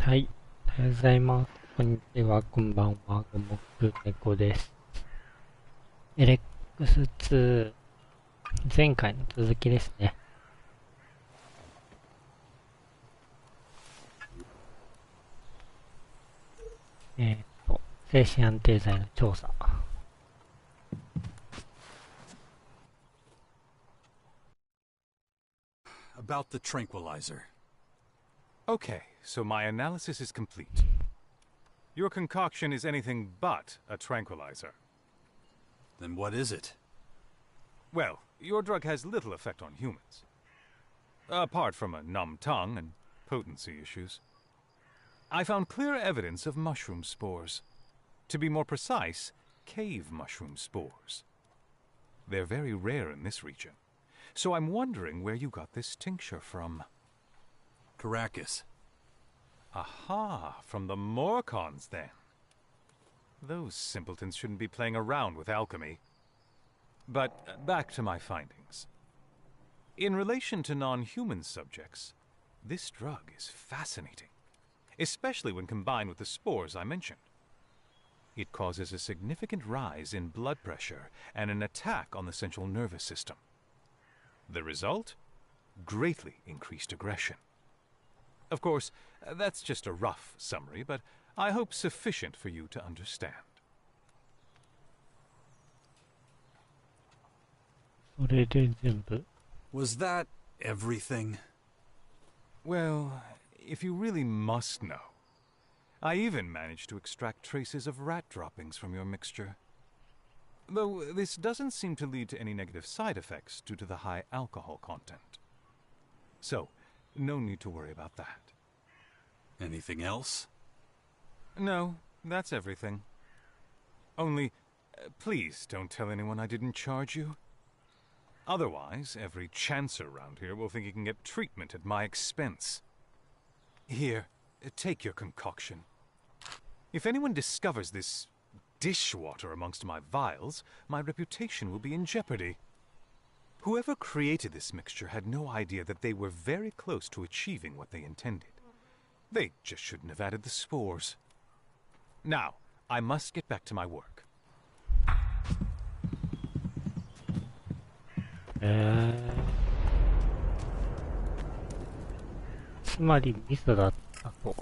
はい。おはようございます。こんにちは。こんばんは。ごもく猫です。エレックス2、前回の続きですね。精神安定剤の調査。About the tranquilizer. Okay, so my analysis is complete. Your concoction is anything but a tranquilizer. Then what is it? Well, your drug has little effect on humans. Apart from a numb tongue and potency issues. I found clear evidence of mushroom spores. To be more precise, cave mushroom spores. They're very rare in this region. So I'm wondering where you got this tincture from. Caracas. Aha, from the Morcons then. Those simpletons shouldn't be playing around with alchemy. But back to my findings. In relation to non-human subjects, this drug is fascinating, especially when combined with the spores I mentioned. It causes a significant rise in blood pressure and an attack on the central nervous system. The result? Greatly increased aggression. Of course, that's just a rough summary, but I hope sufficient for you to understand. それで全部 Was that everything? Well, if you really must know, I even managed to extract traces of rat droppings from your mixture. Though this doesn't seem to lead to any negative side effects due to the high alcohol content. So, no need to worry about that. Anything else? No, that's everything. Only, please don't tell anyone I didn't charge you. Otherwise, every chancer around here will think he can get treatment at my expense. Here, take your concoction. If anyone discovers this dishwater amongst my vials, my reputation will be in jeopardy. Whoever created this mixture had no idea that they were very close to achieving what they intended. They just shouldn't have added the spores. Now, I must get back to my work. つまりミスだったと。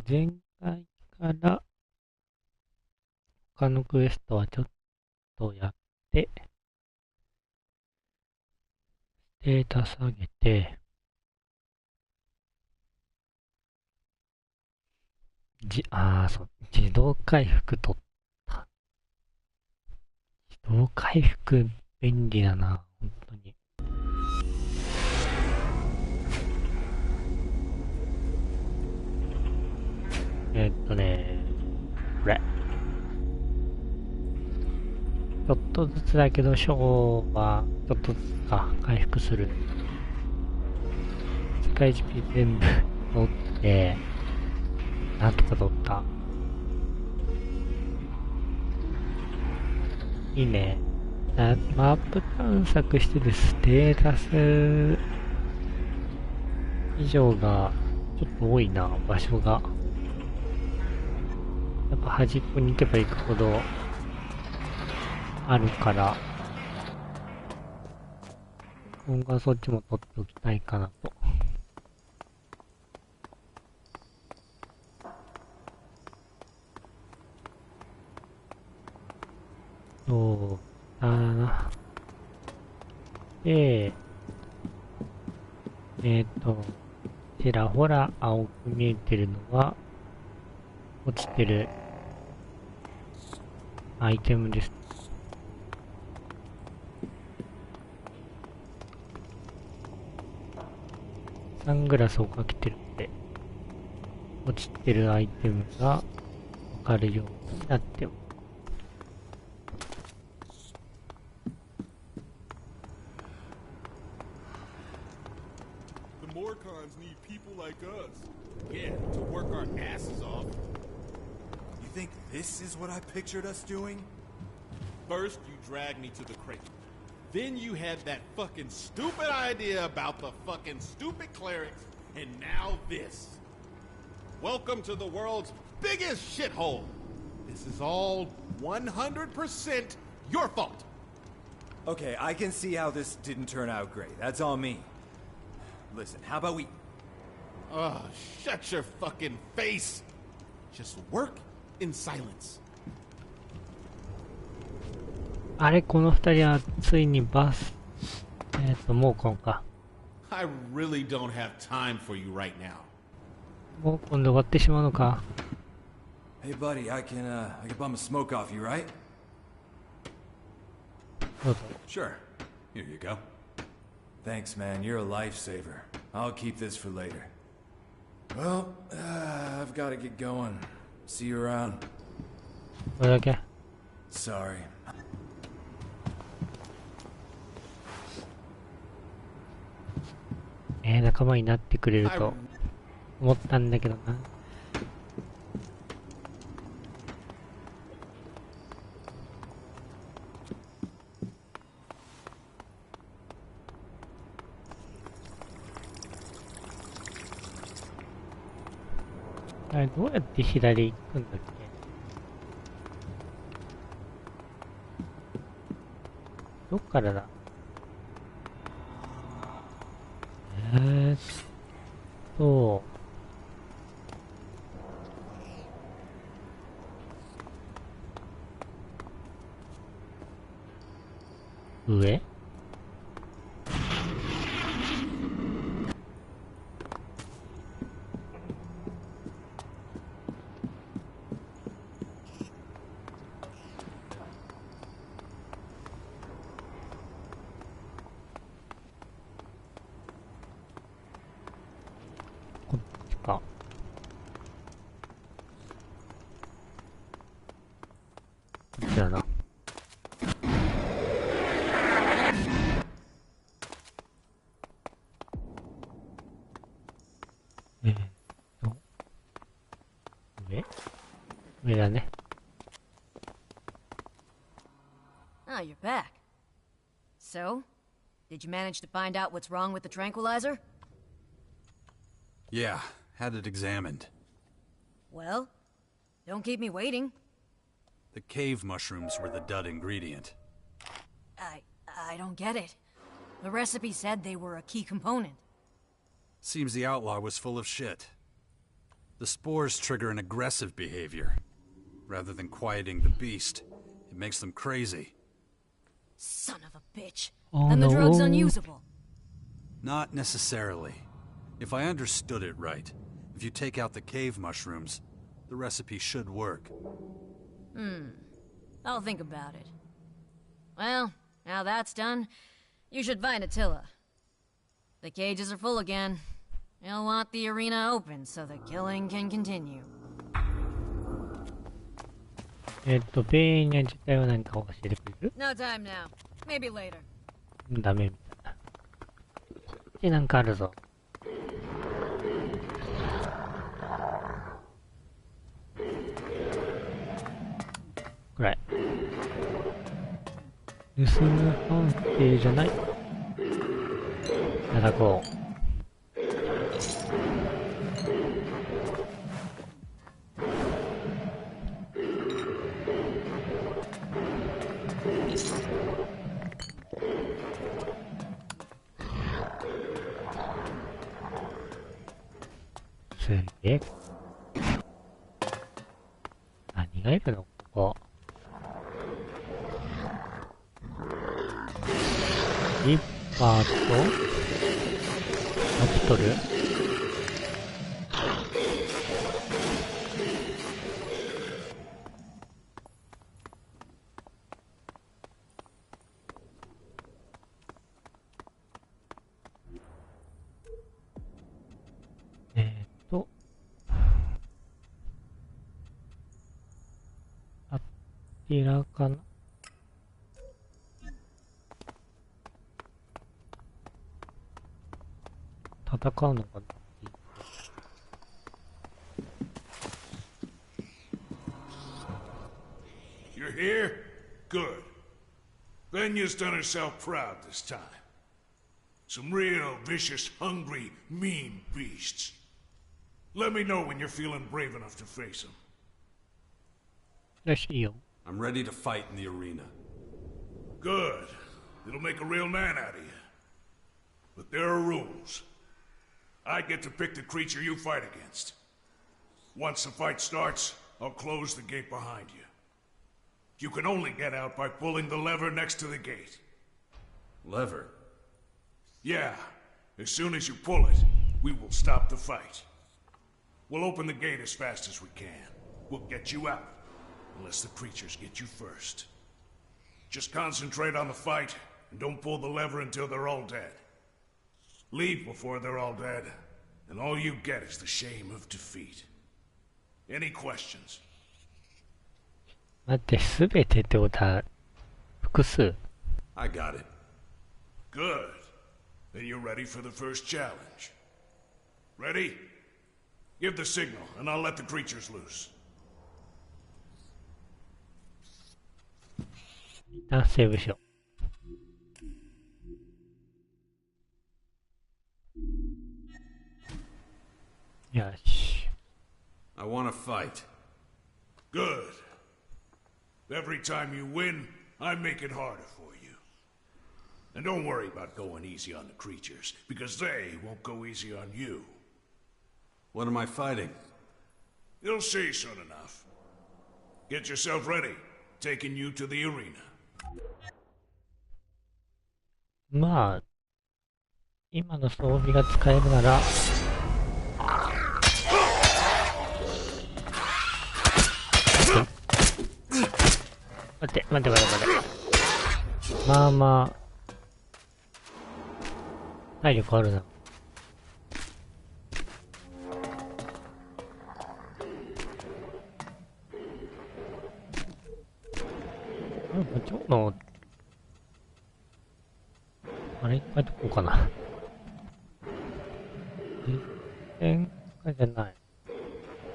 前回から他のクエストはちょっとやって、データ下げて、そう、自動回復取った。自動回復便利だな、本当に。これ。ちょっとずつだけど、ショーはちょっとずつ回復する。世界 HP 全部取って、なんとか取った。いいね。マップ探索してるステータス以上がちょっと多いな、場所が。やっぱ端っこに行けば行くほどあるから、今後はそっちも取っておきたいかなと。そうだな。で、ちらほら青く見えてるのは、落ちてるアイテムです。サングラスをかけてるので、落ちてるアイテムがわかるようになってます。morons need people like us. Yeah, to work our asses off. You think this is what I pictured us doing? First, you dragged me to the crate. Then you had that fucking stupid idea about the fucking stupid clerics, and now this. Welcome to the world's biggest shithole. This is all 100% your fault. Okay, I can see how this didn't turn out great. That's on me. Listen, how about we... Shut your fucking face. Just work in silence. あれ、この二人はついにバス、モーコンか。I really don't have time for you right now. モーコンで終わってしまうのか。Hey buddy, I can bum a smoke off you, right? どうぞ。Sure. Here you go. Thanks, man. You're a lifesaver. I'll keep this for later. Well, I've got to get going. See you around. これだけ。Sorry. 仲間になってくれると思ったんだけどな。あれ、どうやって左行くんだっけ？どっからだ？と、上？こっちか。こっちだな。上だね。Ah, you're back. So, did you manage to find out what's wrong with the tranquilizer? Yeah, had it examined. Well, don't keep me waiting. The cave mushrooms were the dud ingredient. I don't get it. The recipe said they were a key component. Seems the outlaw was full of shit. The spores trigger an aggressive behavior. Rather than quieting the beast, it makes them crazy. Son of a bitch. Oh, Then the no. drug's unusable. Not necessarily. If I understood it right, if you take out the cave mushrooms, the recipe should work. I'll think about it. Well, now that's done, you should find Attila. The cages are full again. He'll want the arena open so the killing can continue. ベーニャ自体は何か教えてくれる？ No time now. Maybe later. ダメみたいな。こっちなんかあるぞ。これ。盗む判定じゃない。いただこう。すげえ。何がいるのここ。リッパーとアピトル。あちらかな。戦うのかな。has done herself proud this time. Some real vicious, hungry, mean beasts. Let me know when you're feeling brave enough to face them. よし、いいよ。 I'm ready to fight in the arena. Good. It'll make a real man out of you. But there are rules. I get to pick the creature you fight against. Once the fight starts, I'll close the gate behind you. You can only get out by pulling the lever next to the gate. Lever? Yeah. As soon as you pull it, we will stop the fight. We'll open the gate as fast as we can. We'll get you out, unless the creatures get you first. Just concentrate on the fight, and don't pull the lever until they're all dead. Leave before they're all dead, and all you get is the shame of defeat. Any questions? 待って、すべてってことは、複数。I got it. Good. Then you're ready for the first challenge. Ready? Give the signal, and I'll let the creatures loose. 一旦セーブしよう。よし。I want to fight. Good. Every time you win, I make it harder for you. And don't worry about going easy on the creatures, because they won't go easy on you. What am I fighting? You'll see soon enough. Get yourself ready. Taking you to the arena. まあ、今の装備が使えるなら、待て。まあまあ、体力あるな。今日の、あれ、変えとこうかな。実戦かじゃない。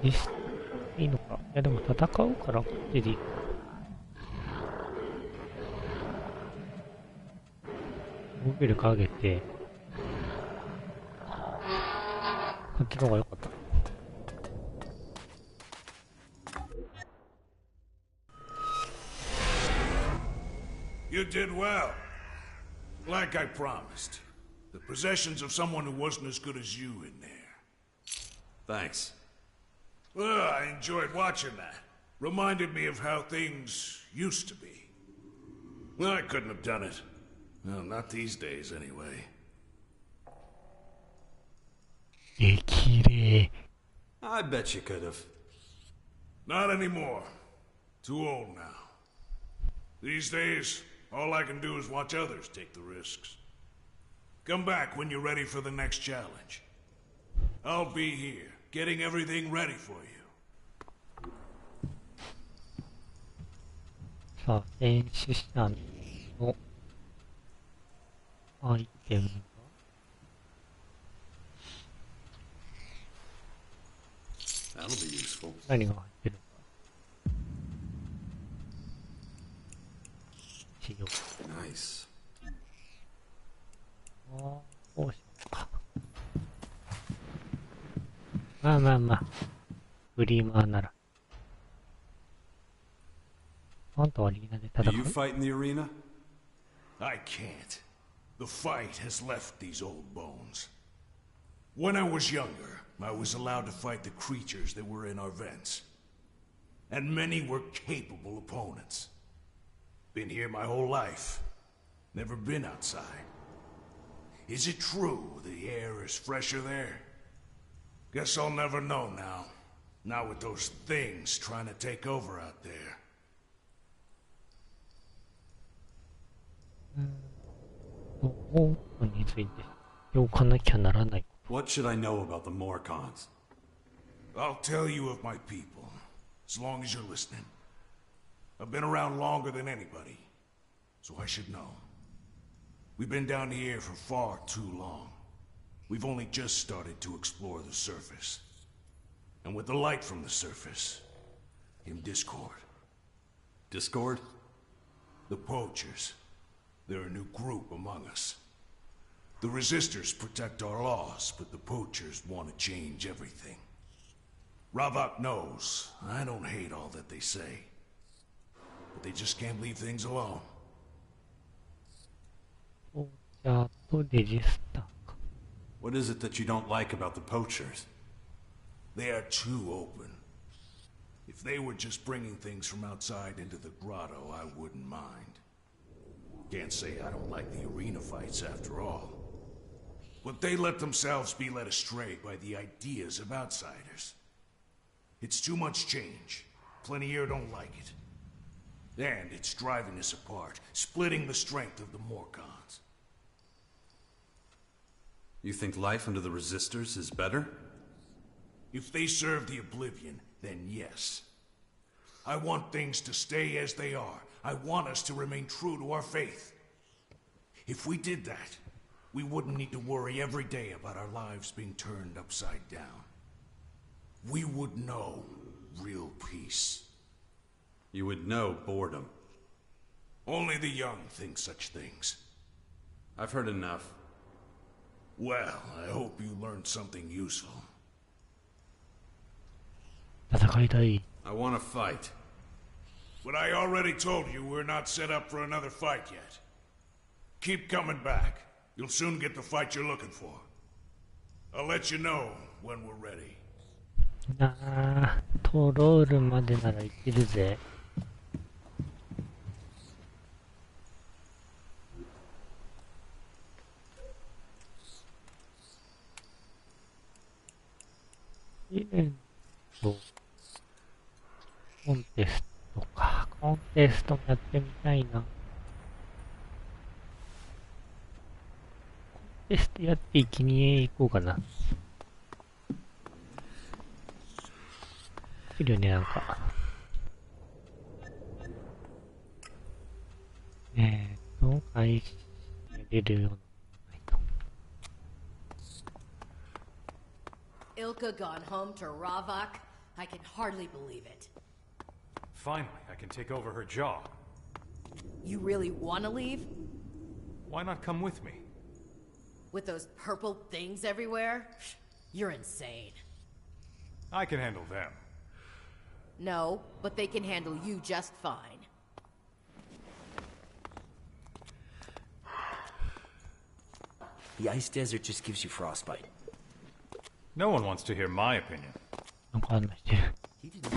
実戦いいのか。いやでも戦うからこっちでいいか。モビルかけて、こっちの方が良かった。You did well. Like I promised. The possessions of someone who wasn't as good as you in there. Thanks. Well, I enjoyed watching that. Reminded me of how things used to be. Well, I couldn't have done it. Well, not these days, anyway. 綺麗。 I bet you could have. Not anymore. Too old now. These days, all I can do is watch others take the risks. Come back when you're ready for the next challenge. I'll be here, getting everything ready for you. さあ、戦死者のアイテムが That'll be useful. 何が入ってるのか。治療。Nice. ああ、こうしようか。まあまあまあ。フリーマーなら。あんたはアリーナで戦 Do you う fight in the arena? I can't. The fight has left these old bones. When I was younger, I was allowed to fight the creatures that were in our vents. And many were capable opponents. Been here my whole life. Never been outside. Is it true the air is fresher there? Guess I'll never know now. Not with those things trying to take over out there. オープンについてしておかなきゃならない。 What should I know about the Morcons? I'll tell you of my people, as long as you're listening. I've been around longer than anybody, so I should know. We've been down here for far too long. We've only just started to explore the surface. And with the light from the surface, came Discord. Discord? The poachers. They're a new group among us. The resistors protect our laws, but the poachers want to change everything. Ravak knows. I don't hate all that they say. But they just can't leave things alone. ポーチャーとレジスターか。What is it that you don't like about the poachers? They are too open. If they were just bringing things from outside into the grotto, I wouldn't mind. Can't say I don't like the arena fights after all. But they let themselves be led astray by the ideas of outsiders. It's too much change. Plenty here don't like it. And it's driving us apart, splitting the strength of the Morcons. You think life under the resistors is better? If they serve the Oblivion, then yes. I want things to stay as they are. I want us to remain true to our faith. If we did that, we wouldn't need to worry every day about our lives being turned upside down. We would know real peace. You would know boredom. Only the young think such things. I've heard enough. Well, I hope you learned something useful. 戦いたい。I want to fight. But I already told you we're not set up for another fight yet. Keep coming back. You'll soon get the fight you're looking for. I'll let you know when we're ready. なあ、トロールまでならいけるぜ。コンテストか。コンテストもやってみたいな。コンテストやって生贄行こうかな。いるよね、なんか。開始出るような。Ilka gone home to Ravak? I can hardly believe it. Finally, I can take over her job. You really want to leave? Why not come with me? With those purple things everywhere? You're insane. I can handle them. No, but they can handle you just fine. The ice desert just gives you frostbite. No one wants to hear my opinion. なんか案内してる。He didn't.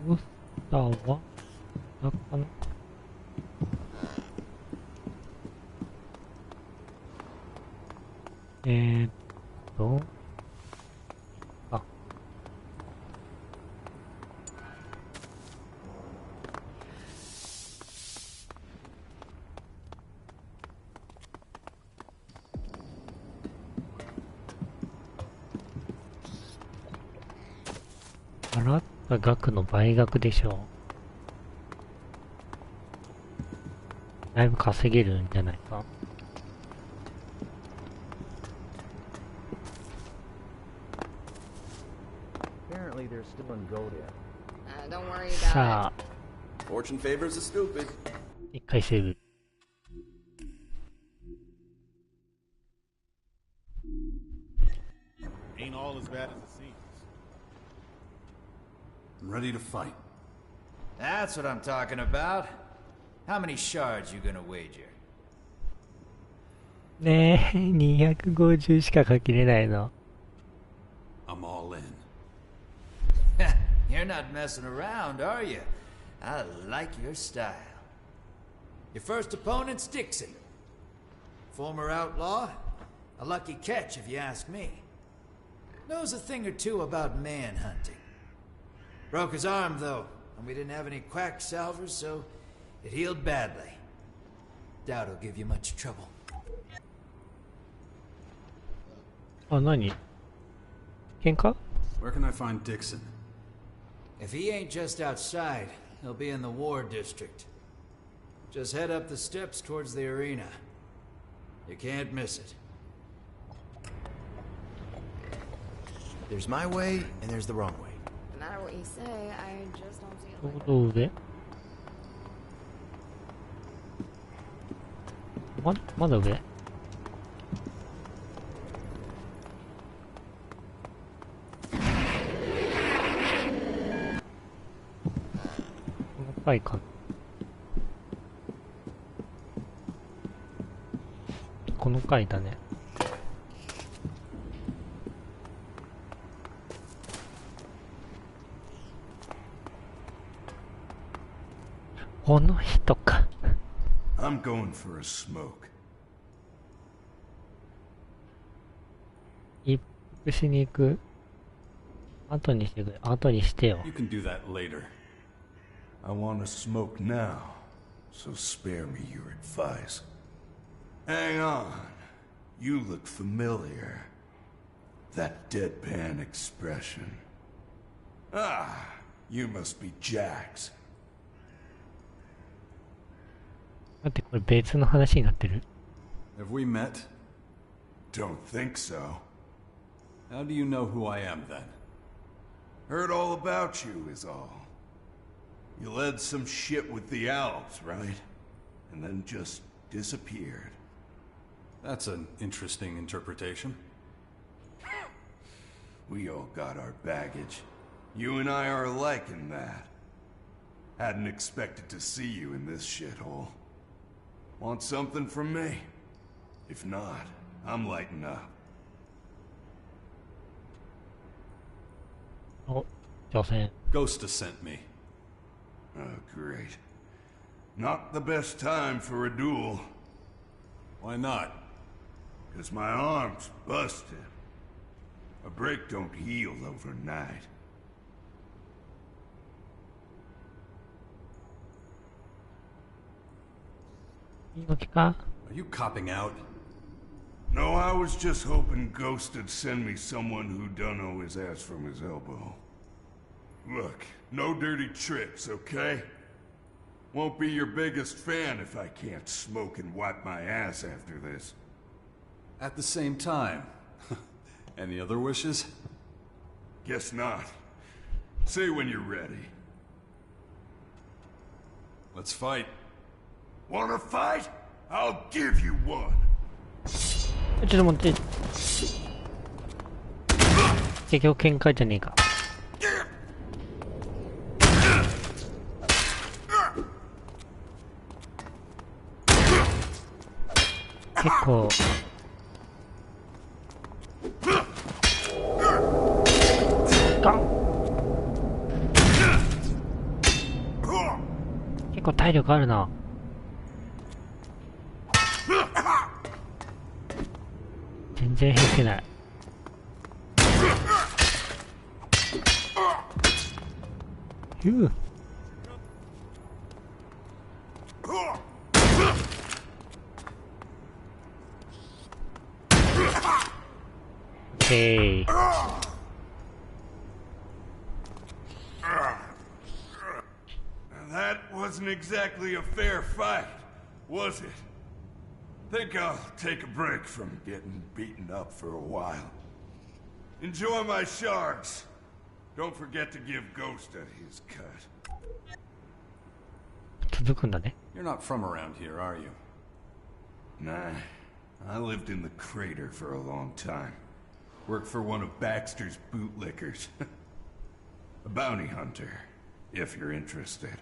ポスターはなかなあ。払った額の倍額でしょう。だいぶ稼げるんじゃないか。Apparently they're still in Godia. Don't worry さあ、 Fortune favors the stupid. 一回セーブ。Ain't all as bad as it seems. I'm ready to fight. That's what I'm talking about. How many shards you gonna wager? ねえ、250しかかけれないの。I'm all in. You're not messing around, are you? I like your style. Your first opponent's Dixon. Former outlaw. A lucky catch, if you ask me. Knows a thing or two about manhunting. Broke his arm, though, and we didn't have any quacksalvers, so it healed badly. Doubt it'll give you much trouble. あ、何？喧嘩？ Where can I find Dixon? If he ain't just outside, he'll be in the war district. Just head up the steps towards the arena. You can't miss it. There's my way, and there's the wrong way. matter what you say, I just don't see it. ちょうど上。まだ上。この階かな。この階だね。この人か。I'm going for a smoke. 一服しに行く。後にしてくれ。後にしてよ。 You can do that later. I want to smoke now, so spare me your advice. Hang on. You look familiar. That deadpan expression. Ah, you must be Jax. 待って、これ別の話になってる？ Have we met? Don't think so. How do you know who I am then? Heard all about you is all. You led some shit with the elves, right? And then just disappeared. That's an interesting interpretation. We all got our baggage. You and I are alike in that. Hadn't expected to see you in this shithole. Want something from me? If not, I'm lighting up. お、女性。Ghost sent me. Oh, great. Not the best time for a duel. Why not? 'Cause my arm's busted. A break don't heal overnight. いいのきか？ Are you copping out? No, I was just hoping Ghost would send me someone who don't know his ass from his elbow. Look, no dirty tricks, okay? Won't be your biggest fan if I can't smoke and wipe my ass after this. At the same time. Any other wishes? Guess not. Say when you're ready. Let's fight. Wanna fight? I'll give you one. ちょっと待って。結局喧嘩じゃねえか。結構。ガン。結構体力あるな。全然減ってない。Okay. That wasn't exactly a fair fight, was it? Think I'll take a break from getting beaten up for a while. Enjoy my sharks. Don't forget to give Ghost his cut. 続くんだね。 You're not from around here, are you? Nah. I lived in the crater for a long time. Worked for one of Baxter's bootlickers. A bounty hunter, if you're interested.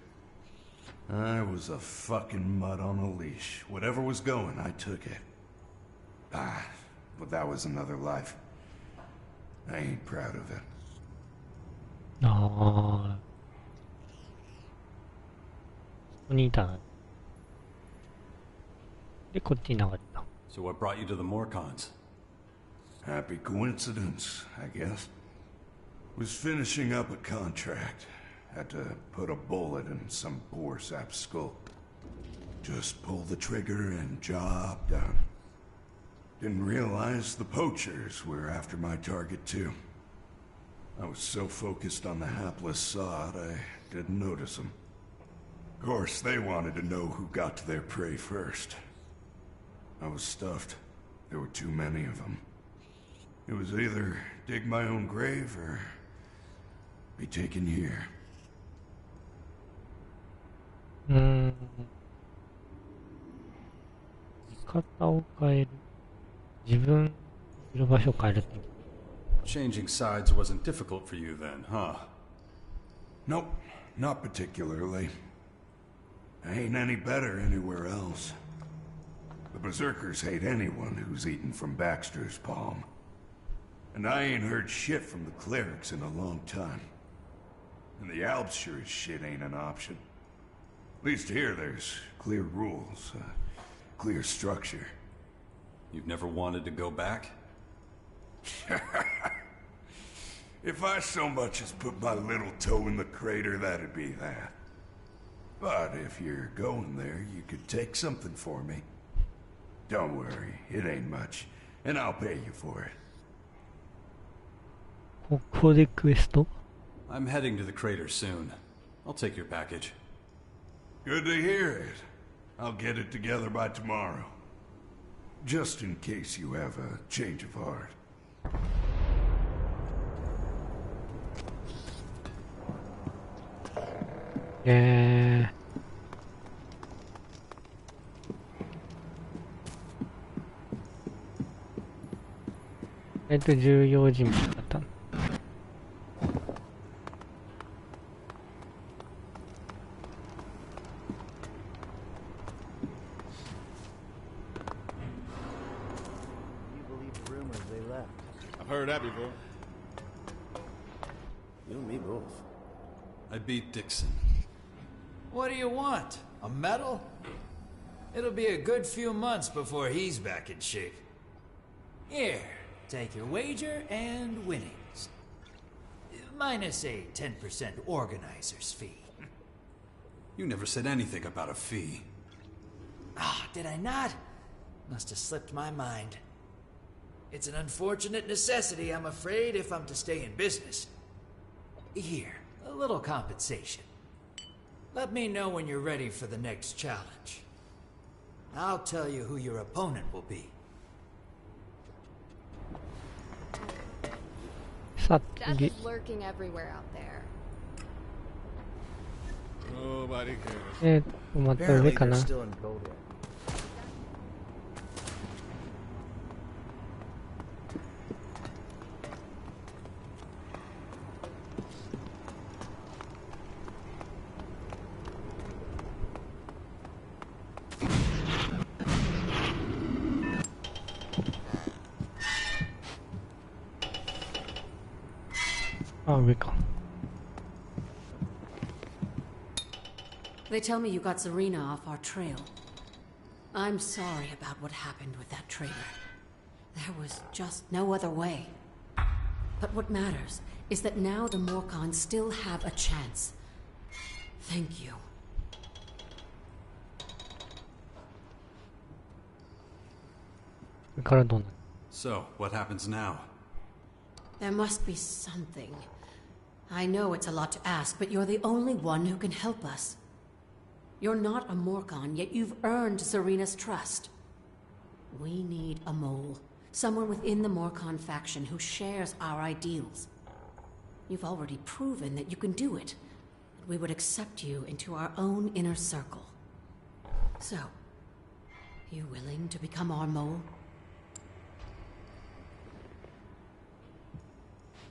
I was a fucking mutt on a leash. Whatever was going, I took it. Ah, but that was another life. I ain't proud of it. ああ。ここにいたな。で、こっちに流れた。So what brought you to the Morcons? Happy coincidence, I guess. Was finishing up a contract. Had to put a bullet in some poor sap's skull. Just pull the trigger and job done. Didn't realize the poachers were after my target too. I was so focused on the hapless sod, I didn't notice them. Of course, they wanted to know who got to their prey first. I was stuffed. There were too many of them. It was either dig my own grave or be taken here. 見方を変える。自分いる場所を変えるって。Changing sides wasn't difficult for you then, huh? Nope, not particularly. I ain't any better anywhere else. The Berserkers hate anyone who's eaten from Baxter's palm. And I ain't heard shit from the clerics in a long time. And the Alps sure as shit ain't an option. At least here there's clear rules, clear structure. You've never wanted to go back? If I so much as put my little toe in the crater, that'd be that. But if you're going there, you could take something for me. Don't worry, it ain't much, and I'll pay you for it. ここでクエスト？ I'm heading to the crater soon. I'll take your package. Good to hear it. I'll get it together by tomorrow. Just in case you have a change of heart. 重要人物だったの。I've heard that before. You and me both. I beat Dixon. What do you want? A medal? It'll be a good few months before he's back in shape. Here, take your wager and winnings. Minus a 10% organizer's fee. You never said anything about a fee. Ah, did I not? Must have slipped my mind. It's an unfortunate necessity, I'm afraid, if I'm to stay in business. Here, a little compensation. Let me know when you're ready for the next challenge. I'll tell you who your opponent will be. Death is lurking everywhere out there. Nobody cares. Apparently they're still in Goldie. They tell me you got Serena off our trail. I'm sorry about what happened with that traitor. There was just no other way. But what matters is that now the Morcons still have a chance. Thank you. So, what happens now? There must be something. I know it's a lot to ask, but you're the only one who can help us. You're not a Morcon, yet you've earned Serena's trust. We need a mole. Someone within the Morcon faction who shares our ideals. You've already proven that you can do it. And we would accept you into our own inner circle. So, you willing to become our mole?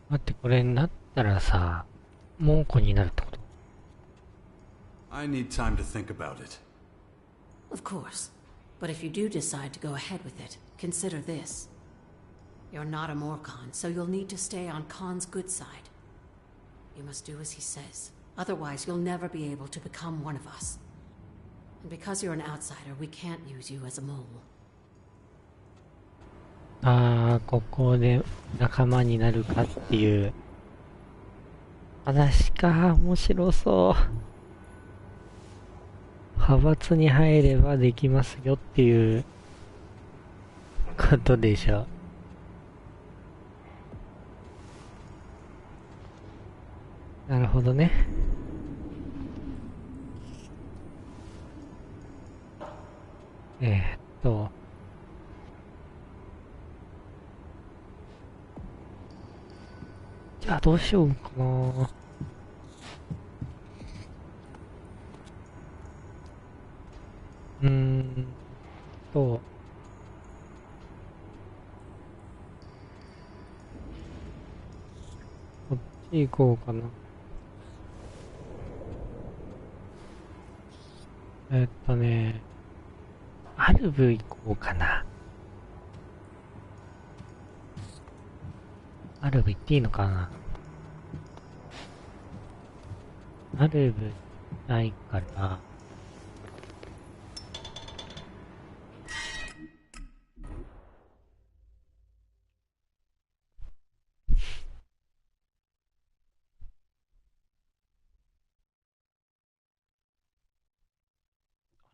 待って、これになったらさ、猛虎になるってこと？ I need time to think about it. Of course. But if you do decide to go ahead with it, consider this. You're not a Morcon, so you'll need to stay on Khan's good side. You must do as he says. Otherwise, you'll never be able to become one of us. And because you're an outsider, we can't use you as a mole. ああ、ここで仲間になるかっていう話か。面白そう。派閥に入ればできますよっていうことでしょう。なるほどね。じゃあどうしようかな。うーんと、こっち行こうかな。アルブ行こうかな。アルブ行っていいのかな。アルブないから、ア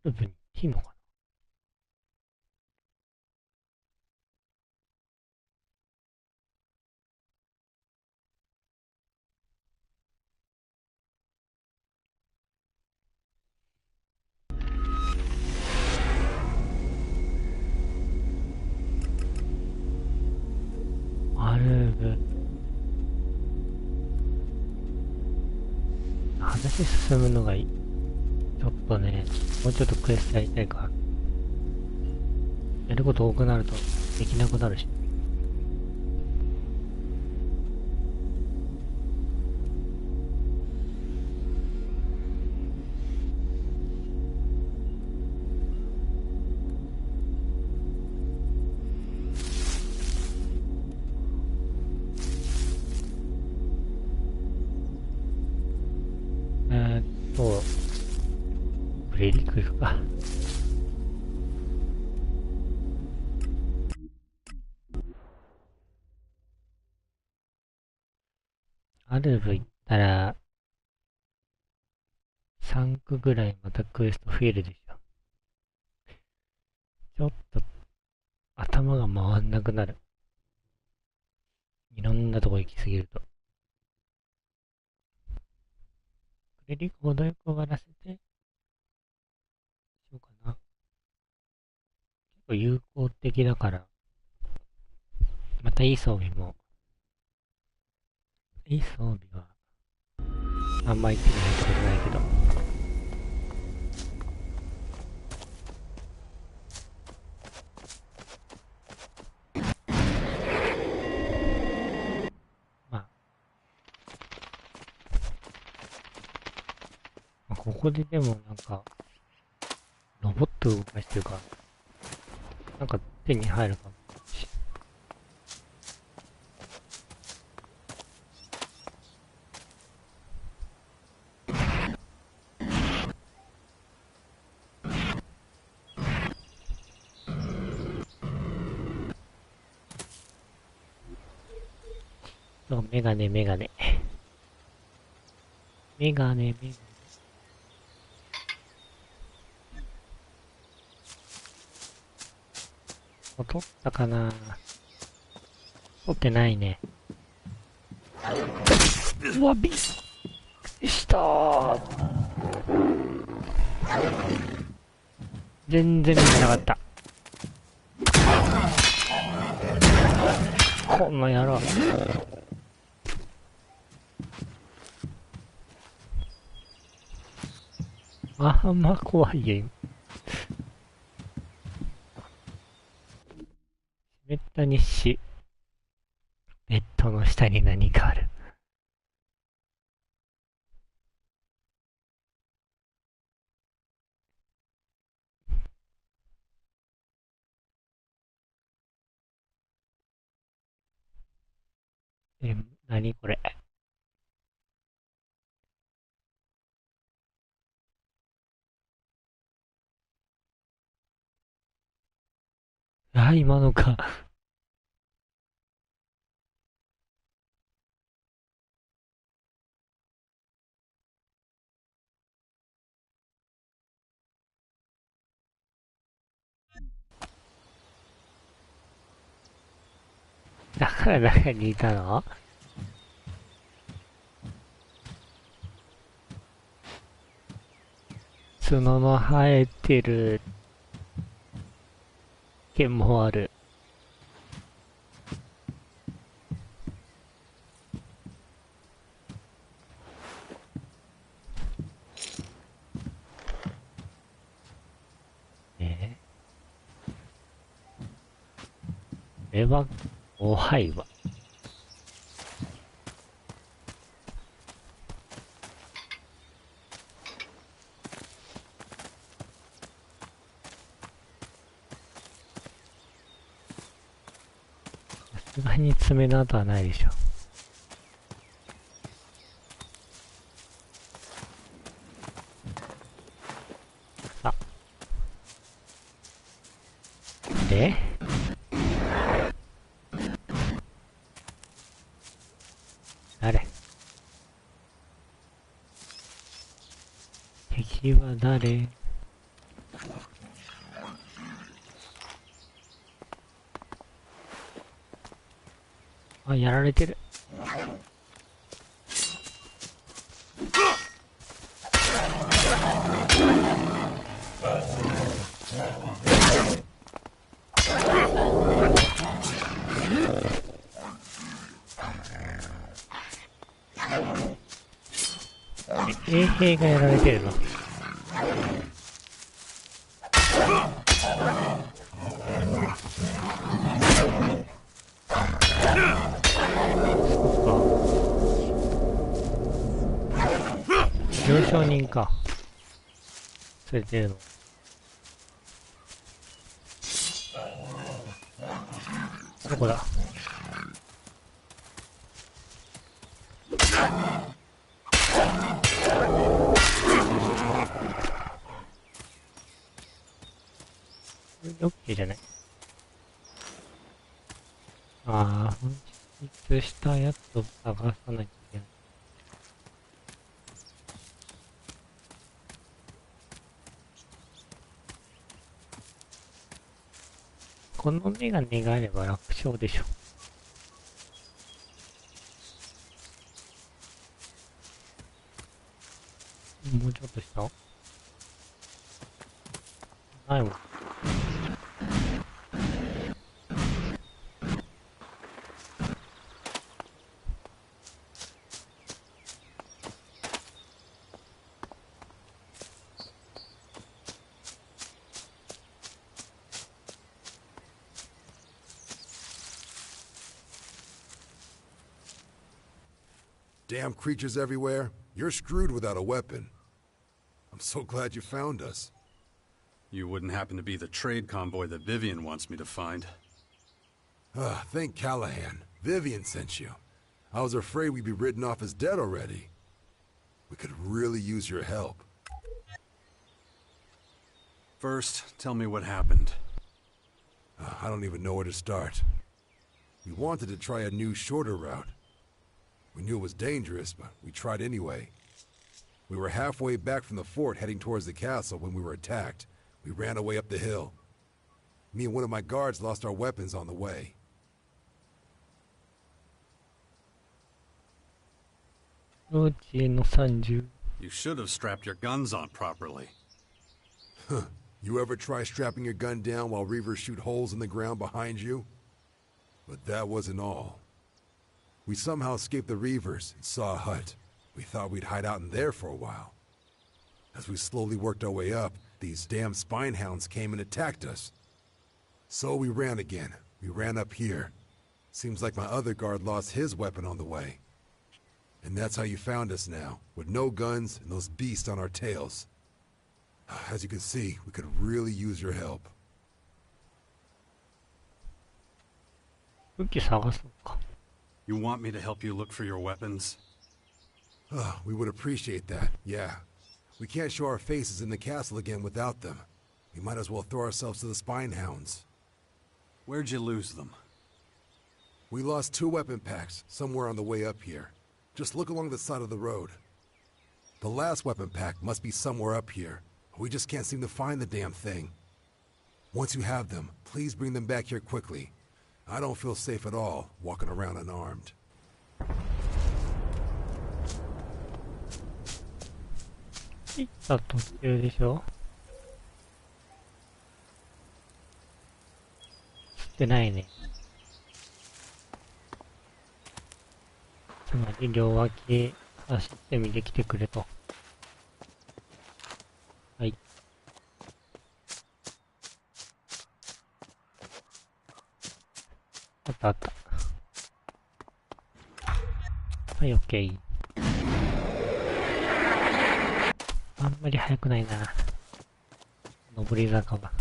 ルブに行っていいのかな。アルブ。話進むのがいい。ちょっとね、もうちょっとクエストやりたいから。やること多くなるとできなくなるし。ブレリック行くか。アルブ行ったら、3区ぐらいまたクエスト増えるでしょ。ちょっと、頭が回んなくなる。いろんなとこ行きすぎると。ブレリック程よく終わらせて、しようかな。結構有効的だから、またいい装備も、いい装備は、あんまり手に入ったことないけど。まあ、ここででもなんか、ロボット動かしてるから、なんか手に入るかもしれない。メガネ。メガネ。取ったかな。取ってないね。うわ、びっくりしたー。全然見てなかった。この野郎。あんま怖いゲーム。湿った日誌。ベッドの下に何かある。何これ。あ、今のか。だから中にいたの？角の生えてる剣もある。れは怖いわ。さすがに爪の跡はないでしょ。さで誰？敵は誰？あ、やられてる。衛兵がやられてるの？上昇人か。連れてるの。どこだ？オッケーじゃない。ああ、紛失したやつを探さなきゃいけない。このメガネがあれば楽勝でしょ。もうちょっとしたないもん。Damn creatures everywhere. You're screwed without a weapon. I'm so glad you found us. You wouldn't happen to be the trade convoy that Vivian wants me to find. Thank Callahan. Vivian sent you. I was afraid we'd be written off as dead already. We could really use your help. First, tell me what happened. I don't even know where to start. We wanted to try a new, shorter route. We knew it was dangerous, but we tried anyway. We were halfway back from the fort heading towards the castle when we were attacked. We ran away up the hill. Me and one of my guards lost our weapons on the way. You should have strapped your guns on properly. Huh. You ever try strapping your gun down while reavers shoot holes in the ground behind you? But that wasn't all. We somehow escaped the reavers and saw a hut. We thought we'd hide out in there for a while. As we slowly worked our way up, these damn spine hounds came and attacked us. So we ran again. We ran up here. Seems like my other guard lost his weapon on the way. And that's how you found us now, with no guns and those beasts on our tails. As you can see, we could really use your help. 武器探そうか。You want me to help you look for your weapons? We would appreciate that, yeah. We can't show our faces in the castle again without them. We might as well throw ourselves to the spine hounds. Where'd you lose them? We lost 2 weapon packs somewhere on the way up here. Just look along the side of the road. The last weapon pack must be somewhere up here. We just can't seem to find the damn thing. Once you have them, please bring them back here quickly. I don't feel safe at all, walking around unarmed. 行った途中でしょ？釣ってないね。つまり両脇走ってみてきてくれと。はい。あったあった。はい、オッケー。あんまり速くないな。上り坂は。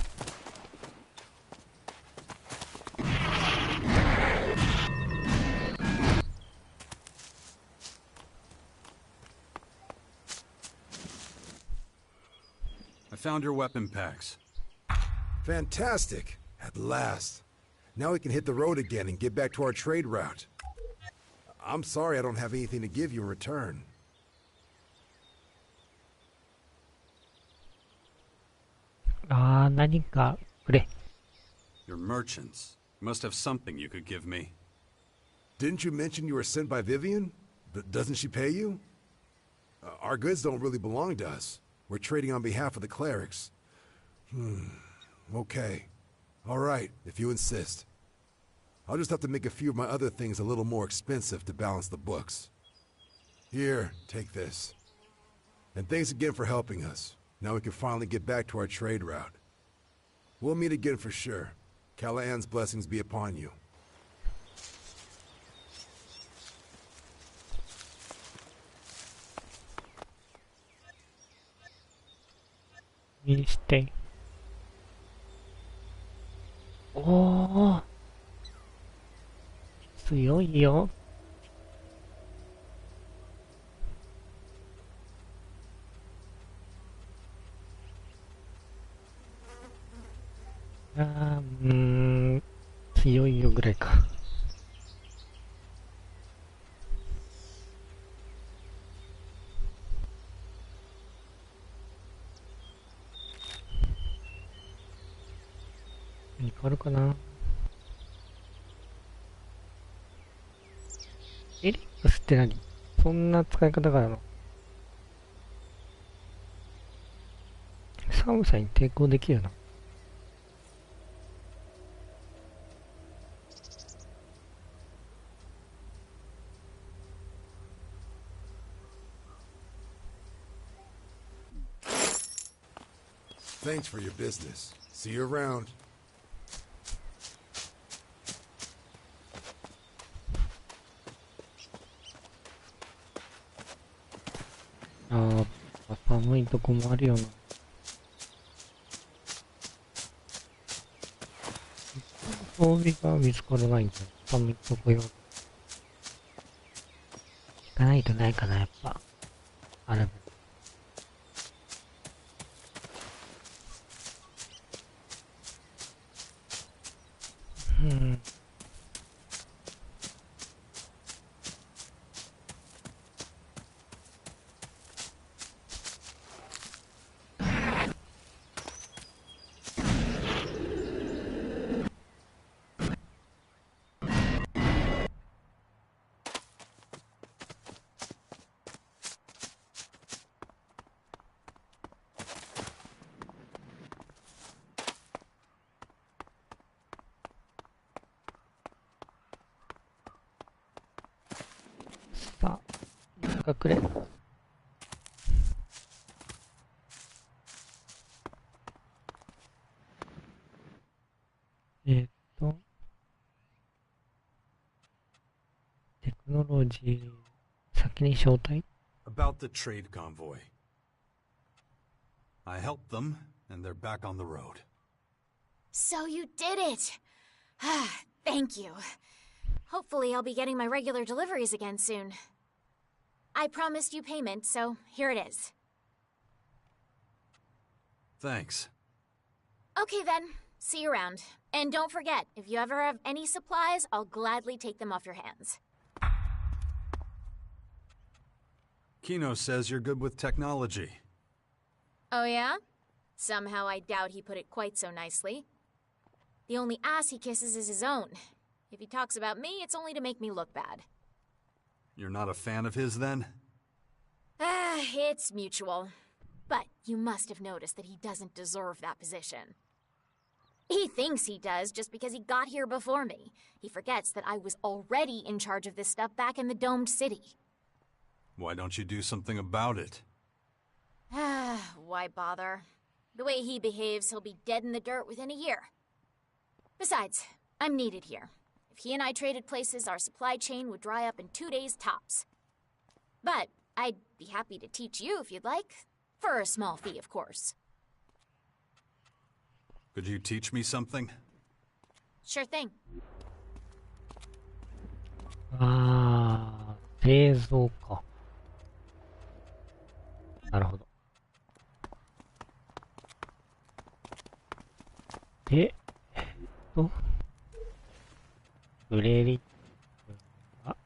I found your weapon packs. Fantastic. At last. Now we can hit the road again and get back to our trade route. I'm sorry I don't have anything to give you in return. You're merchants. You must have something you could give me. Didn't you mention you were sent by Vivian? But doesn't she pay you? Our goods don't really belong to us. We're trading on behalf of the clerics. Okay. All right, if you insist. I'll just have to make a few of my other things a little more expensive to balance the books. Here, take this. And thanks again for helping us. Now we can finally get back to our trade route. We'll meet again for sure. Callahan's blessings be upon you. にして。おお。強いよ。強いよぐらいか。何変わるかな。エレックスって何？そんな使い方があるの？寒さに抵抗できるの？Thanks for your business. See you around. 寒いとこもあるよな。装備が見つからないんだよ。寒いとこよ。行かないとないかな、やっぱ。あれ。さあ、隠れ。テクノロジー、先に招待？ About the trade convoy. I helped them, and they're back on the road. So you did it! Thank you. Hopefully I'll be getting my regular deliveries again soon. I promised you payment, so here it is. Thanks. Okay then, see you around. And don't forget, if you ever have any supplies, I'll gladly take them off your hands. Kino says you're good with technology. Oh yeah? Somehow I doubt he put it quite so nicely. The only ass he kisses is his own. If he talks about me, it's only to make me look bad. You're not a fan of his, then? It's mutual. But you must have noticed that he doesn't deserve that position. He thinks he does just because he got here before me. He forgets that I was already in charge of this stuff back in the domed city. Why don't you do something about it? Why bother? The way he behaves, he'll be dead in the dirt within a year. Besides, I'm needed here. If he and I traded places, our supply chain would dry up in 2 days tops. But I'd be happy to teach you if you'd like. For a small fee, of course. Could you teach me something? Sure thing. あー、製造か。なるほど。で、グレリックが、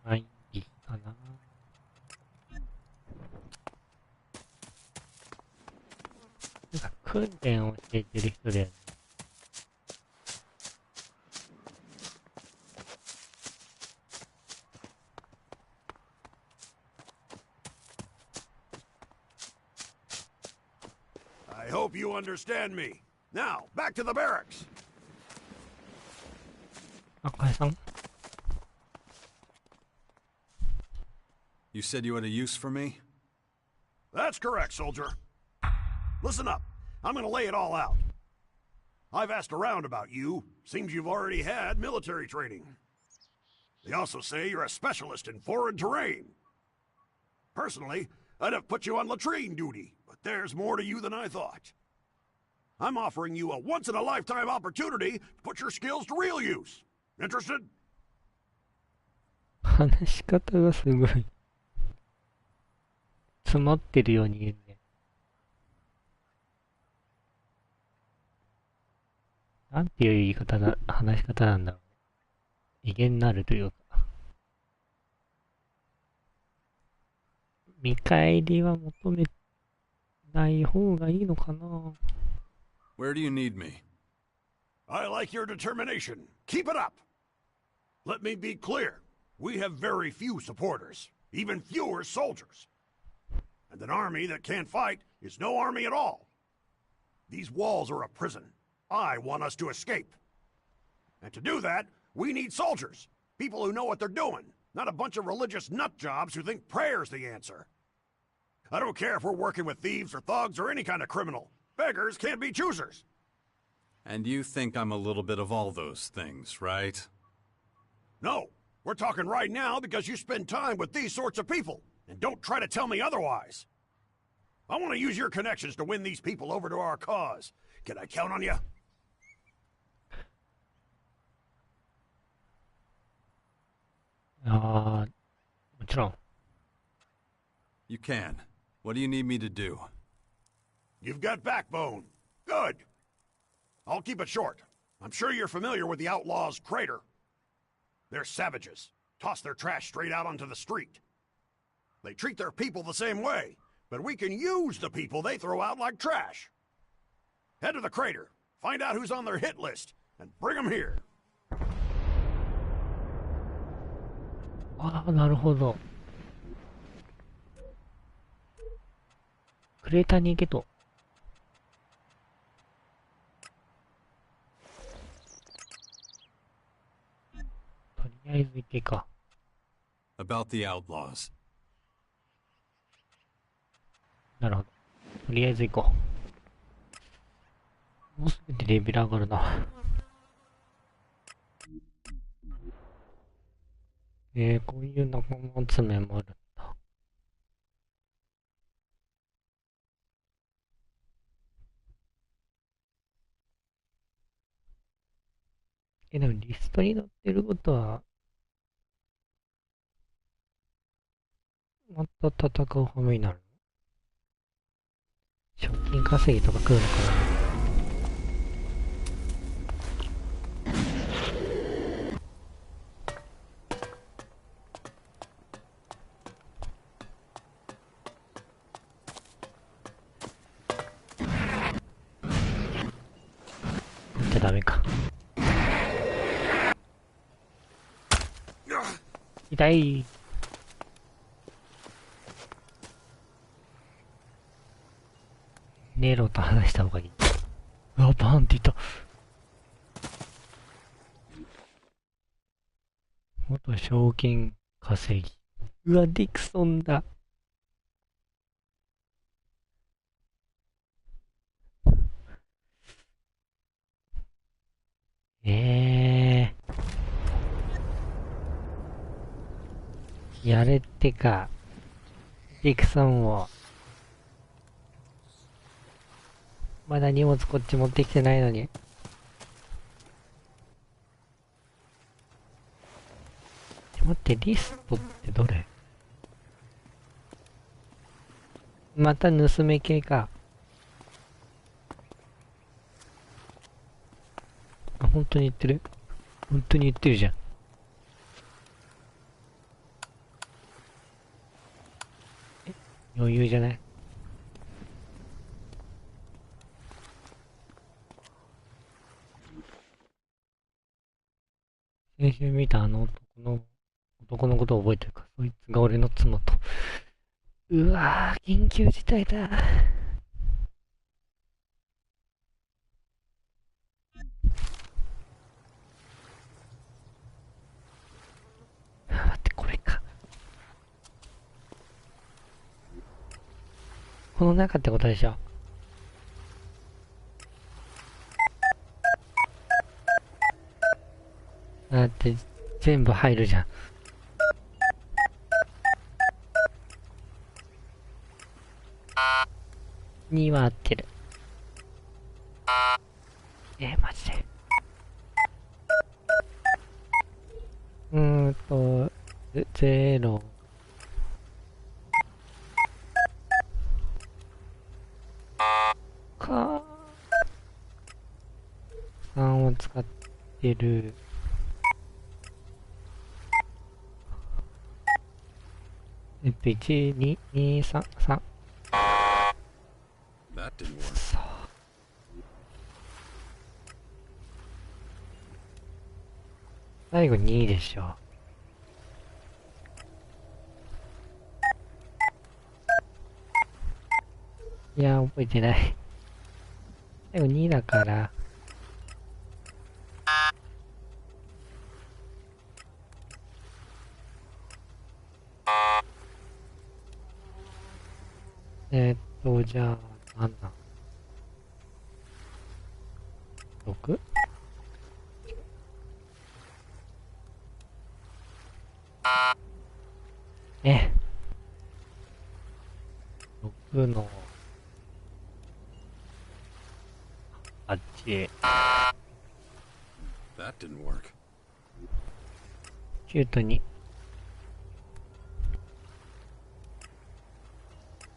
はい、いいかな。なんか訓練を教えてる人で、I hope you understand me. Now, back to the barracks. 赤井さん You said you had a use for me? That's correct, soldier. Listen up. I'm gonna lay it all out. I've asked around about you. Seems you've already had military training. They also say you're a specialist in foreign terrain. Personally, I'd have put you on latrine duty, but there's more to you than I thought. I'm offering you a once-in-a-lifetime opportunity to put your skills to real use. Interested? 話し方がすごい詰まってるように言うね。なんていう言い方だ、話し方なんだろうね。威厳なるというか。見返りは求めない方がいいのかな。Where do you need me? I like your determination. Keep it up. Let me be clear. We have very few supporters, even fewer soldiers. And an army that can't fight is no army at all. These walls are a prison. I want us to escape. And to do that, we need soldiers. People who know what they're doing, not a bunch of religious nutjobs who think prayer's the answer. I don't care if we're working with thieves or thugs or any kind of criminal. Beggars can't be choosers. And you think I'm a little bit of all those things, right? No, we're talking right now because you spend time with these sorts of people. And don't try to tell me otherwise. I want to use your connections to win these people over to our cause. Can I count on you? もちろん。You can. What do you need me to do? You've got backbone. Good. I'll keep it short. I'm sure you're familiar with the Outlaws' Crater. They're savages. Toss their trash straight out onto the street. They treat their people the same way, but we can use the people they throw out like trash. Head to the crater, find out who's on their hit list, and bring them here. ああ、なるほど。クレーターに行けと。とりあえず行けか。About the outlaws. なるほど。とりあえず行こう。もうすぐでレベル上がるな。こういう仲間集めもあるんだ。でもリストに載ってることは、また戦う羽目になるの？賞金稼ぎとか来るのかな？ダメか。痛い。ネロと話した方がいい。うわ、バーンって言った。元賞金稼ぎ。うわ、ディクソンだ。やれってか、ディクソンを。まだ荷物こっち持ってきてないのに。待って、リストってどれ？また盗め系か。あ、本当に言ってる？本当に言ってるじゃん。余裕じゃない？先週見たあの男のことを覚えてるか。そいつが俺の妻と。うわぁ、緊急事態だ。待って、これか。この中ってことでしょ。だって全部入るじゃん。2は合ってる。マジで。0か3を使ってる。1、2、2、3、3。That didn't work. 最後2でしょ。いや、覚えてない。最後2だから。じゃあ、なんだ。6？ 6の8。That didn't work. 9と2。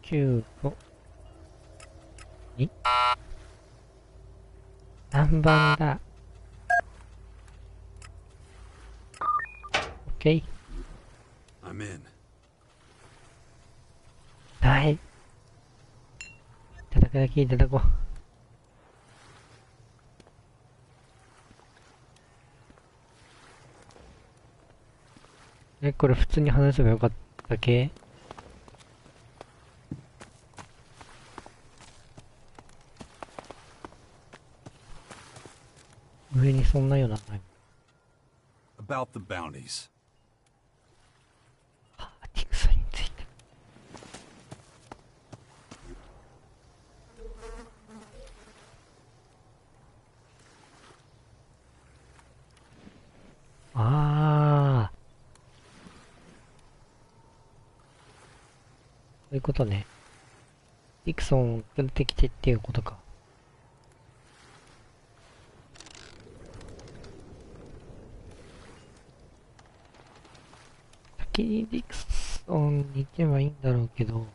9と2。何番だ？ OK。I'm in. はい。いただくだけいただこう。これ普通に話せばよかったっけ？上にそんなようなのない。About the bounties. ディクソンについて。そういうことね。ディクソンを連れてきてっていうことか。先にディクソンに行けばいいんだろうけど。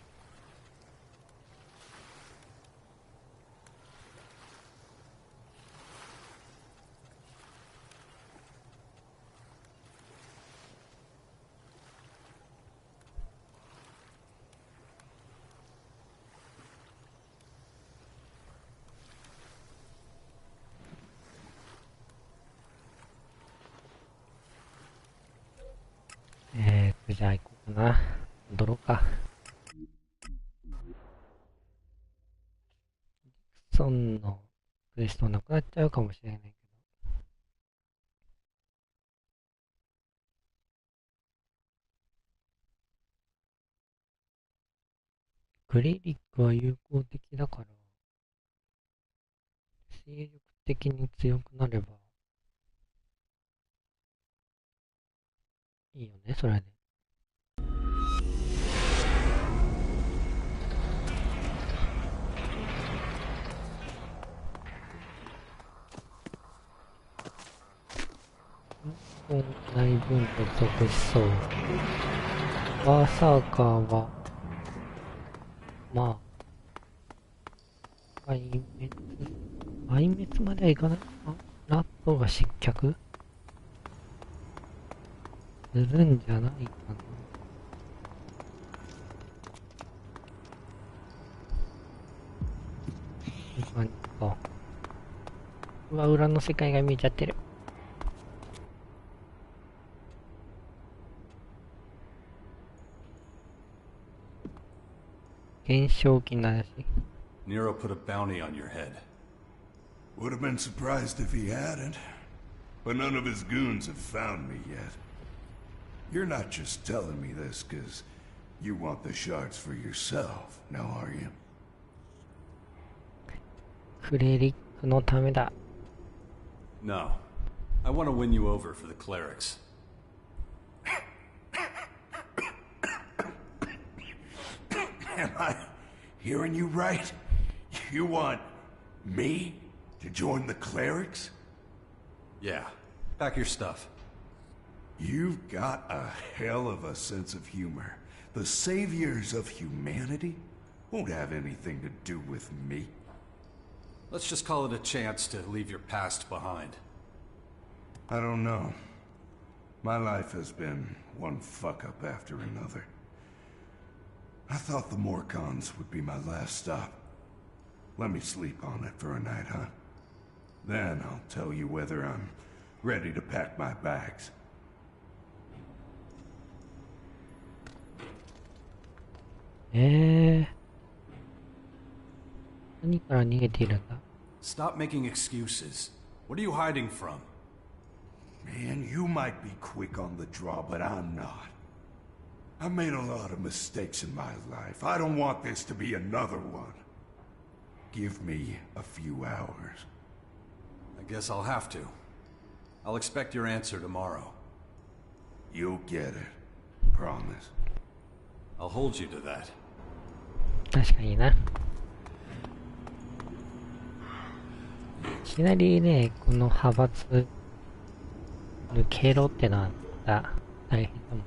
じゃあ行こうかな。戻ろうか。ディクソンのクエストなくなっちゃうかもしれないけど。クリリックは有効的だから、精力的に強くなればいいよね、それで。内分と属しそう。バーサーカーは、まあ、壊滅まではいかないかな。ラットが失脚するんじゃないかな。いい感じか。うわ、裏の世界が見えちゃってる。減少期なし。Nero put a bounty on your head. Would have been surprised if he hadn't. But none of his goons have found me yet. You're not just telling me this because you want the shards for yourself, now are you? クレリックのためだ。No. I want to win you over for the clerics. Am I hearing you right? You want me to join the clerics? Yeah. Pack your stuff. You've got a hell of a sense of humor. The saviors of humanity won't have anything to do with me. Let's just call it a chance to leave your past behind. I don't know. My life has been one fuck-up after another. I thought the Morcons would be my last stop. Let me sleep on it for a night, huh? Then I'll tell you whether I'm ready to pack my bags. Stop making excuses. What are you hiding from? Man, you might be quick on the draw, but I'm not. I made a lot of mistakes in my life. I don't want this to be another one. Give me a few hours. I guess I'll have to. I'll expect your answer tomorrow. You'll get it. Promise. I'll hold you to that. 確かにな。いきなりね、この派閥抜けろってのは大変だもん。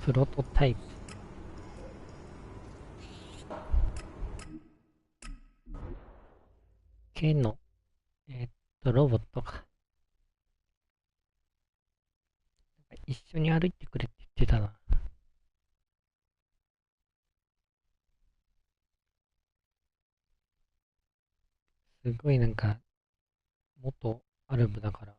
プロトタイプ。系の、ロボットか。一緒に歩いてくれって言ってたな。すごいなんか、元アルブだから、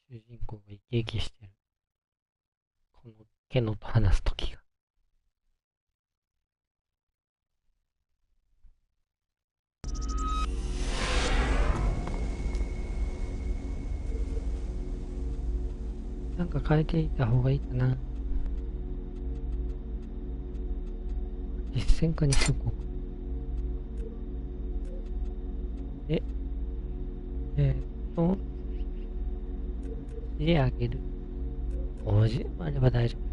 主人公が生き生きしてる。このケノと話すときが。なんか変えていた方がいいかな。実践化にしとこう。であげる。50あれば大丈夫。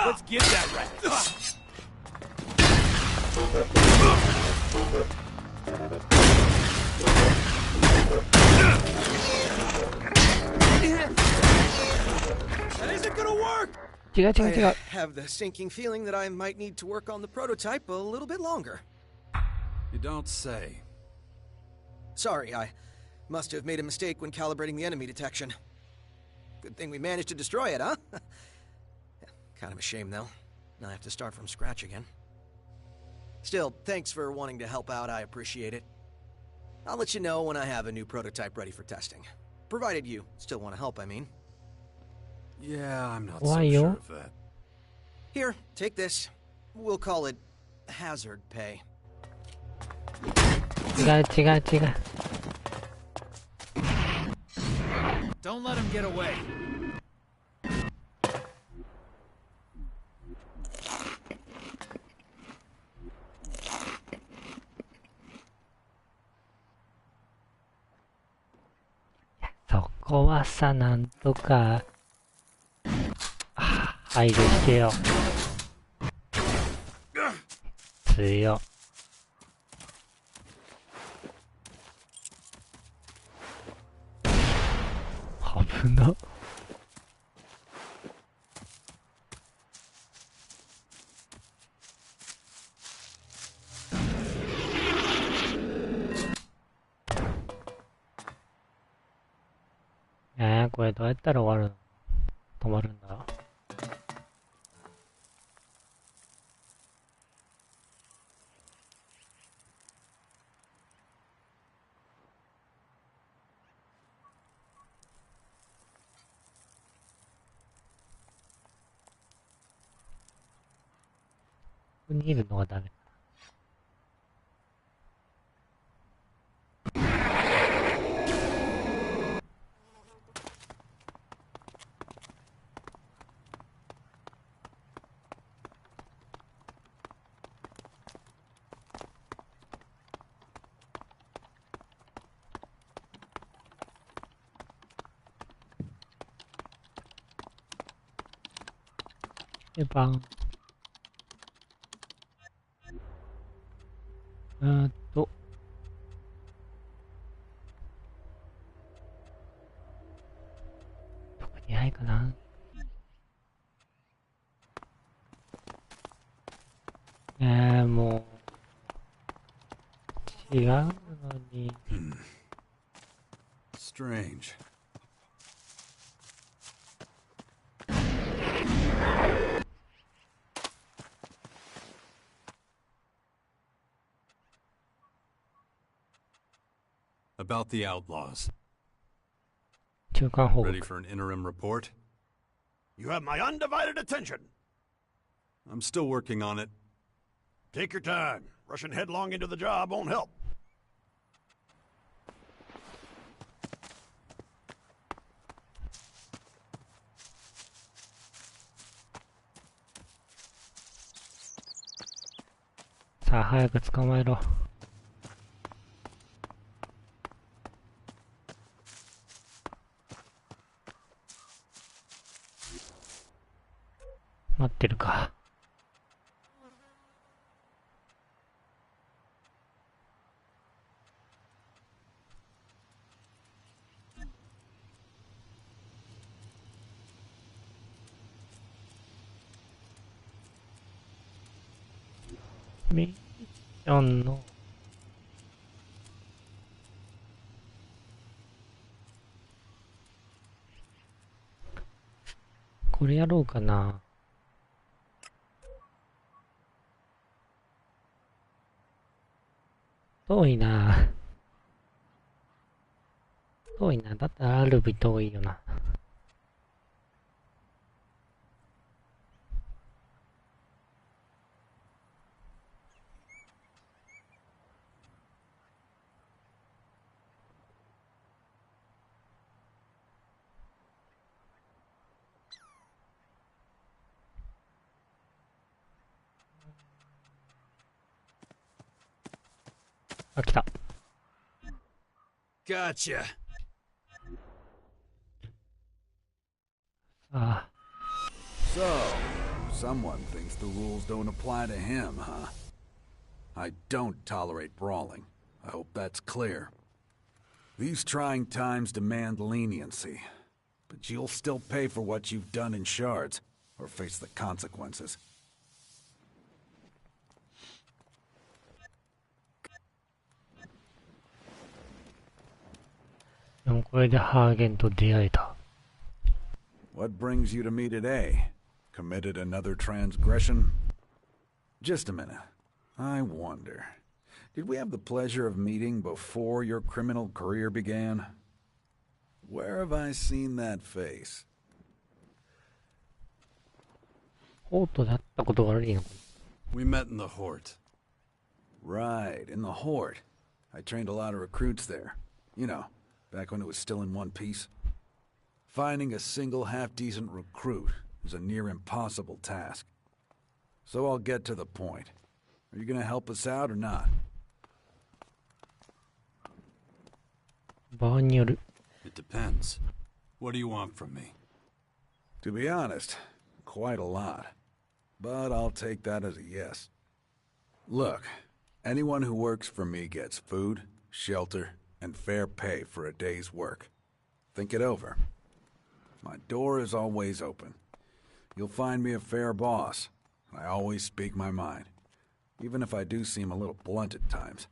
Let's get that right. That isn't gonna work! I have the sinking feeling that I might need to work on the prototype a little bit longer. You don't say. Sorry, I must have made a mistake when calibrating the enemy detection. Good thing we managed to destroy it, huh? Kind of a shame, though. and I have to start from scratch again. Still, thanks for wanting to help out, I appreciate it. I'll let you know when I have a new prototype ready for testing. Provided you still want to help, I mean. Yeah, I'm not so sure of that. Here, take this. We'll call it hazard pay. 違う違う違う。 Don't let him get away.「そこはさ、なんとか配慮してよ。強っ。危な。これどうやったら終わるの？止まるんだ。ここにいるのがダメ。で、バン。どこにないかな。もう違うのに。Strange. About the outlaws. Ready for an interim report? You have my undivided attention. I'm still working on it. Take your time. Rushing headlong into the job won't help. Sa, 早く捕まえろ。待ってるか。ミッションのこれやろうかな。遠いな。遠いな。だったらアルビ遠いよな。あ、来た。Gotcha. ああ。 So, someone thinks the rules don't apply to him, huh? I don't tolerate brawling. I hope that's clear. These trying times demand leniency, but you'll still pay for what you've done in shards, or face the consequences. What brings you to me today? Committed another transgression? Just a minute. I wonder, did we have the pleasure of meeting before your criminal career began? Where have I seen that face? ホートだったことが悪いのかな。 We met in the Hort. Right, in the Hort. I trained a lot of recruits there. You know, back when it was still in one piece. Finding a single half-decent recruit is a near impossible task. So I'll get to the point. Are you gonna help us out or not? 場合による。 It depends. What do you want from me? To be honest, quite a lot. But I'll take that as a yes. Look, anyone who works for me gets food, shelter, and fair pay for a day's work. Think it over. My door is always open. You'll find me a fair boss. I always speak my mind, even if I do seem a little blunt at times.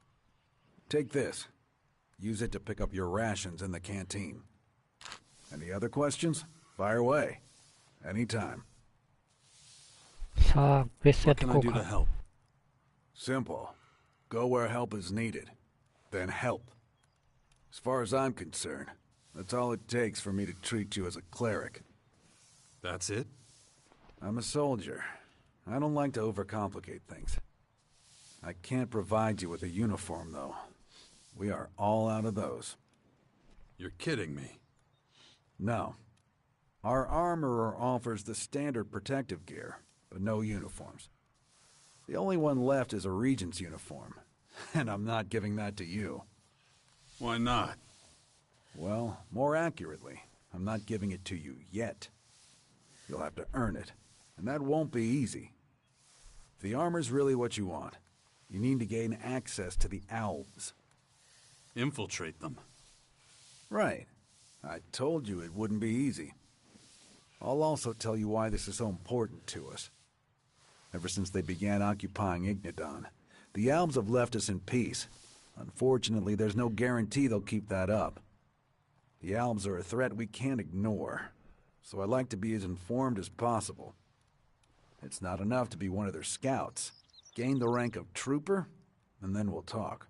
Take this. Use it to pick up your rations in the canteen. Any other questions? Fire away. Anytime. さあ、クエストやってい What こ can う I do to か。 help? Simple. Go where help is needed. Then help. As far as I'm concerned, that's all it takes for me to treat you as a cleric. That's it? I'm a soldier. I don't like to overcomplicate things. I can't provide you with a uniform, though. We are all out of those. You're kidding me. No. Our armorer offers the standard protective gear, but no uniforms. The only one left is a regent's uniform, and I'm not giving that to you. Why not? Well, more accurately, I'm not giving it to you yet. You'll have to earn it, and that won't be easy. If the armor's really what you want, you need to gain access to the Alps. Infiltrate them. Right. I told you it wouldn't be easy. I'll also tell you why this is so important to us. Ever since they began occupying Ignadon, the Alps have left us in peace. Unfortunately, there's no guarantee they'll keep that up. The Alps are a threat we can't ignore, so I like to be as informed as possible. It's not enough to be one of their scouts. Gain the rank of trooper, and then we'll talk.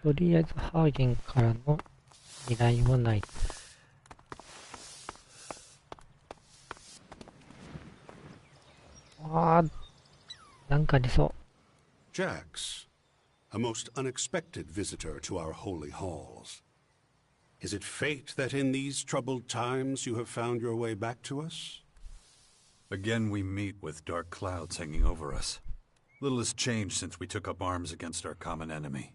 とりあえずハーゲンからの依頼はない。あー、なんかありそう。 Jax, a most unexpected visitor to our holy halls. Is it fate that in these troubled times you have found your way back to us? Again we meet with dark clouds hanging over us. Little has changed since we took up arms against our common enemy.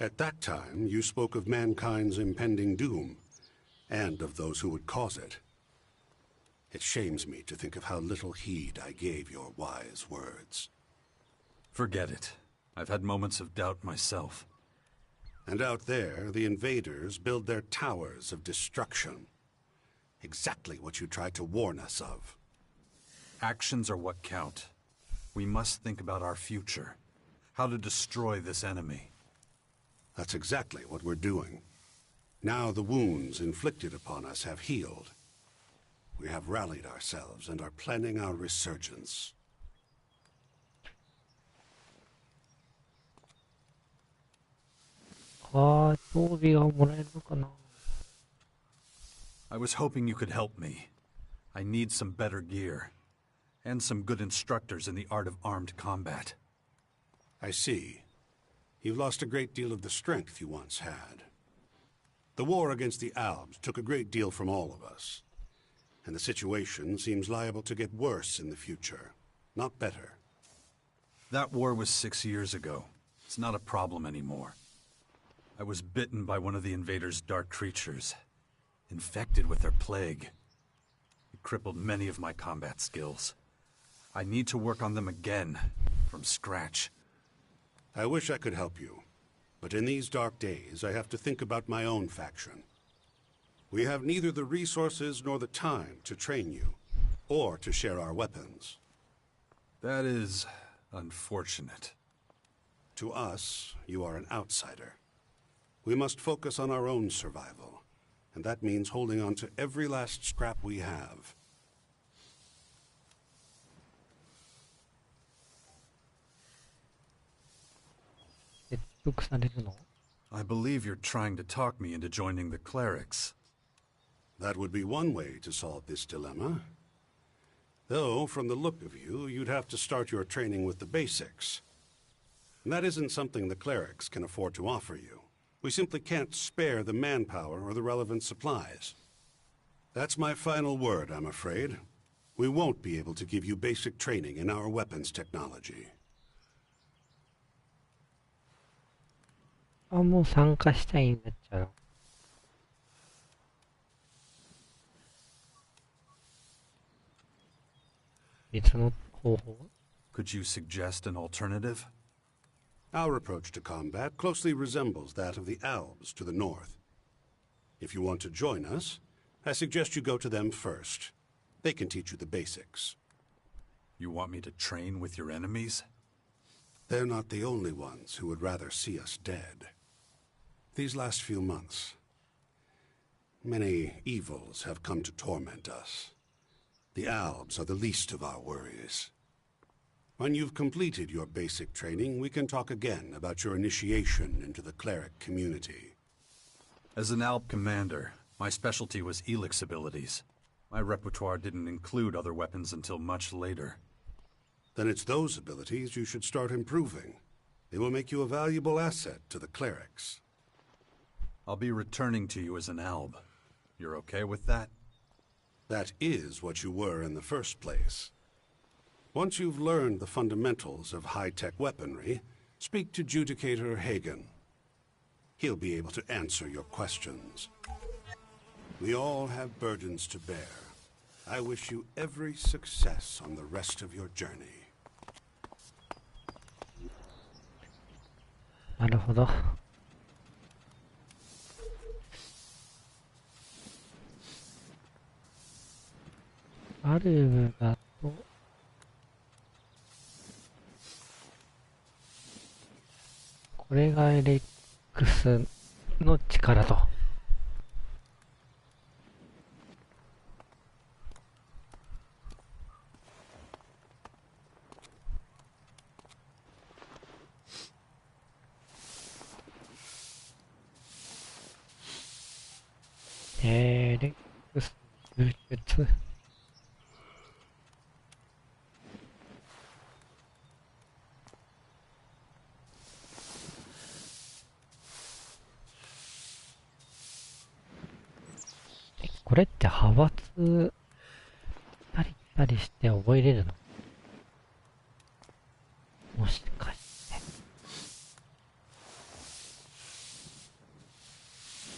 At that time, you spoke of mankind's impending doom, and of those who would cause it. It shames me to think of how little heed I gave your wise words. Forget it. I've had moments of doubt myself. And out there, the invaders build their towers of destruction. Exactly what you tried to warn us of. Actions are what count. We must think about our future. How to destroy this enemy. That's exactly what we're doing. Now the wounds inflicted upon us have healed. We have rallied ourselves and are planning our resurgence. I was hoping you could help me. I need some better gear. And some good instructors in the art of armed combat. I see. You've lost a great deal of the strength you once had. The war against the Alps took a great deal from all of us. And the situation seems liable to get worse in the future, not better. That war was 6 years ago. It's not a problem anymore. I was bitten by one of the invaders' dark creatures, infected with their plague. It crippled many of my combat skills. I need to work on them again, from scratch. I wish I could help you, but in these dark days I have to think about my own faction. We have neither the resources nor the time to train you, or to share our weapons. That is unfortunate. To us, you are an outsider. We must focus on our own survival, and that means holding on to every last scrap we have. I believe you're trying to talk me into joining the clerics. That would be one way to solve this dilemma. Though, from the look of you, you'd have to start your training with the basics. And that isn't something the clerics can afford to offer you. We simply can't spare the manpower or the relevant supplies. That's my final word, I'm afraid. We won't be able to give you basic training in our weapons technology. あ、もう参加したいんだっちゃう。別の方法? Could you suggest an alternative? Our approach to combat closely resembles that of the Alps to the north. If you want to join us, I suggest you go to them first. They can teach you the basics. You want me to train with your enemies? They're not the only ones who would rather see us dead. These last few months, many evils have come to torment us. The Alps are the least of our worries. When you've completed your basic training, we can talk again about your initiation into the cleric community. As an Alp commander, my specialty was Elix abilities. My repertoire didn't include other weapons until much later. Then it's those abilities you should start improving. They will make you a valuable asset to the clerics. I'll be returning to you as an Alb. You're okay with that? That is what you were in the first place. Once you've learned the fundamentals of high-tech weaponry, speak to Judicator Hagen. He'll be able to answer your questions. We all have burdens to bear. I wish you every success on the rest of your journey. なるほど。アルブだとこれがエレックスの力と。エレックス武術。これって派閥たりたりして覚えれるの？もしかして。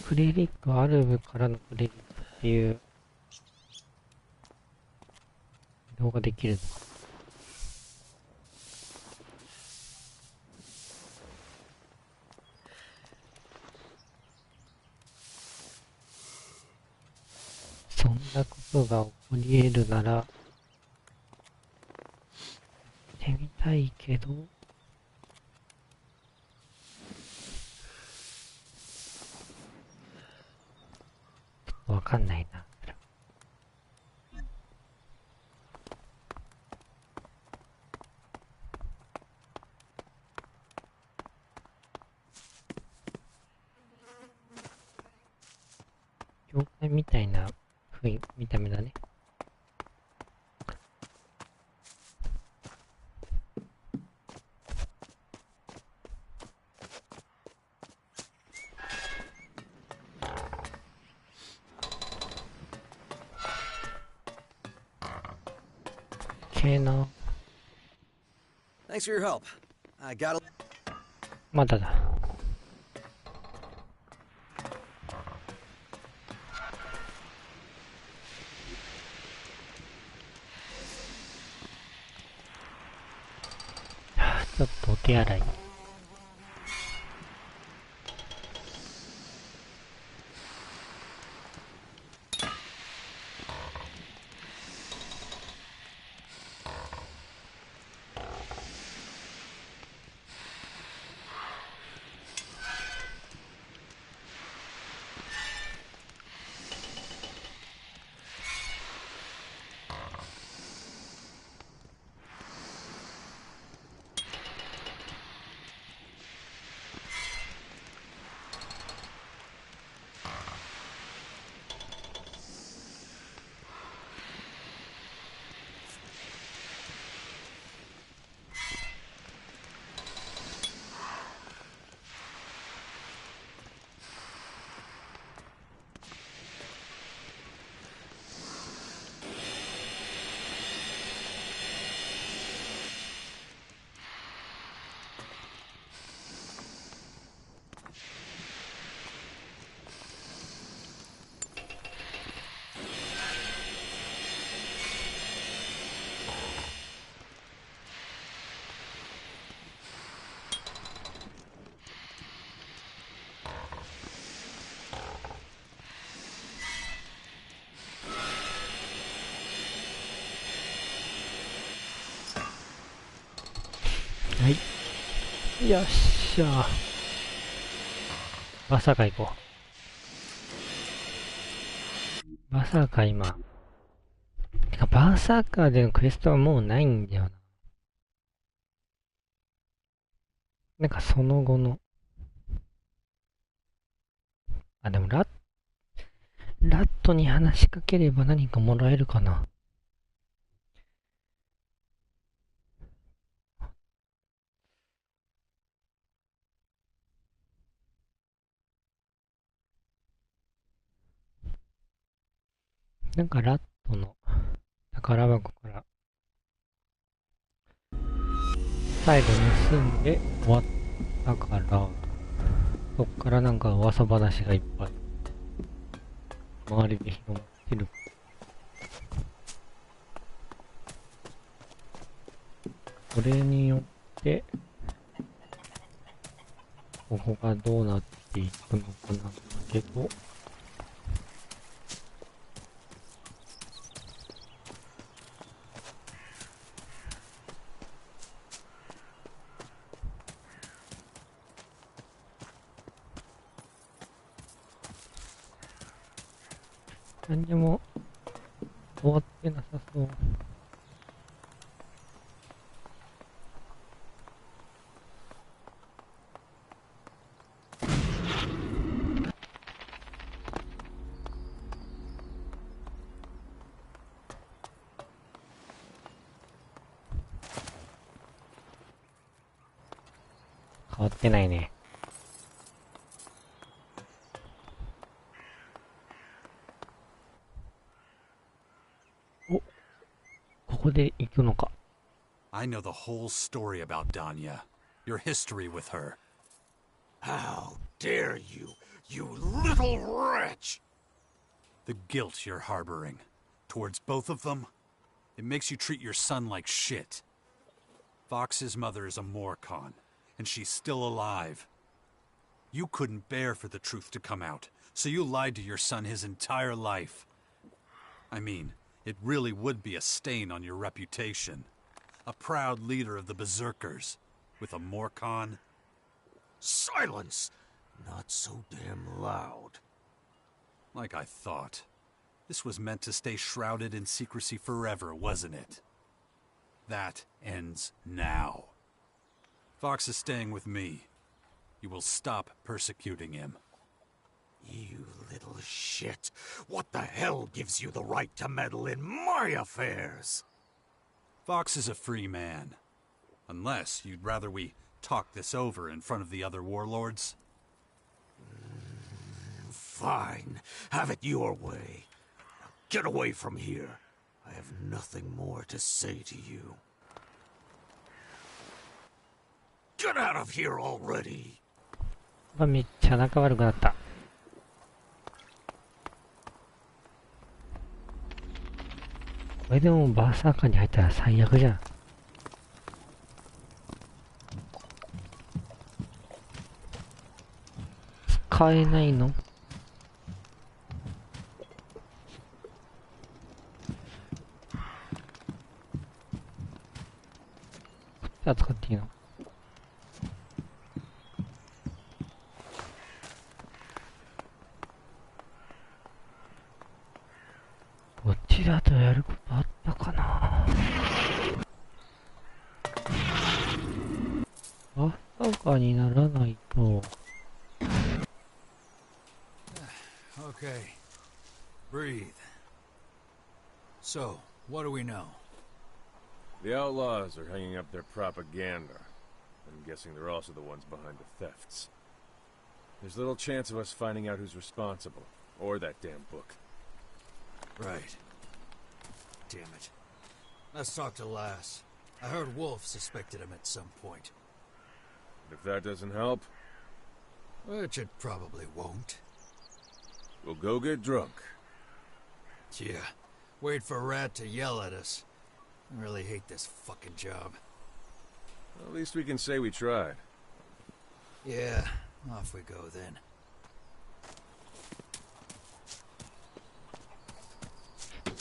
クレリックアルブからのクレリックっていう移動ができるのか。そんなことが起こり得るなら、やってみたいけど、わかんないな。妖怪みたいな見た目だね。Thanks for your help. I gotta... まだだ。ちょっとお手洗い。よっしゃ。まさか行こう。まさか今。てか、バーサーカーでのクエストはもうないんだよな。なんかその後の。あ、でもラットに話しかければ何かもらえるかな。なんかラットの宝箱から最後盗んで終わったから、そっからなんか噂話がいっぱい周りで広まってる。それによってここがどうなっていくのかなんだけど、何にも終わってなさそう。変わってないね。ここで行くのか。I know the whole story about Danya. Your history with her. How dare you, you little wretch! The guilt you're harboring towards both of them, it makes you treat your son like shit. Fox's mother is a Morcon, and she's still alive. You couldn't bear for the truth to come out, so you lied to your son his entire life. I mean, it really would be a stain on your reputation. A proud leader of the Berserkers, with a Morcon. Silence! Not so damn loud. Like I thought. This was meant to stay shrouded in secrecy forever, wasn't it? That ends now. Fox is staying with me. You will stop persecuting him. You little shit. What the hell gives you the right to meddle in my affairs? Fox is a free man. Unless you'd rather we talk this over in front of the other warlords. Fine. Have it your way. Now get away from here. I have nothing more to say to you. Get out of here already. めっちゃ仲悪くなった。これでもバーサーカーに入ったら最悪じゃん。使えないの？こっちは使っていいの？こっちだとやることあったかな。バーサーカーにならないと。Okay. Breathe. So, what do we know? The outlaws are hanging up their propaganda. I'm guessing they're also the ones behind the thefts. There's little chance of us finding out who's responsible, or that damn book. Right. Damn it. Let's talk to Lass. I heard Wolf suspected him at some point. If that doesn't help... Which it probably won't. We'll go get drunk. Yeah. Wait for Rat to yell at us. I really hate this fucking job. At least we can say we tried. Yeah. Off we go then.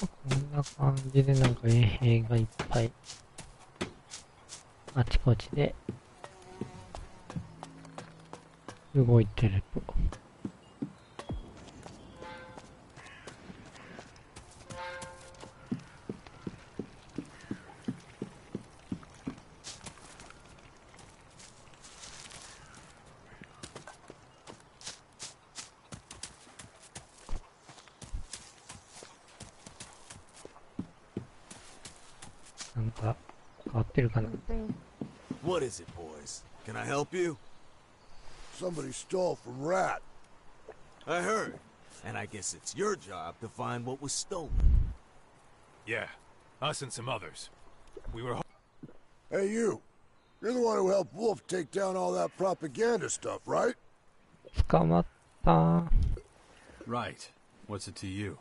こんな感じでなんか衛兵がいっぱいあちこちで動いてると。なんか変わってるかな。 What is it, boys? Can I help you? Somebody stole from Rat. I heard. And I guess it's your job to find what was stolen. Yeah, us and some others. We were... Hey, you. You're the one who helped Wolf take down all that propaganda stuff, right? 捕まった。 Right. What's it to you?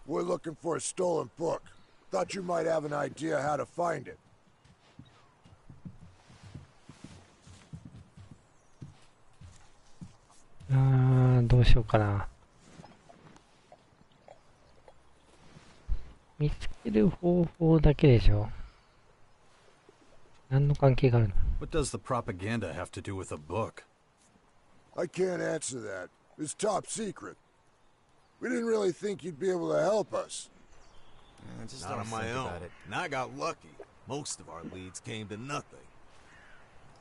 We're looking for a stolen book. Thought you might have an idea how to find it. どうしようかな。見つける方法だけでしょ。何の関係があるの？ What does the propaganda have to do with a book? I can't answer that. It's top secret. We didn't really think you'd be able to help us. Just not on my own. And I got lucky. Most of our leads came to nothing.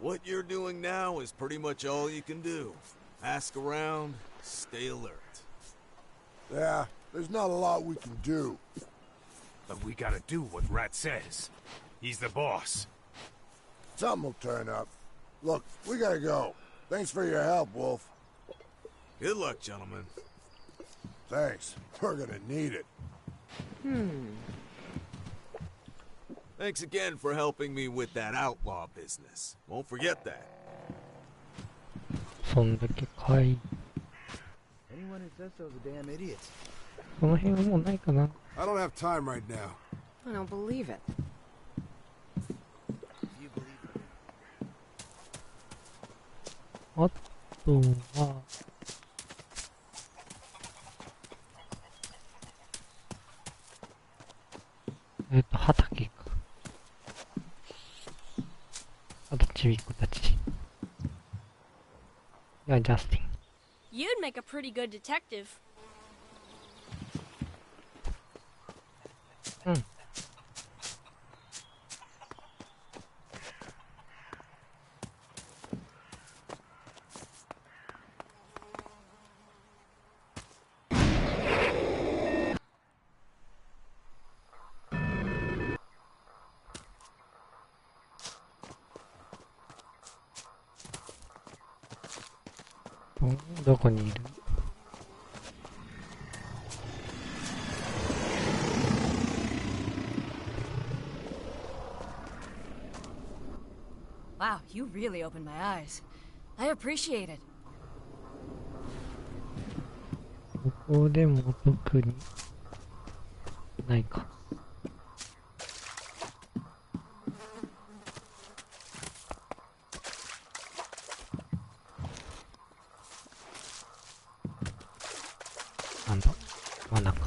What you're doing now is pretty much all you can do. Ask around, stay alert. Yeah, there's not a lot we can do. But we gotta do what Rat says. He's the boss. Something will turn up. Look, we gotta go. Thanks for your help, Wolf. Good luck, gentlemen. Thanks. We're gonna need it. Thanks again for helping me with that outlaw business. Won't forget that. そんだけかい。 Anyone who says so is a damn idiot. この辺はもうないかな。 I don't have time right now. I don't believe it. あとは、畑か。あとちびっ子たち。いや、ジャスティン。 You'd make a pretty good detective. うん。どこにいる？ Wow, you really opened my eyes. I appreciate it. ここでも特にないか。なんだ？真ん中。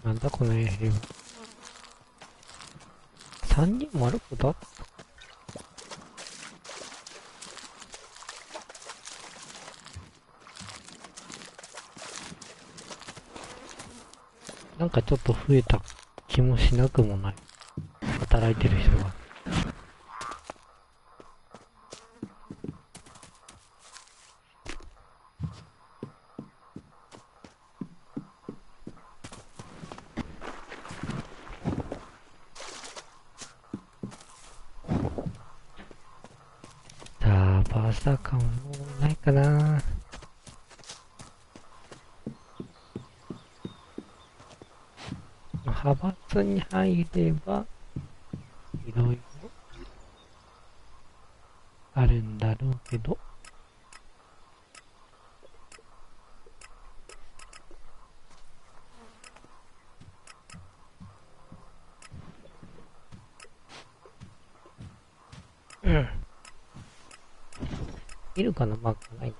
なんだこのエリア。3人も歩くことあった？なんかちょっと増えた気もしなくもない。働いてる人が。さあ、バーサー感はもうないかな。派閥に入ればいろいろあるんだろうけど、いるかな、マークない。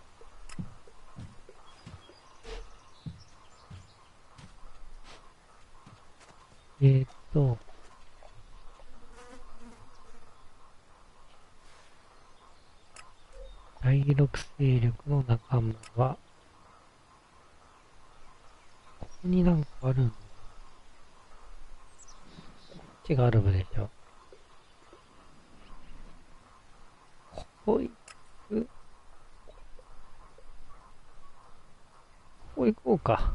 第6勢力の仲間は、ここになんかあるの？こっちがある部でしょ。ここ行く？ここ行こうか。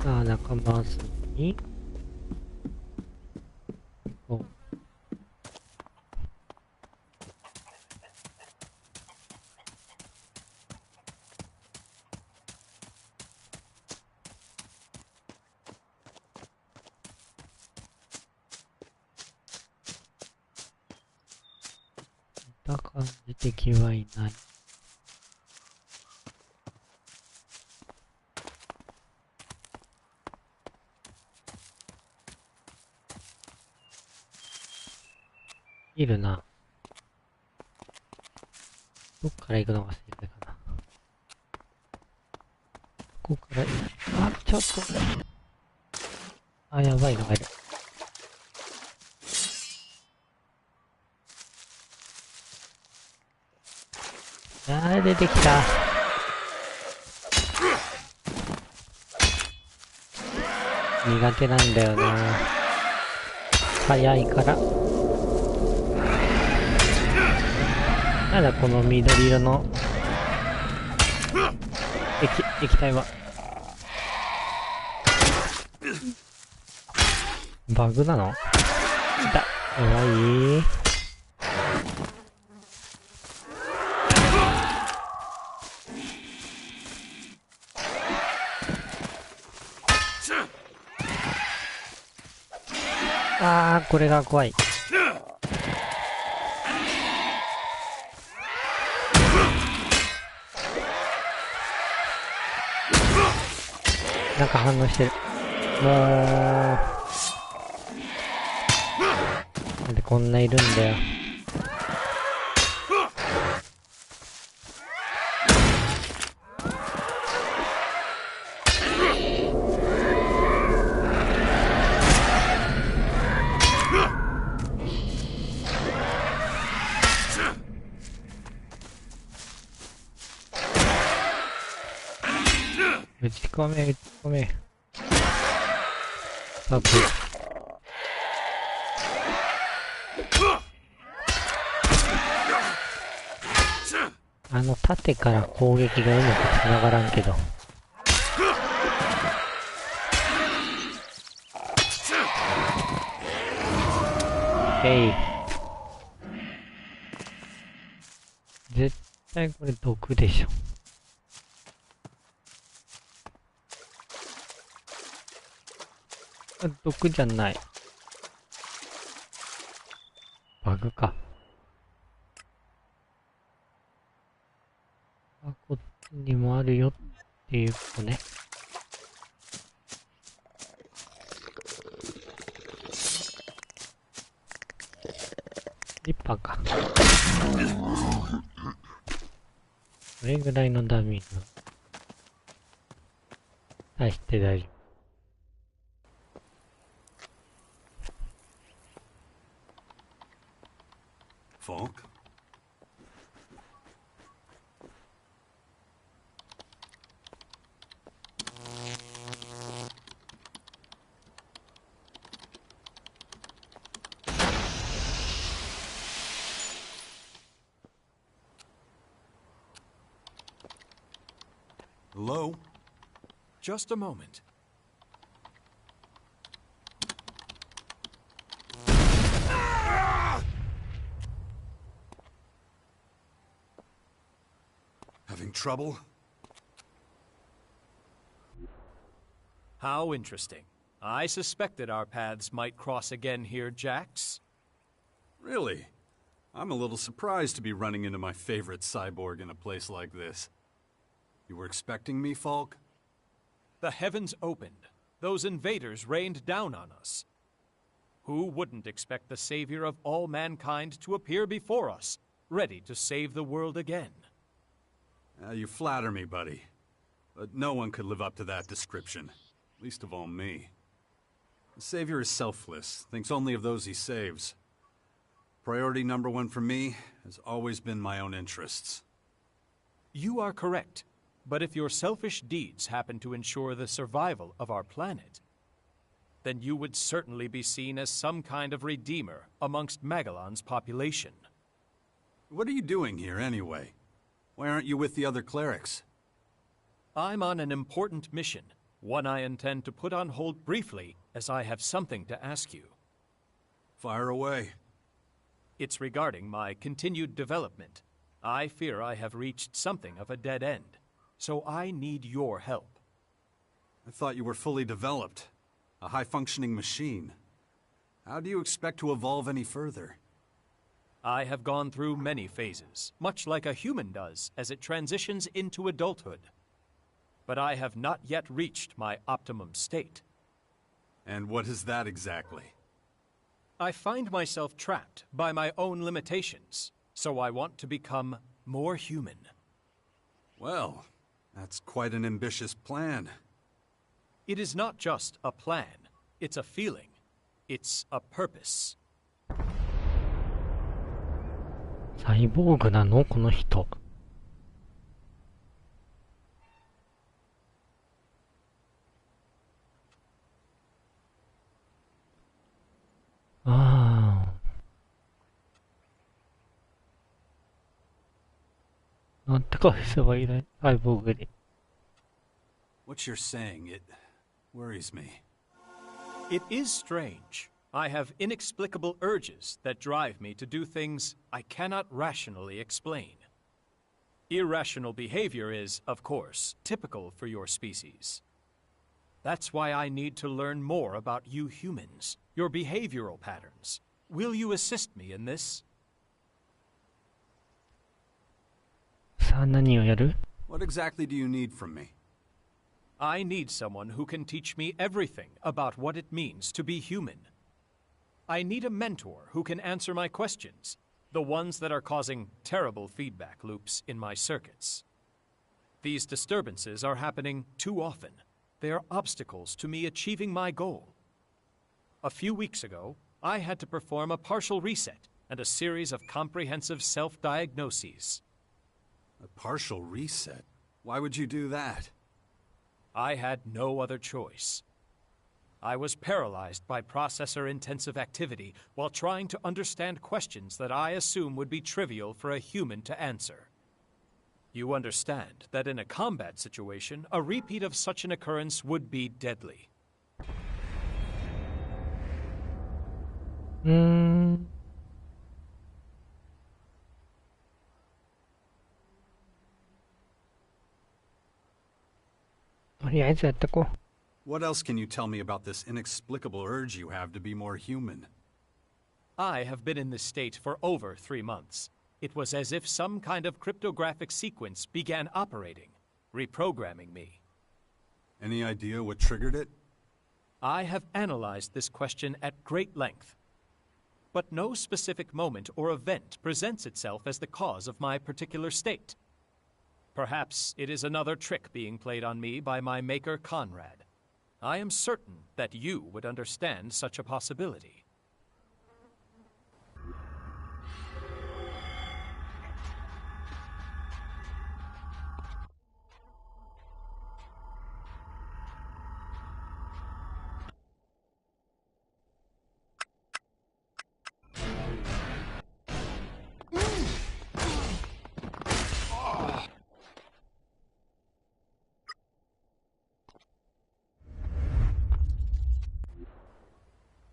さあ、仲間遊びに行こう。見た感じ敵はいない。いるな。どっから行くのが正解かな。ここから、あ、ちょっと。あ、やばいのがいる。出てきた。苦手なんだよな。早いから。なんだこの緑色の液体は。バグなの？やばい。あー、これが怖い。なんか反応してる。もう、なんでこんないるんだよ。打ち込め。さて。縦から攻撃がうまく繋がらんけど。絶対これ毒でしょ。毒じゃない。バグか。あ、こっちにもあるよっていうことね。リッパーか。これぐらいのダメージは大して大丈夫。Falk? Hello? Just a moment. trouble? How interesting. I suspected our paths might cross again here, Jax. Really? I'm a little surprised to be running into my favorite cyborg in a place like this. You were expecting me, Falk? The heavens opened. Those invaders rained down on us. Who wouldn't expect the savior of all mankind to appear before us, ready to save the world again? You flatter me, buddy. But no one could live up to that description. Least of all me. The savior is selfless, thinks only of those he saves. Priority number one for me has always been my own interests. You are correct. But if your selfish deeds happen to ensure the survival of our planet, then you would certainly be seen as some kind of redeemer amongst Magellan's population. What are you doing here, anyway? Why aren't you with the other clerics? I'm on an important mission, one I intend to put on hold briefly, as I have something to ask you. Fire away. It's regarding my continued development. I fear I have reached something of a dead end. So I need your help. I thought you were fully developed. A high-functioning machine. How do you expect to evolve any further? I have gone through many phases, much like a human does as it transitions into adulthood. But I have not yet reached my optimum state. And what is that exactly? I find myself trapped by my own limitations, so I want to become more human. Well, that's quite an ambitious plan. It is not just a plan. It's a feeling. It's a purpose. サイボーグなのこの人。ああ。なんてかすごいね、サイボーグに。What you're saying, it worries me. It is strange. I have inexplicable urges that drive me to do things I cannot rationally explain. Irrational behavior is, of course, typical for your species. That's why I need to learn more about you humans, your behavioral patterns. Will you assist me in this? さあ何をやる? What exactly do you need from me? I need someone who can teach me everything about what it means to be human. I need a mentor who can answer my questions, the ones that are causing terrible feedback loops in my circuits. These disturbances are happening too often. They are obstacles to me achieving my goal. A few weeks ago, I had to perform a partial reset and a series of comprehensive self-diagnoses. A partial reset? Why would you do that? I had no other choice. I was paralyzed by processor-intensive activity while trying to understand questions that I assume would be trivial for a human to answer. You understand that in a combat situation, a repeat of such an occurrence would be deadly. とりあえずやってこう。 What else can you tell me about this inexplicable urge you have to be more human? I have been in this state for over 3 months. It was as if some kind of cryptographic sequence began operating, reprogramming me. Any idea what triggered it? I have analyzed this question at great length. But no specific moment or event presents itself as the cause of my particular state. Perhaps it is another trick being played on me by my maker Conrad. I am certain that you would understand such a possibility.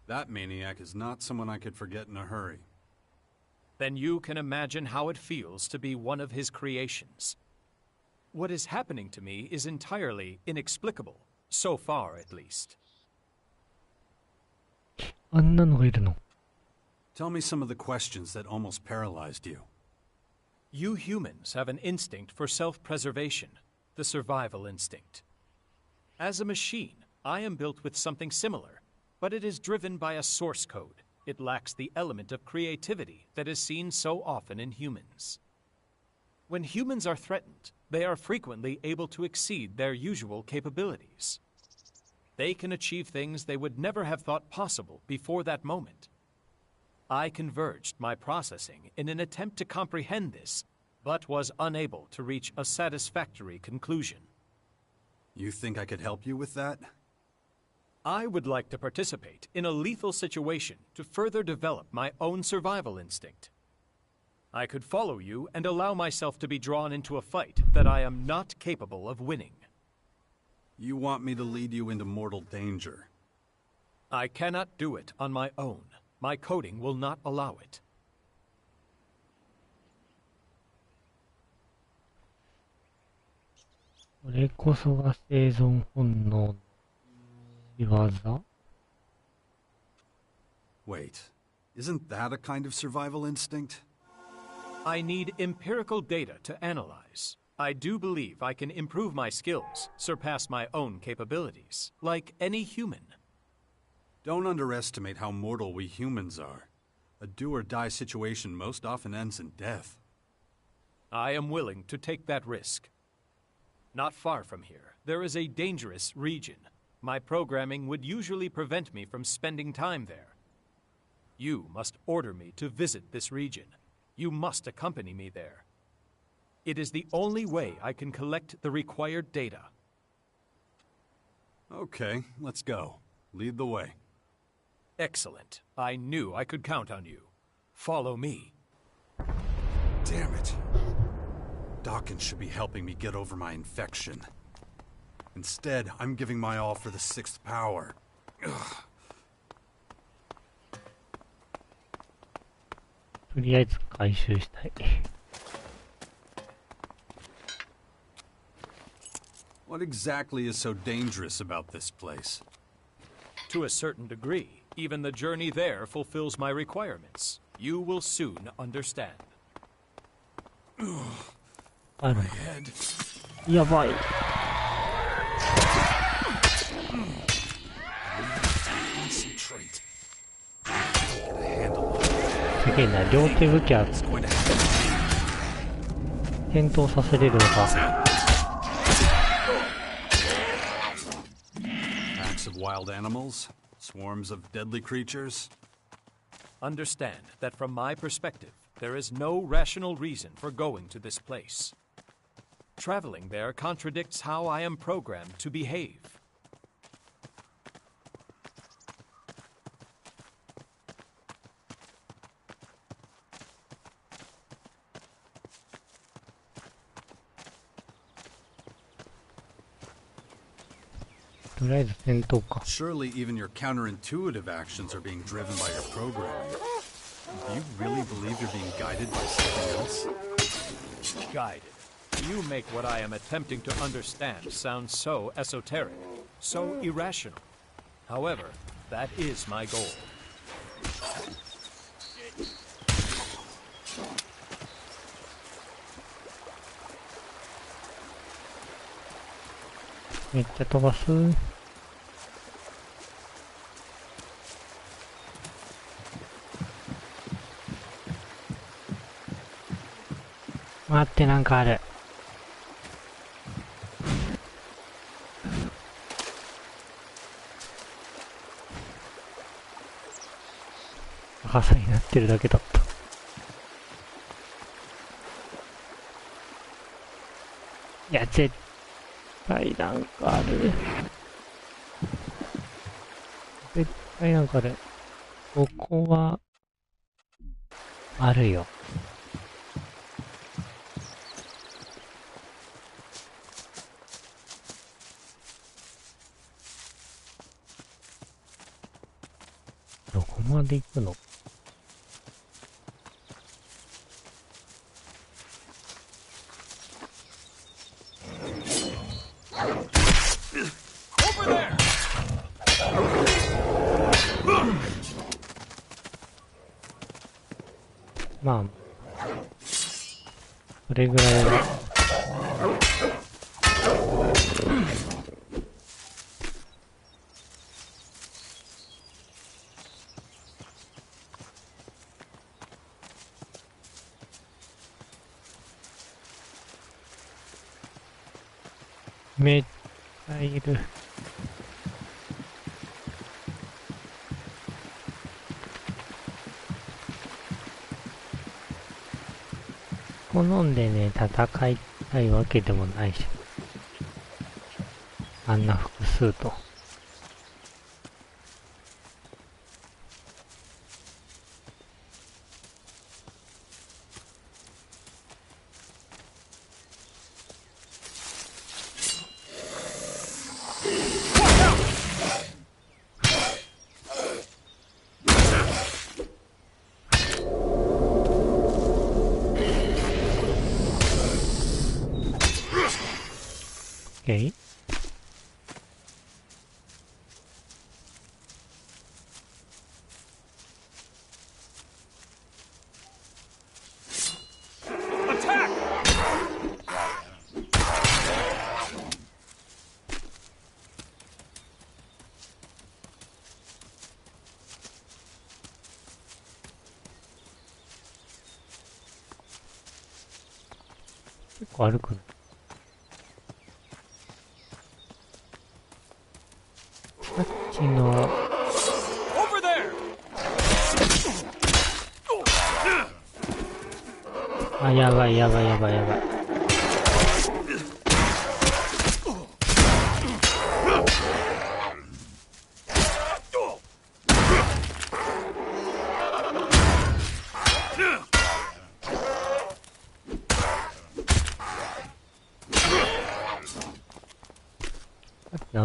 That maniac is not someone I could forget in a hurry. Then you can imagine how it feels to be one of his creations. What is happening to me is entirely inexplicable, so far at least. あんなのがいるの。Tell me some of the questions that almost paralyzed you. You humans have an instinct for self-preservation, the survival instinct. As a machine, I am built with something similar, but it is driven by a source code. It lacks the element of creativity that is seen so often in humans. When humans are threatened, they are frequently able to exceed their usual capabilities. They can achieve things they would never have thought possible before that moment. I converged my processing in an attempt to comprehend this, but was unable to reach a satisfactory conclusion. You think I could help you with that? I would like to participate in a lethal situation to further develop my own survival instinct. I could follow you and allow myself to be drawn into a fight that I am not capable of winning. You want me to lead you into mortal danger? I cannot do it on my own. My coding will not allow it. これこそが生存本能の仕業? Wait, isn't that a kind of survival instinct? I need empirical data to analyze. I do believe I can improve my skills, surpass my own capabilities, like any human. Don't underestimate how mortal we humans are. A do-or-die situation most often ends in death. I am willing to take that risk. Not far from here, there is a dangerous region. My programming would usually prevent me from spending time there. You must order me to visit this region. You must accompany me there. It is the only way I can collect the required data. Okay, let's go. Lead the way. Excellent. I knew I could count on you. Follow me. Damn it. Dawkins should be helping me get over my infection. Instead, I'm giving my all for the sixth power. Ugh. とりあえず回収したい。What exactly is so dangerous about this place? To a certain degree, even the journey there fulfills my requirements. You will soon understand. ある。やばい。すげえな、両手武器は転倒させれるのか。Packs of wild animals, swarms of deadly creatures. Understand that from my perspective, there is no rational reason for going to this place. Traveling there contradicts how I am programmed to behave. Surely even your counterintuitive actions are being driven by your programming. Do you really believe you're being guided by something else? Guided. You make what I am attempting to understand sound so esoteric, so irrational. However, that is my goal. Mettono 待って、なんかある。赤さになってるだけだった。いや、絶対なんかある。絶対なんかある。ここは、あるよ。どこまで行くの？まあ、それぐらいは。めっちゃいる。好んでね、戦いたいわけでもないし。あんな複数と。OK。結構歩くの。さっきのあ、やばいやばいやばいやばい。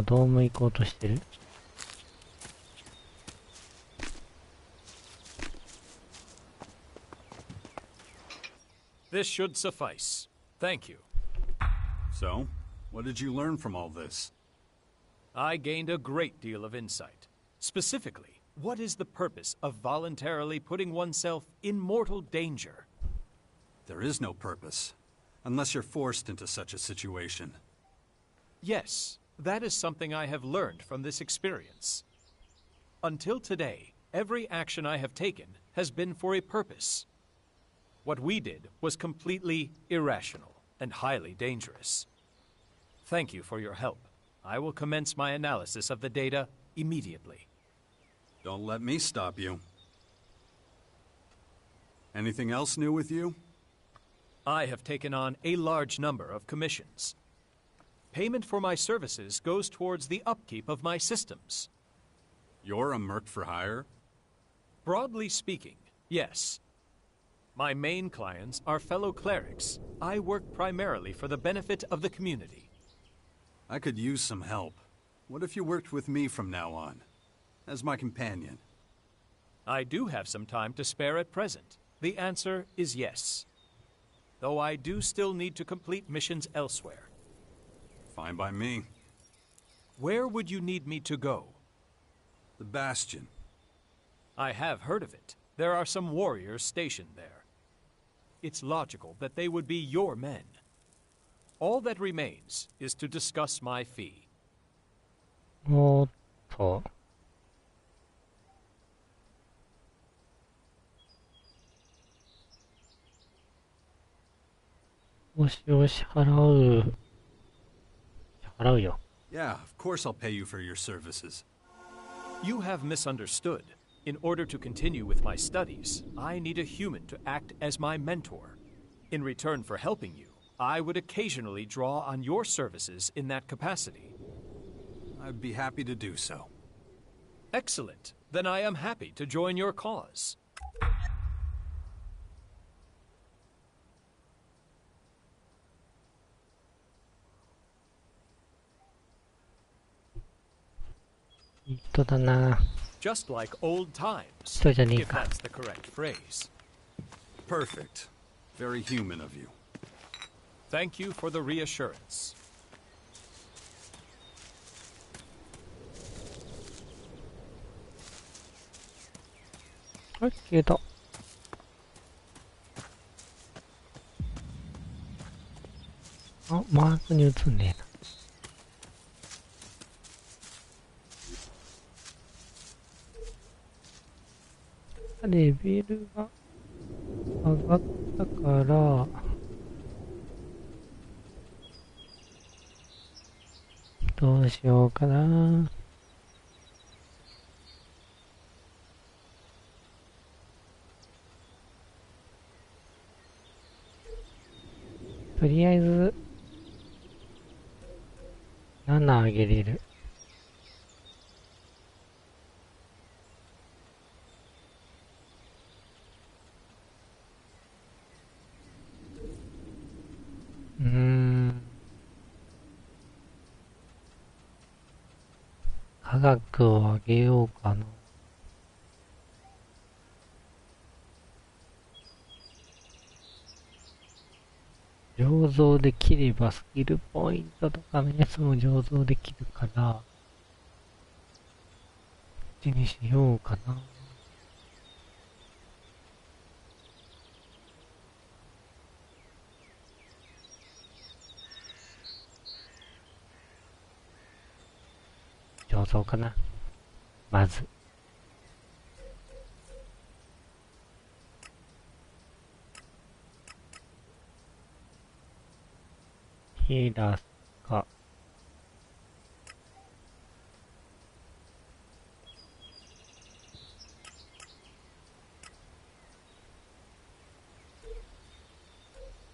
ドーム行こうとしてる。This should suffice. Thank you. So, what did you learn from all this? I gained a great deal of insight. Specifically, what is the purpose of voluntarily putting oneself in mortal danger? There is no purpose, unless you're forced into such a situation. Yes, that is something I have learned from this experience. Until today, every action I have taken has been for a purpose. What we did was completely irrational and highly dangerous. Thank you for your help. I will commence my analysis of the data immediately. Don't let me stop you. Anything else new with you? I have taken on a large number of commissions. Payment for my services goes towards the upkeep of my systems. You're a merc for hire? Broadly speaking, yes. My main clients are fellow clerics. I work primarily for the benefit of the community. I could use some help. What if you worked with me from now on, as my companion? I do have some time to spare at present. The answer is yes. Though I do still need to complete missions elsewhere. Fine by me. Where would you need me to go? The Bastion. I have heard of it. There are some warriors stationed there. It's logical that they would be your men. All that remains is to discuss my fee. おっと。もしよし払う。払うよ。Yeah, of course I'll pay you for your services. You have misunderstood. In order to continue with my studies, I need a human to act as my mentor. In return for helping you, I would occasionally draw on your services in that capacity. I'd be happy to do so. Excellent. Then I am happy to join your cause. Just like old times, if that's the correct phrase. Perfect. Very human of you. Thank you for the reassurance. あ、マークに映んねえな。レベルが上がったから、どうしようかな。とりあえず、7上げれる。科学を上げようかな。醸造できればスキルポイントとかのやつも醸造できるから、こっちにしようかな。醸造かな。まず。ヒラスか。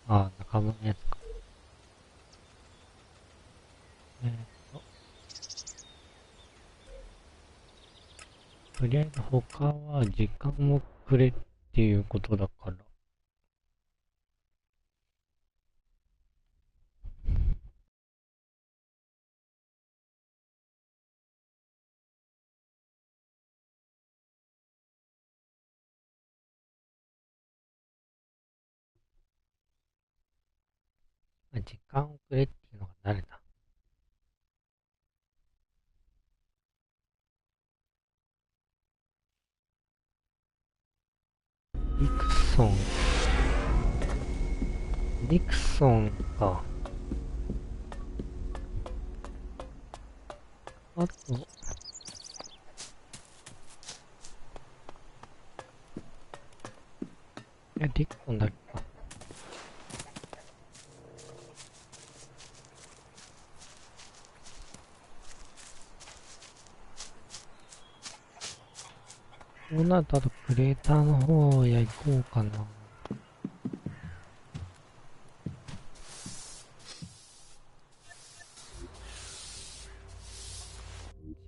ああ、仲間のやつか。とりあえず他は時間をくれっていうことだから。時間をくれっていうのが誰だ？ディクソン。ディクソンか。あと、ディクソンだけか。そうなると、あとクレーターの方へ行こうかな。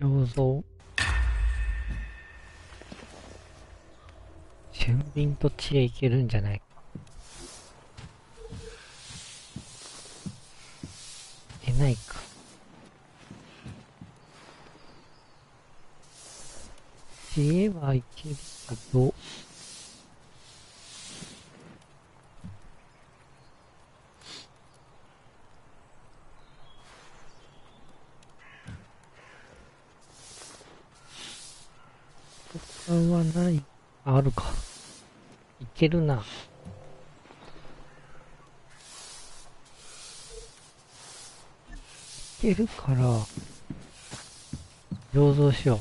醸造。俊敏と知恵いけるんじゃないか。いけないか。知恵はいけるけど、他はない。あるか。いけるな。いけるから、醸造しよう。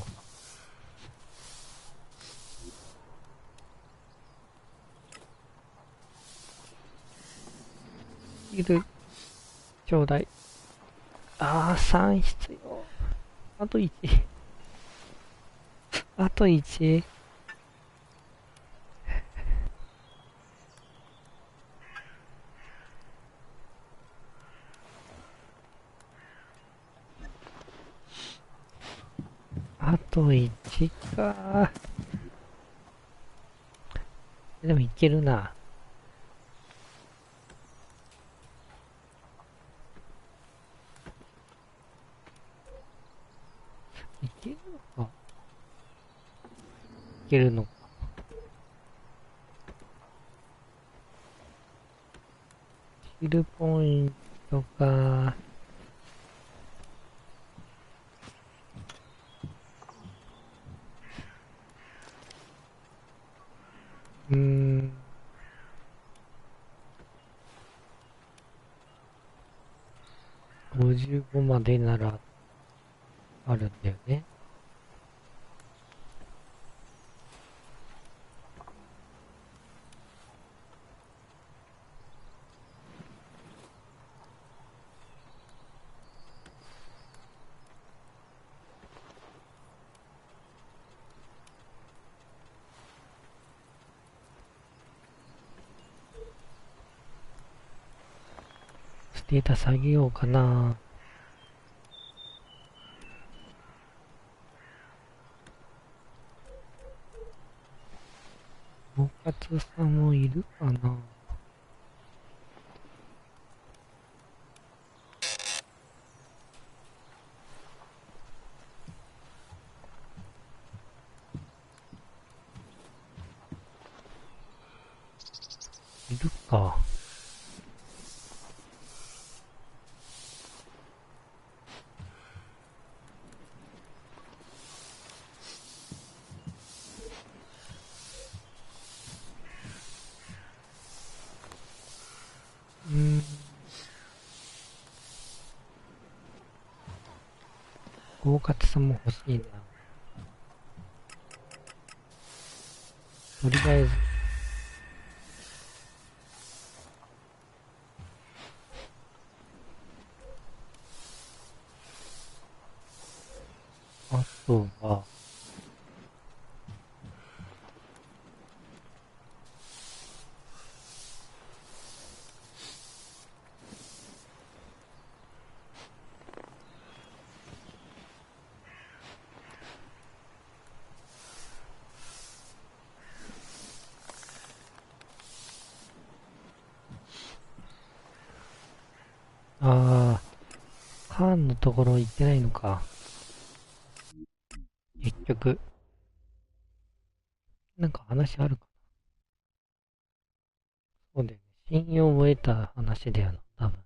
いる。ちょうだい。ああ、3必要。あと1。あと1。あと1か。でもいけるな。いけるのか。いけるのか。スキルポイントか。55までならあるんだよね。ステータス下げようかな。おかつさんもいるかな。いるか。大勝さんも欲しいな。とりあえずあとはカーンのところ行ってないのか。結局。なんか話あるかな。そうだよね。信用を得た話だよな、多分。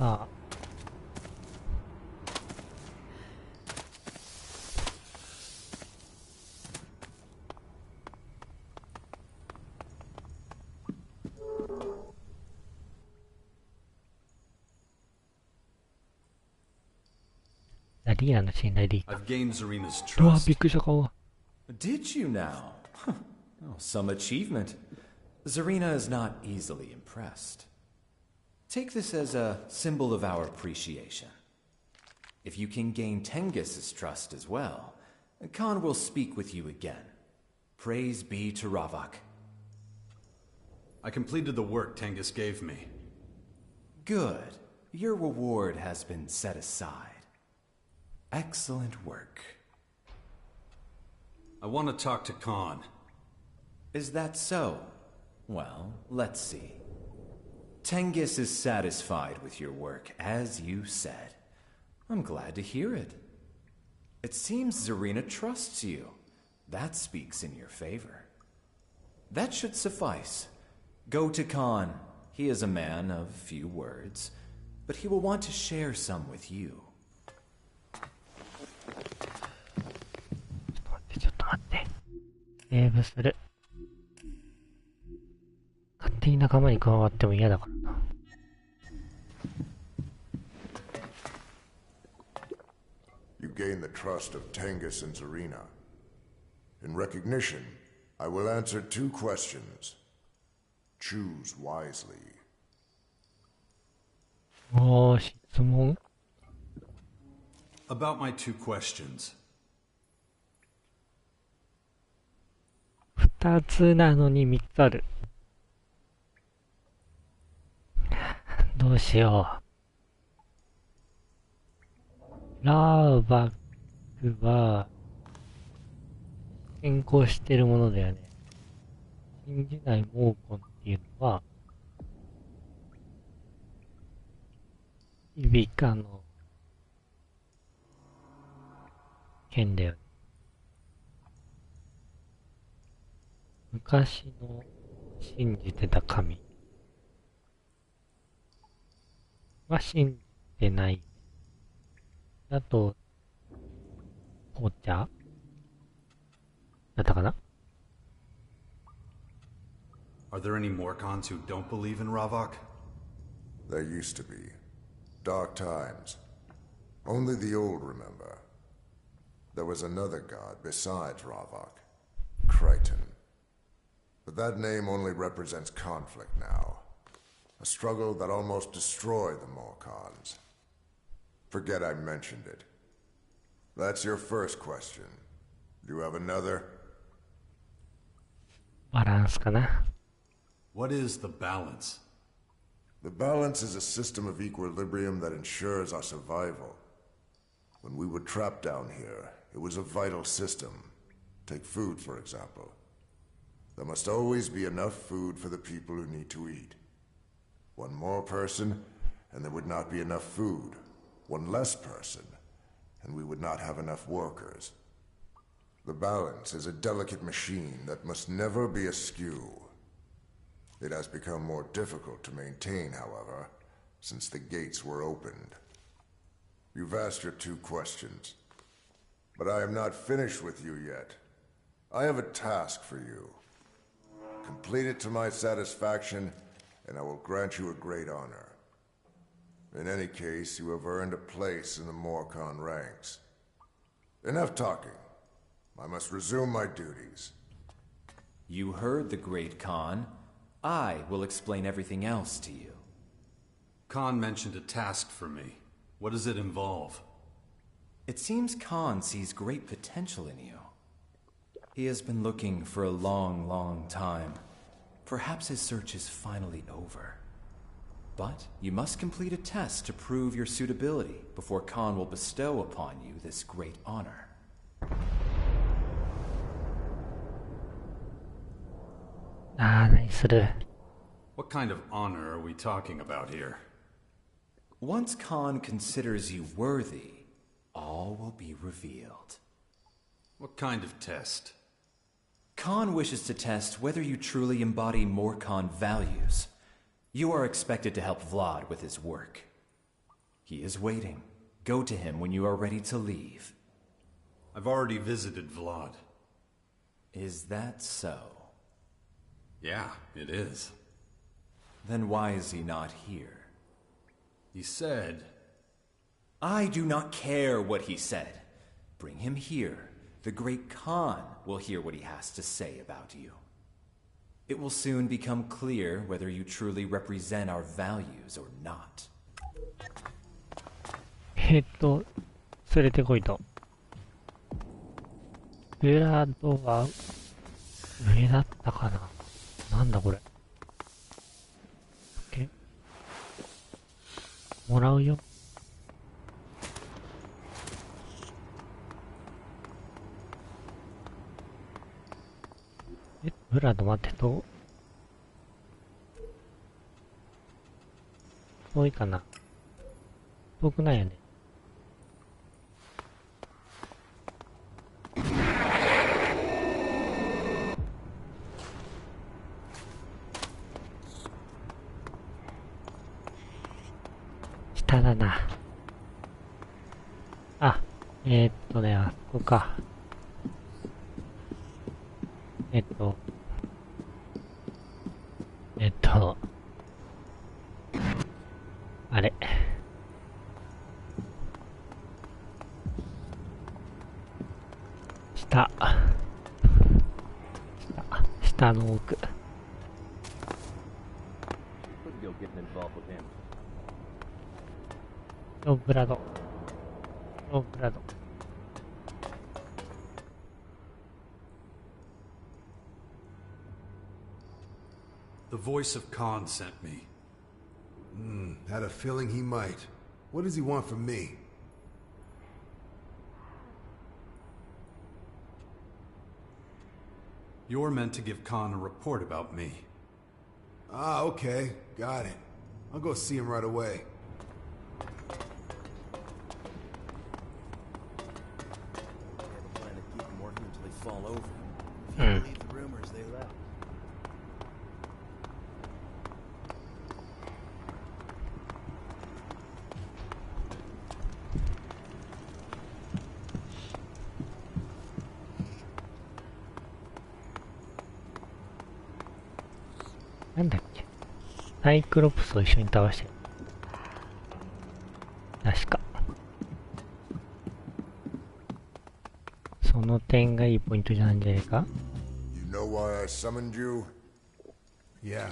ああ。リアの信頼でいいか。 I've gained Zarina's うわ、 trust. びっくりした顔。 Did you now? Oh, some achievement. Zarina is not easily impressed. Take this as a symbol of our appreciation. If you can gain Tenghis's trust as well, Khan will speak with you again. Praise be to Ravak. I completed the work Tenghis gave me. Good. Your reward has been set aside. Excellent work. I want to talk to Khan. Is that so? Well, let's see. Tenghis is satisfied with your work, as you said. I'm glad to hear it. It seems Zarina trusts you. That speaks in your favor. That should suffice. Go to Khan. He is a man of few words, but he will want to share some with you. ちょっと待って。セーブする。勝手に仲間に加わっても嫌だからな。You gain the trust of Tenghis and Zarina. In recognition, I will answer 2 questions. Choose wisely. おー、質問 About my 2 questions. 2つなのに3つある。どうしよう。ラーバックは先行してるものだよね。信じないモーコンっていうのはイビカの剣だよね。昔の信じてた神は信じてない。あと、紅茶だったかな？ Are there any Morcons who don't believe in Ravok? There used to be. Dark times. Only the old remember. There was another god besides Ravok. Crichton. But that name only represents conflict now. A struggle that almost destroyed the Morcons. Forget I mentioned it. That's your first question. Do you have another? バランスかな。What is the balance? The balance is a system of equilibrium that ensures our survival. When we were trapped down here, it was a vital system. Take food, for example. There must always be enough food for the people who need to eat. One more person, and there would not be enough food. One less person, and we would not have enough workers. The balance is a delicate machine that must never be askew. It has become more difficult to maintain, however, since the gates were opened. You've asked your two questions. But I am not finished with you yet. I have a task for you. Complete it to my satisfaction, and I will grant you a great honor. In any case, you have earned a place in the Morcon ranks. Enough talking. I must resume my duties. You heard the great Khan. I will explain everything else to you. Khan mentioned a task for me. What does it involve? It seems Khan sees great potential in you. He has been looking for a long, long time. Perhaps his search is finally over. But you must complete a test to prove your suitability before Khan will bestow upon you this great honor. What kind of honor are we talking about here? Once Khan considers you worthy, all will be revealed. What kind of test? Khan wishes to test whether you truly embody Morcon values. You are expected to help Vlad with his work. He is waiting. Go to him when you are ready to leave. I've already visited Vlad. Is that so? Yeah, it is. Then why is he not here? He said... I do not care what he said. Bring him here. The great Khan will hear what he has to say about you. It will soon become clear whether you truly represent our values or not. 連れてこいと。ブラードは上だったかな。なんだこれ。もらうよ。ブラード待ってと。遠いかな。遠くないよね。下だな。あ、あそこか。あれ。下の奥。ノーブラド。ノーブラド。The voice of Khan sent me. Had a feeling he might. What does he want from me? You're meant to give Khan a report about me. Ah, okay. Got it. I'll go see him right away. サイクロプスを一緒に倒してる。確か。その点がいいポイントじゃないんじゃないか? You know why I summoned you? Yeah.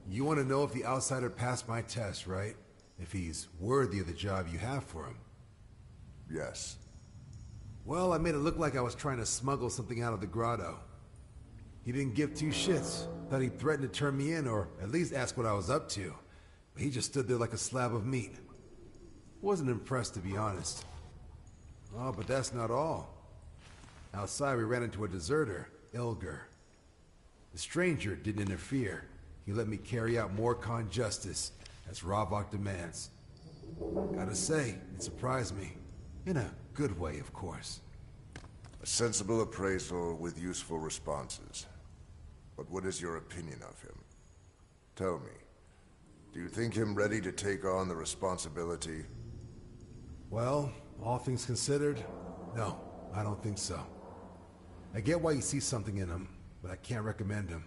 You want to know if the outsider passed my test, right? If he's worthy of the job you have for him. Yes. Well, I made it look like I was trying to smuggle something out of the grotto. He didn't give two shits. Thought he threatened to turn me in, or at least ask what I was up to. But he just stood there like a slab of meat. Wasn't impressed, to be honest. Oh, but that's not all. Outside, we ran into a deserter, Ilger. The stranger didn't interfere. He let me carry out Morcon justice, as Ravok demands. Gotta say, it surprised me. In a good way, of course. A sensible appraisal with useful responses. But what is your opinion of him? Tell me, do you think him ready to take on the responsibility? Well, all things considered, no, I don't think so. I get why you see something in him, but I can't recommend him.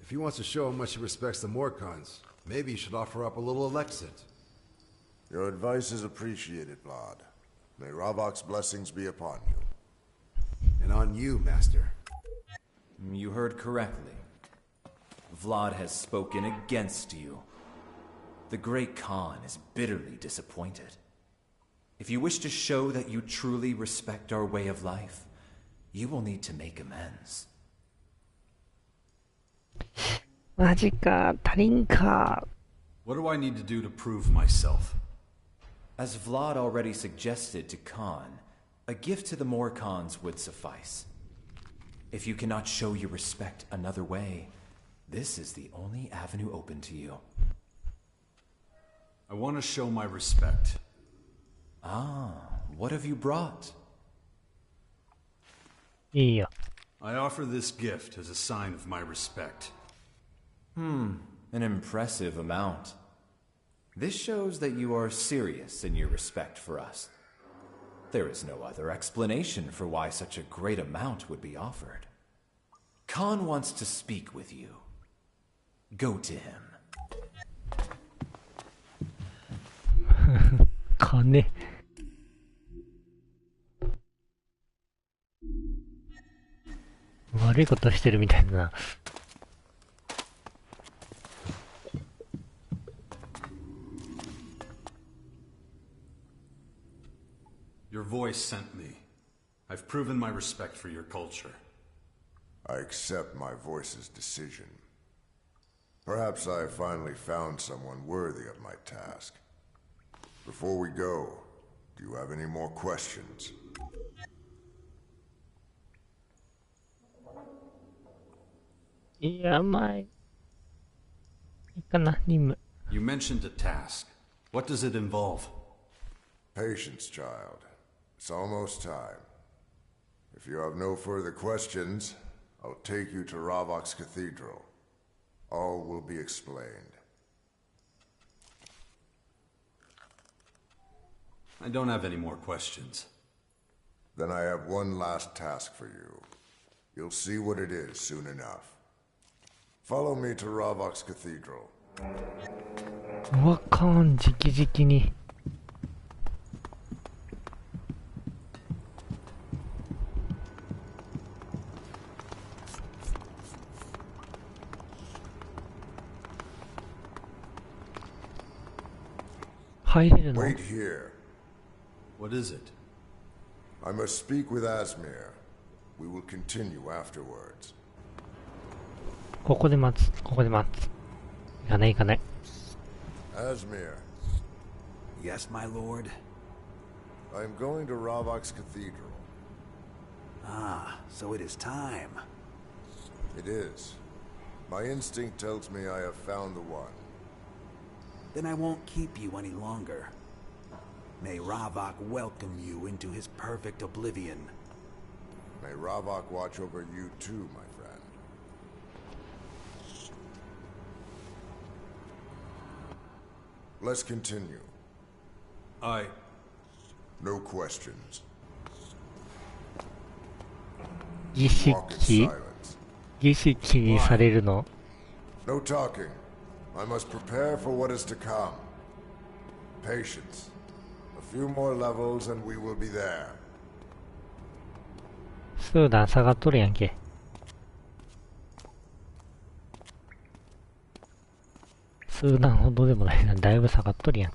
If he wants to show how much he respects the Morcons, maybe you should offer up a little Alexit. Your advice is appreciated, Vlad. May Ravok's blessings be upon you. And on you, Master. You heard correctly. Vlad has spoken against you. The Great Khan is bitterly disappointed. If you wish to show that you truly respect our way of life, you will need to make amends. マジか、足りんか。What do I need to do to prove myself? As Vlad already suggested to Khan, a gift to the Morcons would suffice. If you cannot show your respect another way, this is the only avenue open to you. I want to show my respect. Ah, what have you brought? いいよ。I offer this gift as a sign of my respect. An impressive amount. This shows that you are serious in your respect for us. There is no other explanation for why such a great amount would be offered. Khan wants to speak with you. Go to him. 金。悪いことしてるみたいだな。Your voice sent me. I've proven my respect for your culture. I accept my voice's decision. Perhaps I have finally found someone worthy of my task. Before we go, do you have any more questions? Yeah, my... いいかな、任務。You mentioned a task. What does it involve? Patience, child. It's almost time. If you have no further questions, I'll take you to Ravok's Cathedral. All will be explained. I don't have any more questions. Then I have one last task for you. You'll see what it is soon enough. Follow me to Ravok's Cathedral. うわ、カーン直々に。入れるの? Wait here. What is it? I must speak with Asmir. We will continue afterwards. ここで待つ。ここで待つ。行かない行かない。Asmir. Yes, my lord? I'm going to Ravok's Cathedral. Ah, so it is time. It is. My instinct tells me I have found the one. Then I won't keep you any longer. May Ravok welcome you into his perfect oblivion. May Ravok watch over you too, my friend. Let's continue. No questions. 儀式にされるの? No talking. I must prepare for what is to come. Patience. A few more levels and we will be there. 数段下がっとるやんけ。数段ほどでもないな。だいぶ下がっとるやん。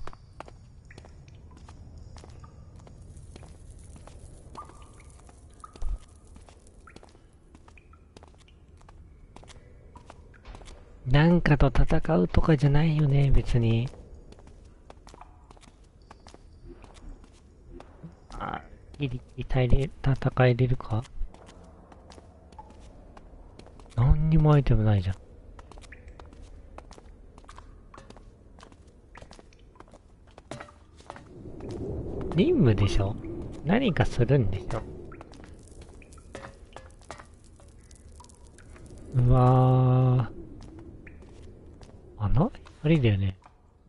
なんかと戦うとかじゃないよね、別に。あ、ギリギリ戦えれるか？何にもアイテムないじゃん。任務でしょ？何かするんでしょ？うわー。あれだよね。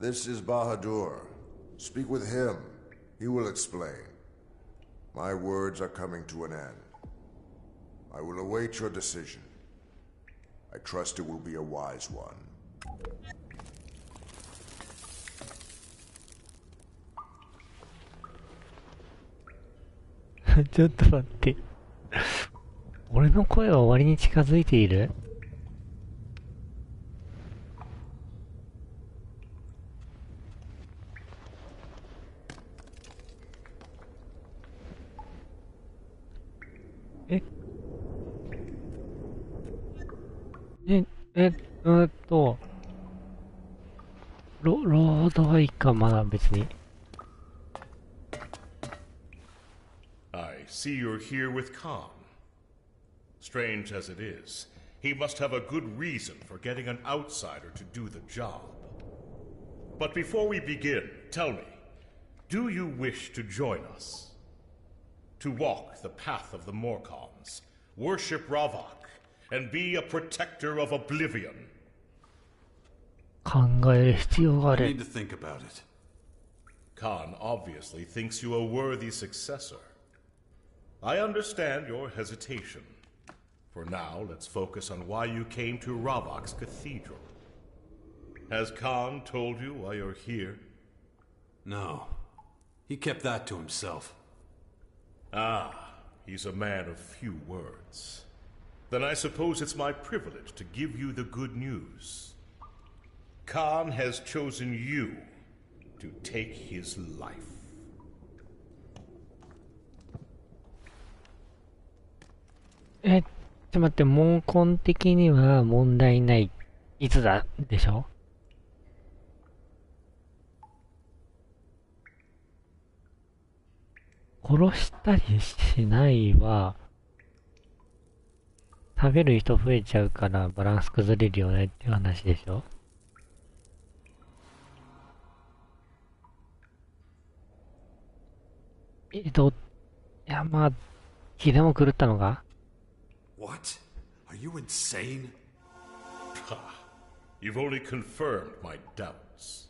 This is Bahadur. Speak with him. He will explain. My words are coming to an end. I will await your decision. I trust it will be a wise one. ちょっと待って。俺の声は終わりに近づいている？ロードはいいか、まだ別に。I see you're here with Khan. Strange as it is, he must have a good reason for getting an outsider to do the job. But before we begin, tell me, do you wish to join us? To walk the path of the Morkons, worship Ravak, and be a protector of oblivion? 考える必要がある。I need to think about it. Khan obviously thinks you a worthy successor. I understand your hesitation. For now, let's focus on why you came to Ravak's cathedral. Has Khan told you why you're here? No. He kept that to himself. Ah, he's a man of few words. Then I suppose it's my privilege to give you the good news. Khan has chosen you to take his life. ちょっと待って、毛根的には問題ない。いつだでしょ？殺したりしないは、食べる人増えちゃうからバランス崩れるよねっていう話でしょ？いや、まあ、気でも狂ったのか？ What? Are you insane? You've only confirmed my doubts.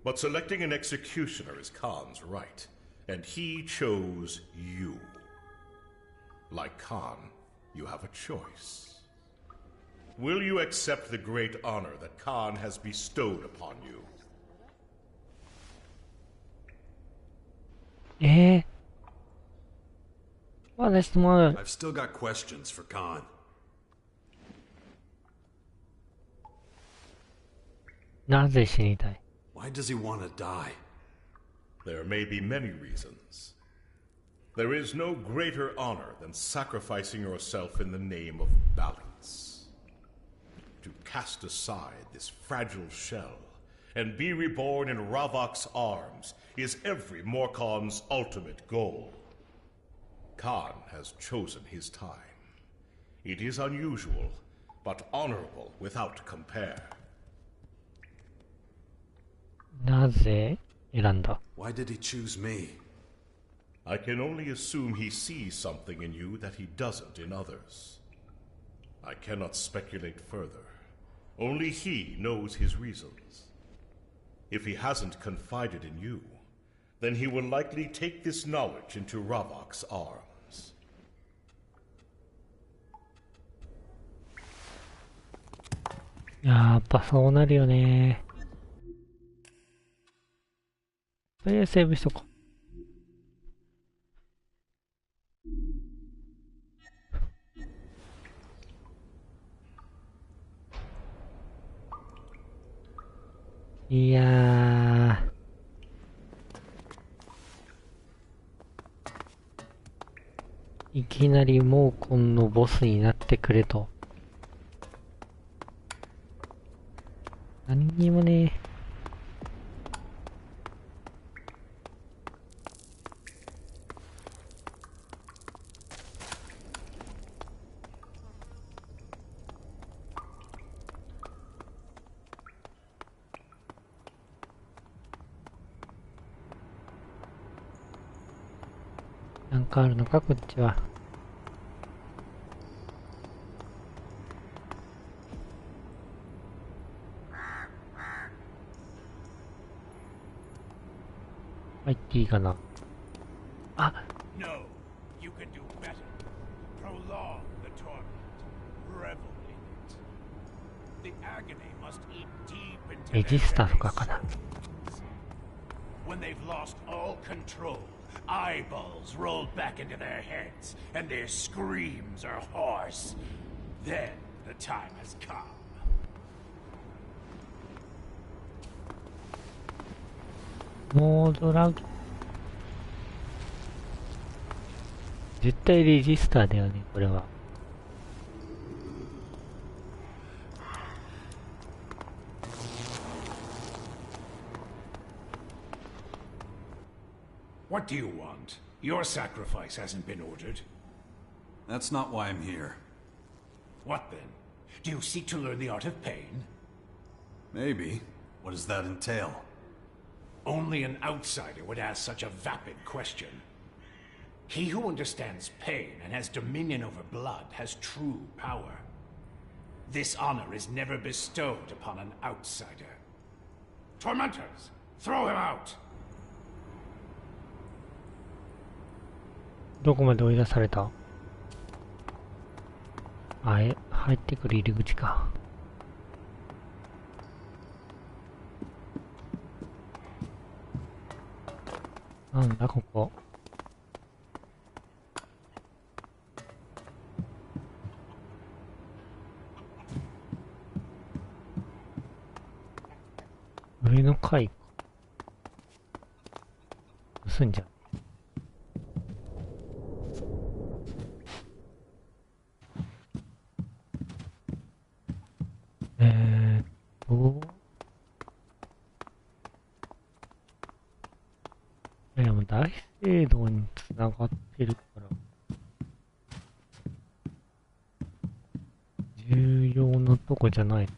But selecting an executioner is Khan's right, and he chose you. Like Khan, you have a choice. Will you accept the great honor that Khan has bestowed upon you? I've still got questions for Khan. なぜ死にたい？ Why does he want to die? There may be many reasons. There is no greater honor than sacrificing yourself in the name of balance. To cast aside this fragile shell and be reborn in Ravak's arms is every Morkon's ultimate goal. Khan has chosen his time. It is unusual, but honorable without compare. なぜ選んだ？ Why did he choose me? I can only assume he sees something in you that he doesn't in others. I cannot speculate further. Only he knows his reasons. If he hasn't confided in you, then he will likely take this knowledge into Ravak's arms. やっぱそうなるよね。とりあえずセーブしとこう。いやいきなりモーコンのボスになってくれと。何にもね。なんかあるのか、こっちは。入っていいかな。あ、No, you can do better. Prolong the torment. Revel in it. The agony must eat deep into レジスタとかかな。 When they've lost all control, eyeballs roll back into their heads, and their screams are hoarse. Then the time has come. モードラグ。絶対レジスターだよね、これは。What do you want? Your sacrifice hasn't been ordered. That's not why I'm here. What then? Do you seek to learn the art of pain? Maybe. What does that entail? Only an outsider would ask such a vapid question. He who understands pain and has dominion over blood has true power. This honor is never bestowed upon an outsider. Tormentors, throw him out! どこまで追い出された？あ、入ってくる入り口か。なんだここ。上の階か。盗んじゃう。いや、もう大聖堂に繋がってるから、重要なとこじゃない。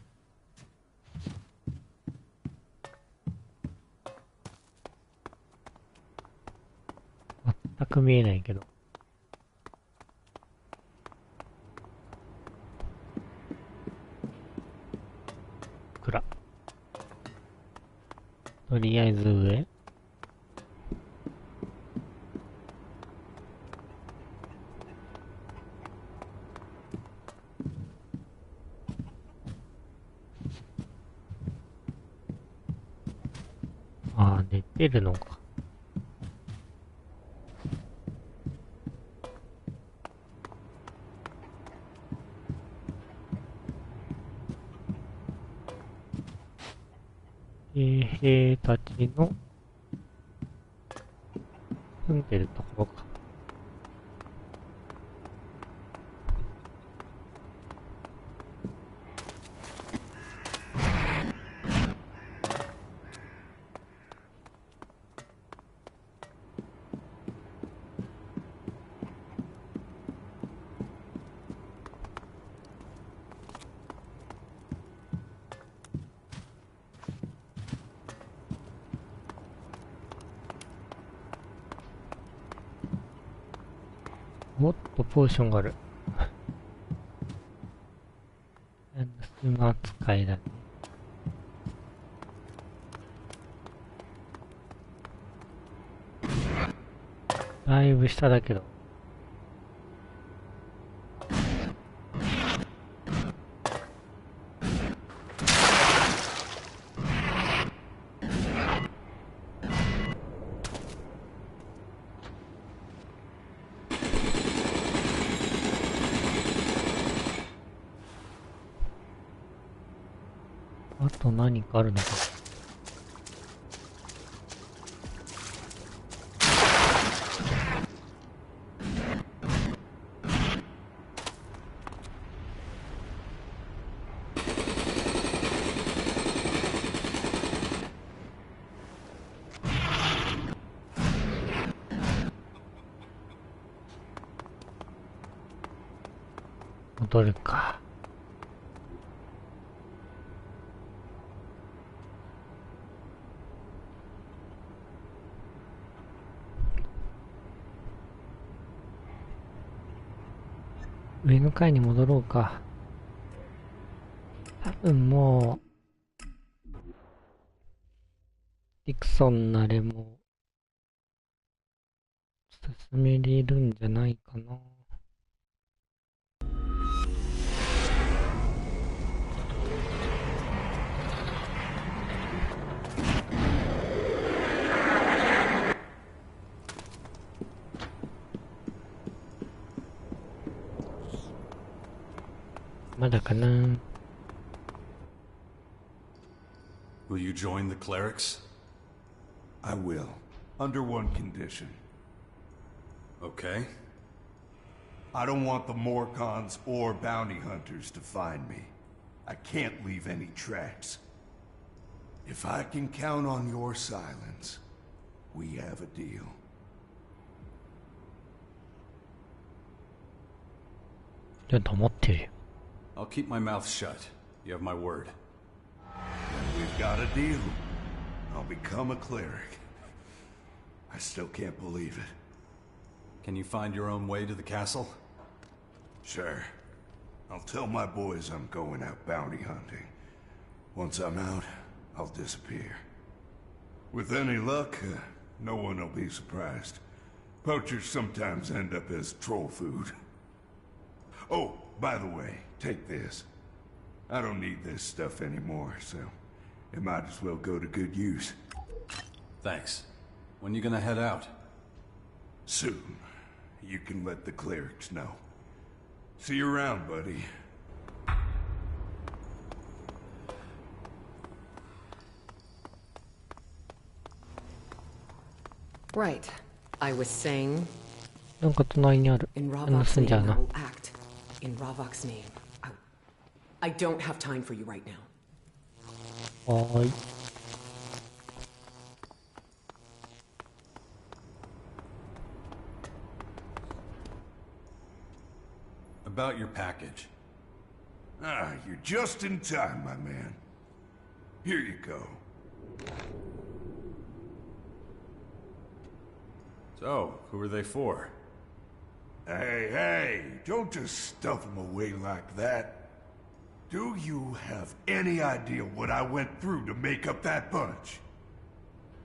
全く見えないけど。暗。とりあえず上。ああ、出てるのか。兵たちの住んでるところか。もっとポーションがある。盗む扱いだね。だいぶ下だけど。あと何かあるのか。戻るか。上の階に戻ろうか。多分もう、ディクソンなれも進めれるんじゃないかな。まだかな。Will you join the clerics? I will, under one condition. Okay. I don't want the Morcons or bounty hunters to find me. I can't leave any tracks. If I can count on your silence, we have a deal. I'll keep my mouth shut. You have my word. We've got a deal. I'll become a cleric. I still can't believe it. Can you find your own way to the castle? Sure. I'll tell my boys I'm going out bounty hunting. Once I'm out, I'll disappear. With any luck, no one will be surprised. Poachers sometimes end up as troll food. Oh, by the way, take this. I don't need this stuff anymore, so it might as well go to good use. Thanks. When you gonna head out? Soon. You can let the clerics know. See you around, buddy. Right. I was saying... なんか隣にある。 In 盗 Ravok's んじゃ name, う I な。 will act. In Ravok's name. I don't have time for you right now. はーい。About your package. Ah, you're just in time, my man. Here you go. So, who are they for? Hey, don't just stuff them away like that. Do you have any idea what I went through to make up that bunch?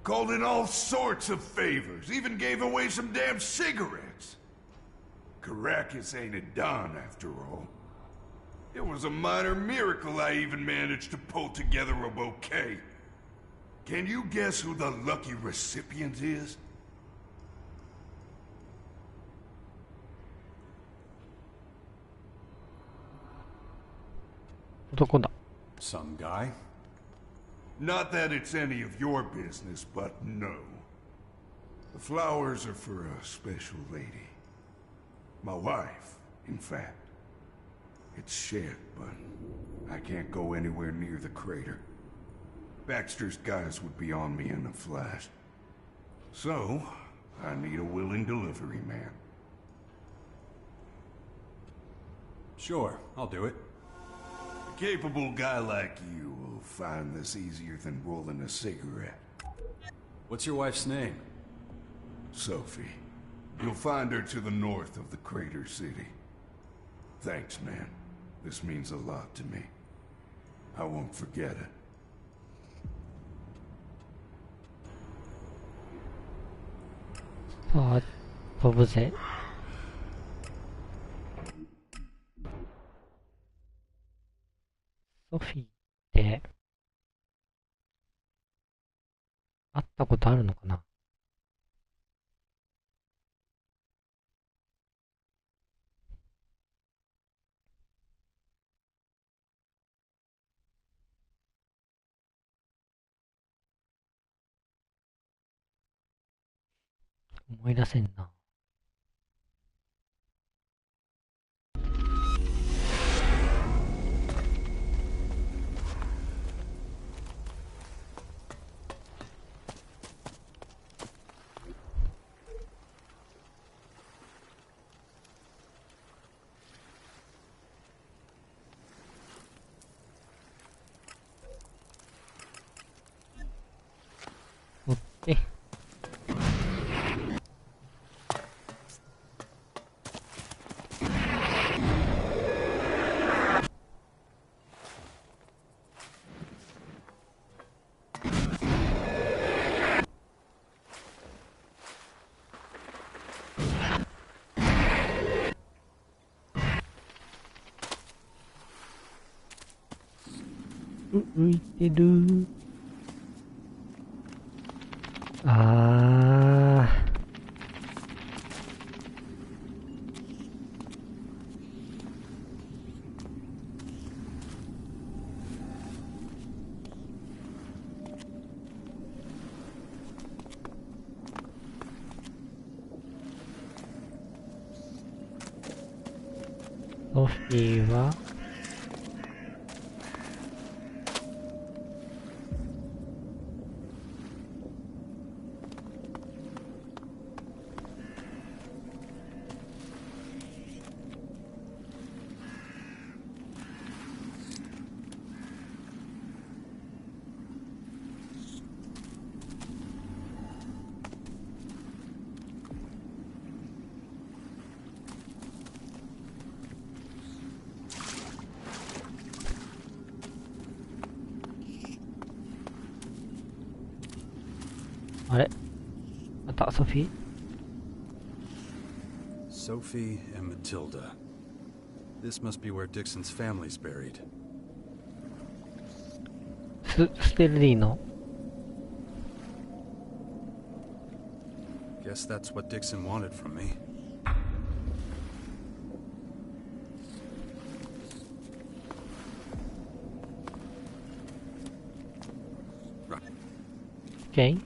Called in all sorts of favors, even gave away some damn cigarettes. Caracas ain't a Don, after all. It was a minor miracle I even managed to pull together a bouquet. Can you guess who the lucky recipient is? Some guy? Not that it's any of your business, but no. The flowers are for a special lady. My wife, in fact. It's shit, but I can't go anywhere near the crater. Baxter's guys would be on me in a flash. So, I need a willing delivery man. Sure, I'll do it. A capable guy like you will find this easier than rolling a cigarette. What's your wife's name? Sophie. You'll find her to the north of the crater city. Thanks, man. This means a lot to me. I won't forget it. Ah, 飛ぶぜ。ソフィーって会ったことあるのかな。思い出せんな。追って。浮いてる。あー。ソフィーはあれまたソフィー Sophie and Matilda. This must be where Dixon's family's buried. 捨てるでいいの Guess that's what Dixon wanted from me. Okay.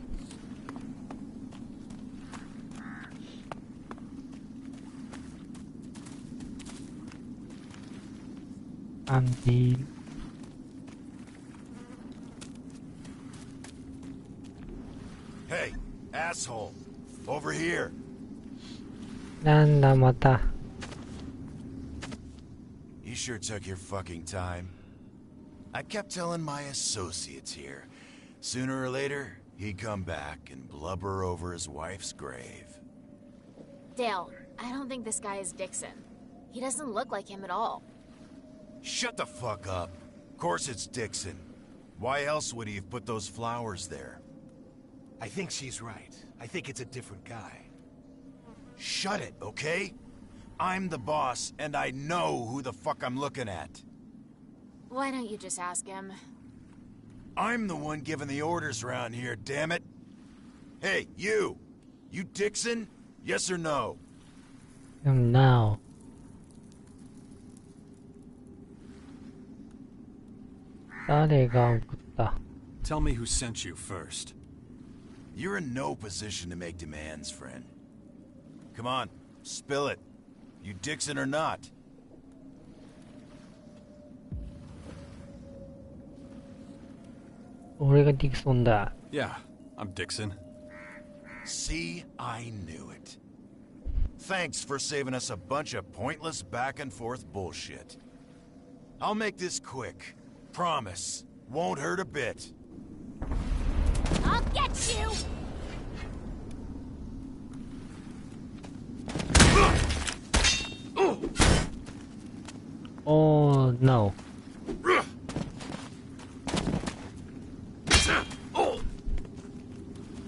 Until Hey, asshole! Over here! なんだまた You sure took your fucking time. I kept telling my associates here, sooner or later, he'd come back and blubber over his wife's grave. Dale, I don't think this guy is Dixon. He doesn't look like him at all. Shut the fuck up. Of course it's Dixon. Why else would he have put those flowers there? I think she's right. I think it's a different guy. Shut it, okay? I'm the boss, and I know who the fuck I'm looking at. Why don't you just ask him? I'm the one giving the orders around here, damn it. Hey, you! You Dixon? Yes or no? Now. 誰が送った Tell me who sent you first. You're in no position to make demands, friend. Come on, spill it. You Dixon or not? Yeah, I'm Dixon. See, I knew it. Thanks for saving us a bunch of pointless back and forth bullshit. I'll make this quick. Promise. Won't hurt a bit. I'll get you! Oh no.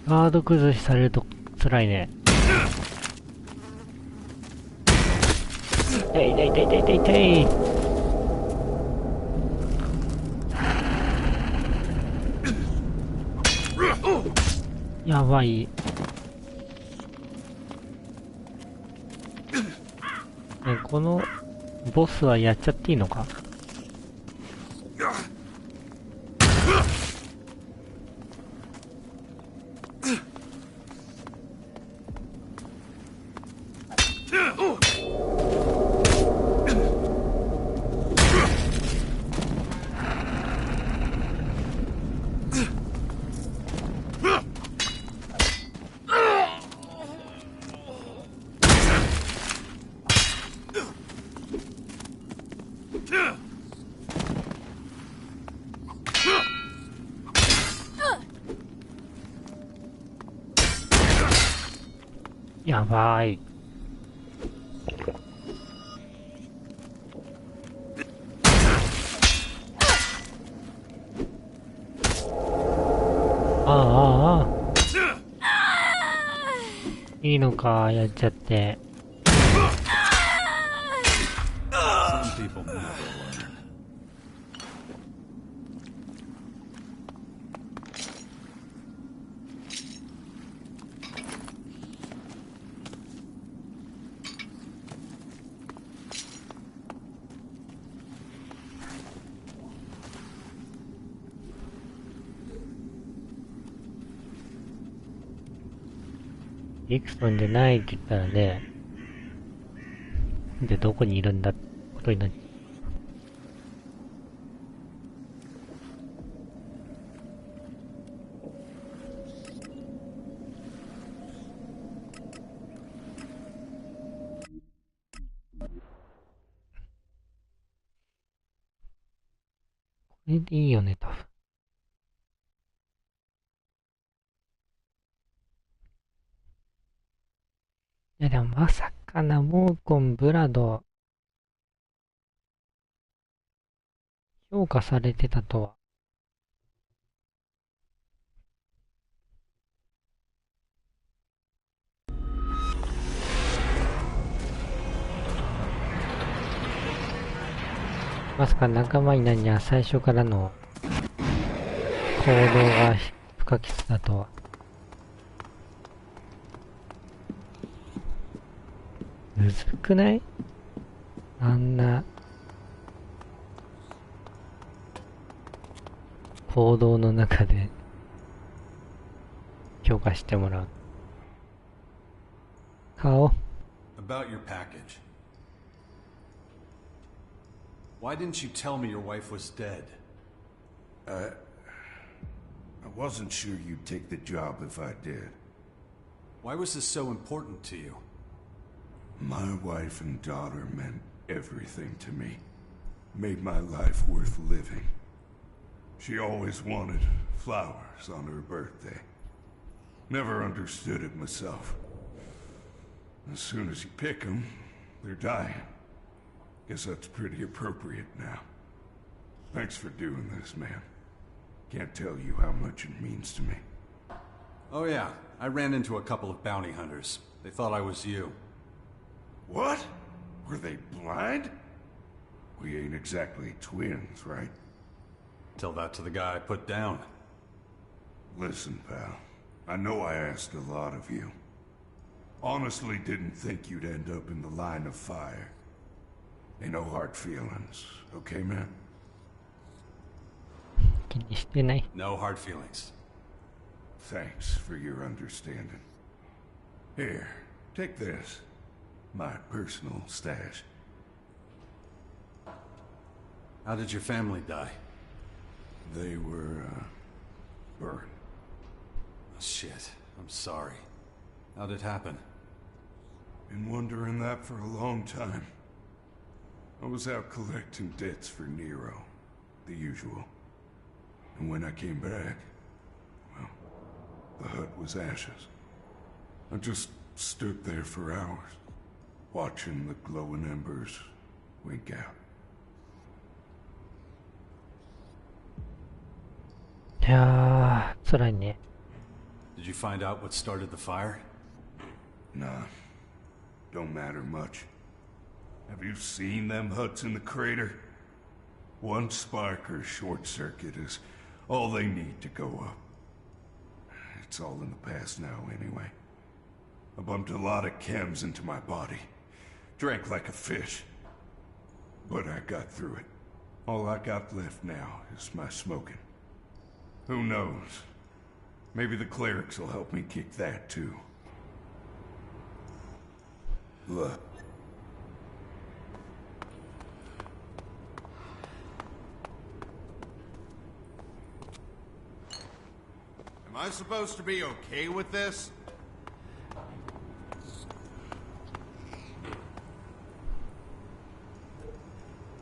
ガード崩しされると辛いね。痛い痛い痛い痛い痛い痛い。やばい。ね、このボスはやっちゃっていいのか？やばい。ああ、いいのか、やっちゃって。Some people never learn. ディクソンじゃないって言ったらね、で、どこにいるんだってことになっちゃう。これでいいよね、多分。いやでもまさかな、モーコン、ブラド、評価されてたとは。まさか仲間になるには最初からの行動が不可欠だとは。むずくない？あんな行動の中で許可してもらう。顔。About your package. Why didn't you tell me your wife was dead? I wasn't sure you'd take the job if I did. Why was this so important to you? My wife and daughter meant everything to me. Made my life worth living. She always wanted flowers on her birthday. Never understood it myself. As soon as you pick them, they're dying. Guess that's pretty appropriate now. Thanks for doing this, man. Can't tell you how much it means to me. Oh yeah, I ran into a couple of bounty hunters. They thought I was you. What? Were they blind? We ain't exactly twins, right? Tell that to the guy I put down. Listen, pal. I know I asked a lot of you. Honestly didn't think you'd end up in the line of fire. Ain't no hard feelings, okay, man? 気にしてない。No hard feelings. Thanks for your understanding. Here, take this. My personal stash. How did your family die? They were, burned. Oh, shit. I'm sorry. How'd it happen? Been wondering that for a long time. I was out collecting debts for Nero. The usual. And when I came back, well, the hut was ashes. I just stood there for hours, watching the glowing embers wink out. いやー、辛いね。Did you find out what started the fire? Nah, don't matter much. Have you seen them huts in the crater? One spark or short circuit is all they need to go up. It's all in the past now, anyway. I bumped a lot of chems into my body. Drank like a fish. But I got through it. All I got left now is my smoking. Who knows? Maybe the clerics will help me kick that too. Look. Am I supposed to be okay with this?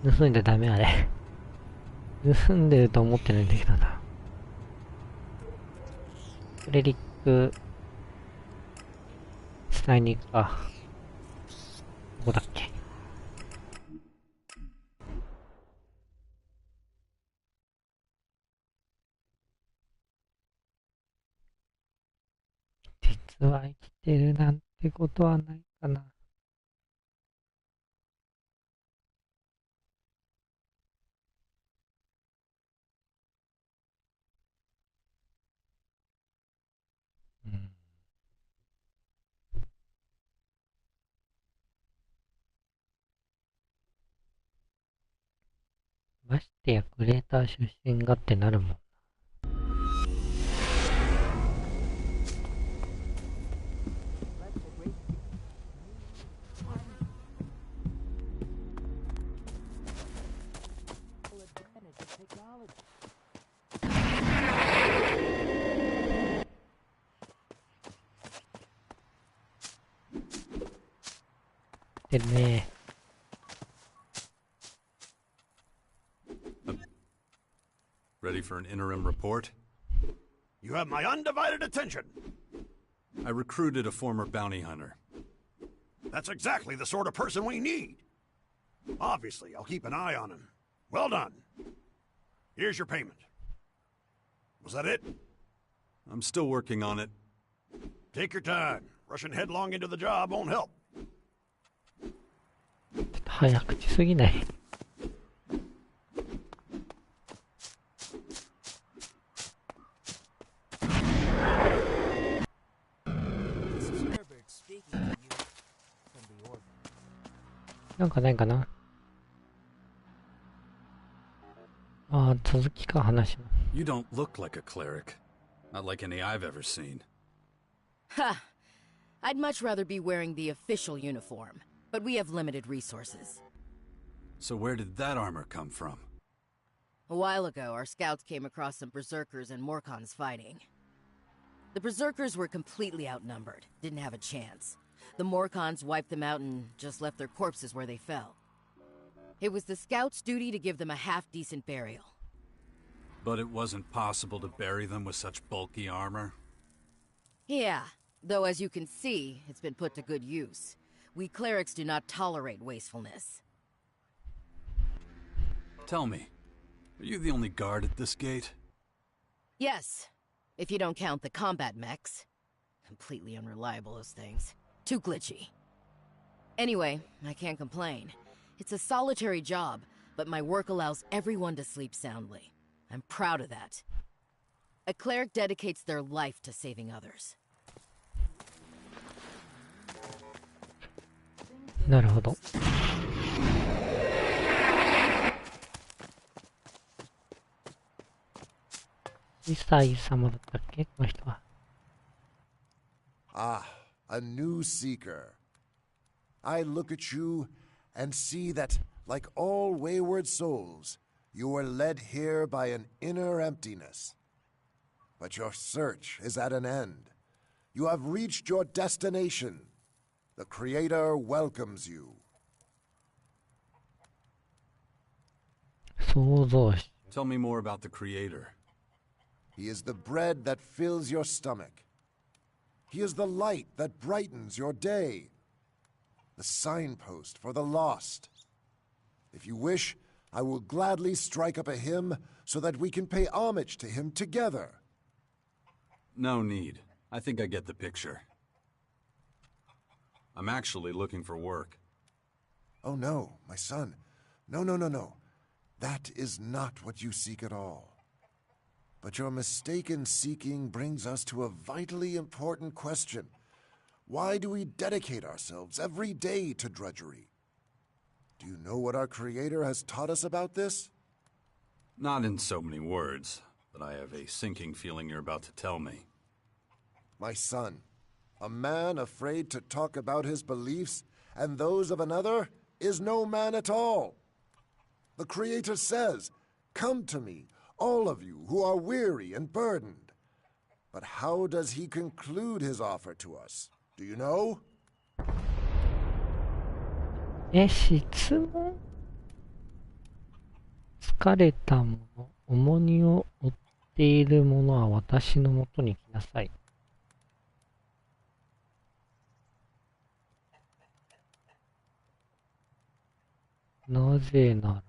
盗んでダメあれ。盗んでると思ってないんだけどな。レリック伝えに行くか。どこだっけ。実は生きてるなんてことはないかな。ましてやクレーター出身がってなるもん。てるね。Ready for an interim report? You have my undivided attention. I recruited a former bounty hunter. That's exactly the sort of person we need. Obviously, I'll keep an eye on him. Well done. Here's your payment. Was that it? I'm still working on it. Take your time. Rushing headlong into the job won't help. ちょっと早口すぎない。なんかないかな。ああ、続きか話の。You don't look like a cleric. Not like any I've ever seen. Ha! I'd much rather be wearing the official uniform, but we have limited resources. So where did that armor come from? A while ago, our scouts came across some berserkers and Morcons fighting. The berserkers were completely outnumbered, didn't have a chance. The Morcons wiped them out and just left their corpses where they fell. It was the scouts' duty to give them a half-decent burial. But it wasn't possible to bury them with such bulky armor? Yeah, though as you can see, it's been put to good use. We clerics do not tolerate wastefulness. Tell me, are you the only guard at this gate? Yes, if you don't count the combat mechs. Completely unreliable, those things. Too glitchy. Anyway, I can't complain. It's a solitary job, but my work allows everyone to sleep soundly. I'm proud of that. A cleric dedicates their life to saving others. なるほど。イサイ様だったっけ、この人は。Ah, a new seeker. I look at you and see that, like all wayward souls, you were led here by an inner emptiness. But your search is at an end. You have reached your destination. The Creator welcomes you. 創造主。 Tell me more about the Creator. He is the bread that fills your stomach. He is the light that brightens your day. The signpost for the lost. If you wish, I will gladly strike up a hymn so that we can pay homage to him together. No need. I think I get the picture. I'm actually looking for work. Oh no, my son. No. That is not what you seek at all. But your mistaken seeking brings us to a vitally important question. Why do we dedicate ourselves every day to drudgery? Do you know what our Creator has taught us about this? Not in so many words, but I have a sinking feeling you're about to tell me. My son, a man afraid to talk about his beliefs and those of another is no man at all. The Creator says, "Come to me, all of you who are weary and burdened." But how does he conclude his offer to us? Do you know? 質問？疲れた者、重荷を負っている者は私のもとに来なさい。なぜなら、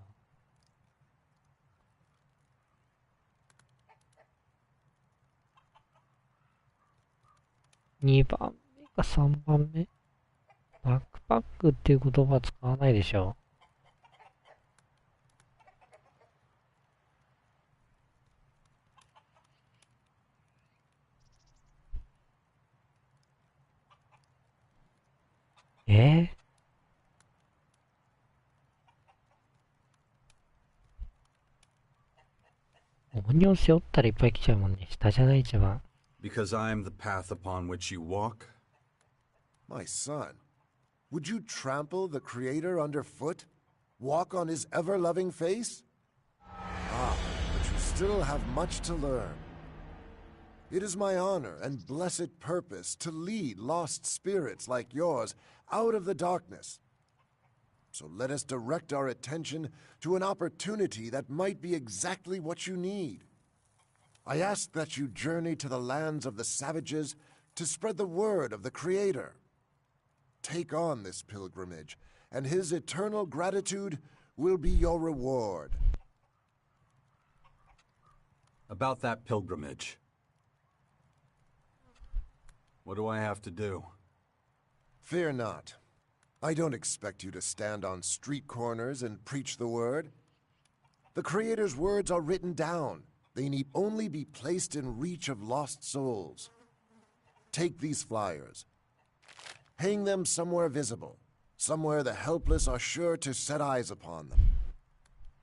2番目か3番目？バックパックっていう言葉は使わないでしょ。重荷を背負ったらいっぱい来ちゃうもんね。下じゃない一番。Because I'm the path upon which you walk? My son, would you trample the Creator underfoot? Walk on his ever-loving face? Ah, but you still have much to learn. It is my honor and blessed purpose to lead lost spirits like yours out of the darkness. So let us direct our attention to an opportunity that might be exactly what you need. I ask that you journey to the lands of the savages to spread the word of the Creator. Take on this pilgrimage, and his eternal gratitude will be your reward. About that pilgrimage. What do I have to do? Fear not. I don't expect you to stand on street corners and preach the word. The Creator's words are written down. They need only be placed in reach of lost souls. Take these flyers. Hang them somewhere visible, somewhere the helpless are sure to set eyes upon them.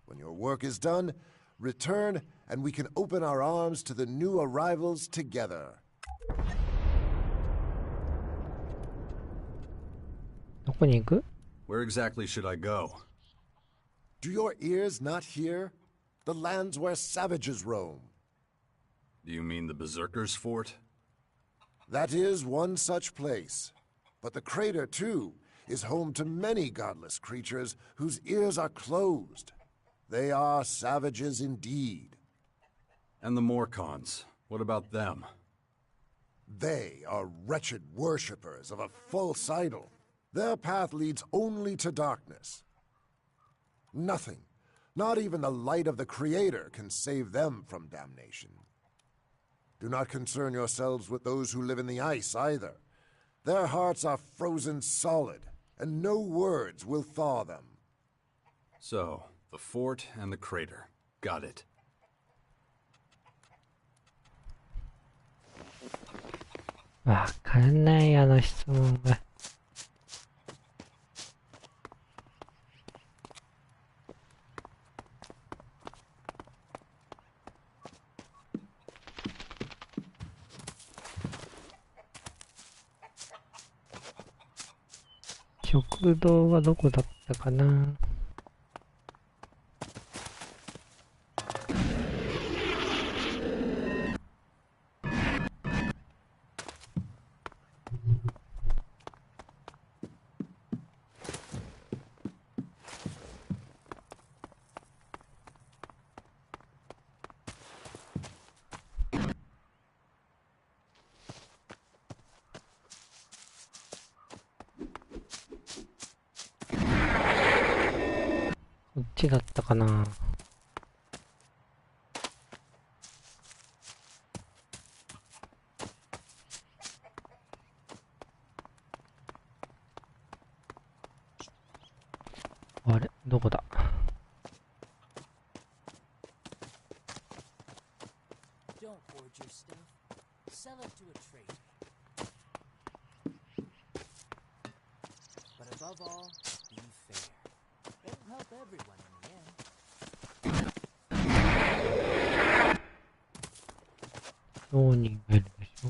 When your work is done, return and we can open our arms to the new arrivals together. どこに行く? Where exactly should I go? Do your ears not hear? The lands where savages roam. Do you mean the Berserkers' Fort? That is one such place. But the crater, too, is home to many godless creatures whose ears are closed. They are savages indeed. And the Morcons, what about them? They are wretched worshippers of a false idol. Their path leads only to darkness. Nothing, not even the light of the Creator, can save them from damnation. Do not concern yourselves with those who live in the ice either. Their hearts are frozen solid, and no words will thaw them. So, the fort and the crater. Got it. わかんないあの質問が。食堂はどこだったかな。こっちだったかな。あれ、どこだ。商人がいるでしょ。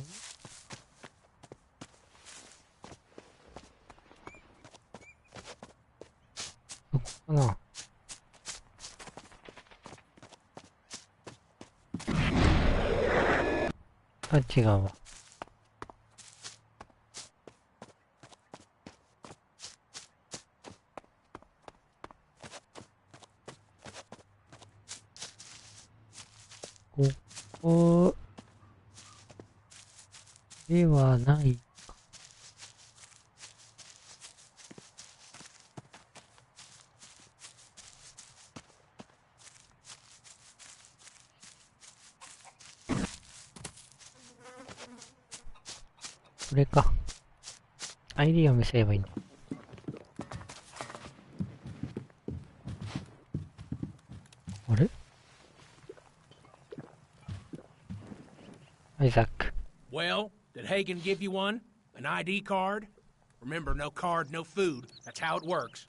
どこかな。あ、違うわ。ここではないか。これか。ID を見せればいいの。あれ？アイザック。Well, did Hagen give you one? An ID card? Remember, no card, no food. That's how it works.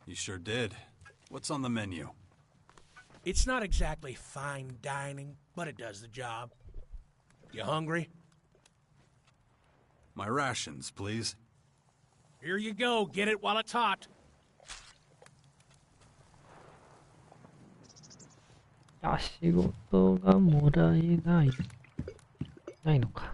He sure did. What's on the menu? It's not exactly fine dining, but it does the job. You hungry? My rations, please. Here you go. Get it while it's hot. あ、仕事がもらえない。ないのか。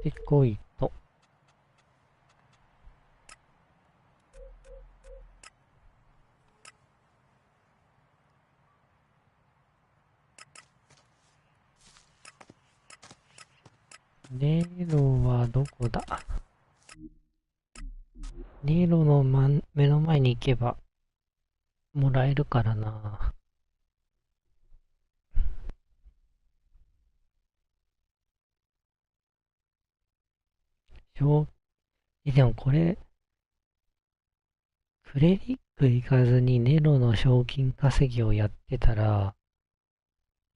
でこいと。ネロはどこだ？ネロの目の前に行けばもらえるからな。でもこれ、クレリック行かずにネロの賞金稼ぎをやってたら、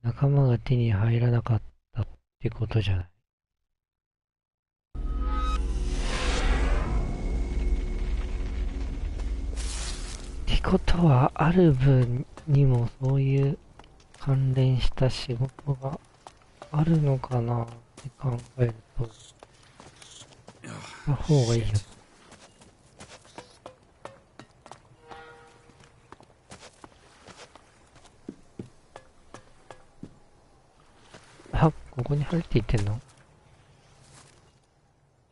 仲間が手に入らなかったってことじゃない。ってことは、アルブにもそういう関連した仕事があるのかなって考えると、した方がいいよ。あ、ここに入っていってんの？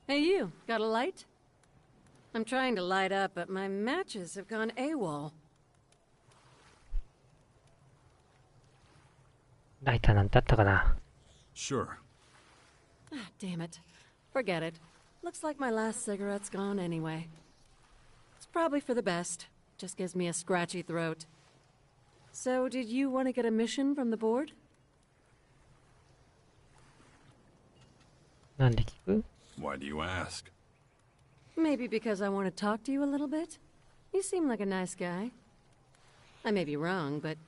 Hey you, got a light? I'm trying to light up, but my matches have gone AWOL. ライターなんてあったかな？ Sure. Ah, damn it. Forget it. Looks like my last cigarette's gone anyway. It's probably for the best. Just gives me a scratchy throat. So, did you want to get a mission from the board? なんで聞く？ Why do you ask? Maybe because I want to talk to you a little bit? You seem like a nice guy. I may be wrong, but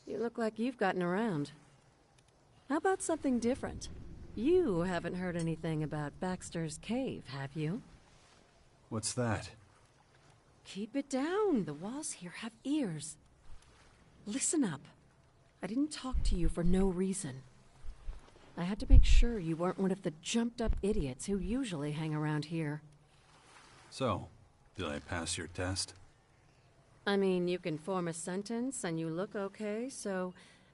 you look like you've gotten around. How about something different? You haven't heard anything about Baxter's Cave, have you? What's that? Keep it down. The walls here have ears. Listen up. I didn't talk to you for no reason. I had to make sure you weren't one of the jumped-up idiots who usually hang around here. So, did I pass your test? I mean, you can form a sentence and you look okay, so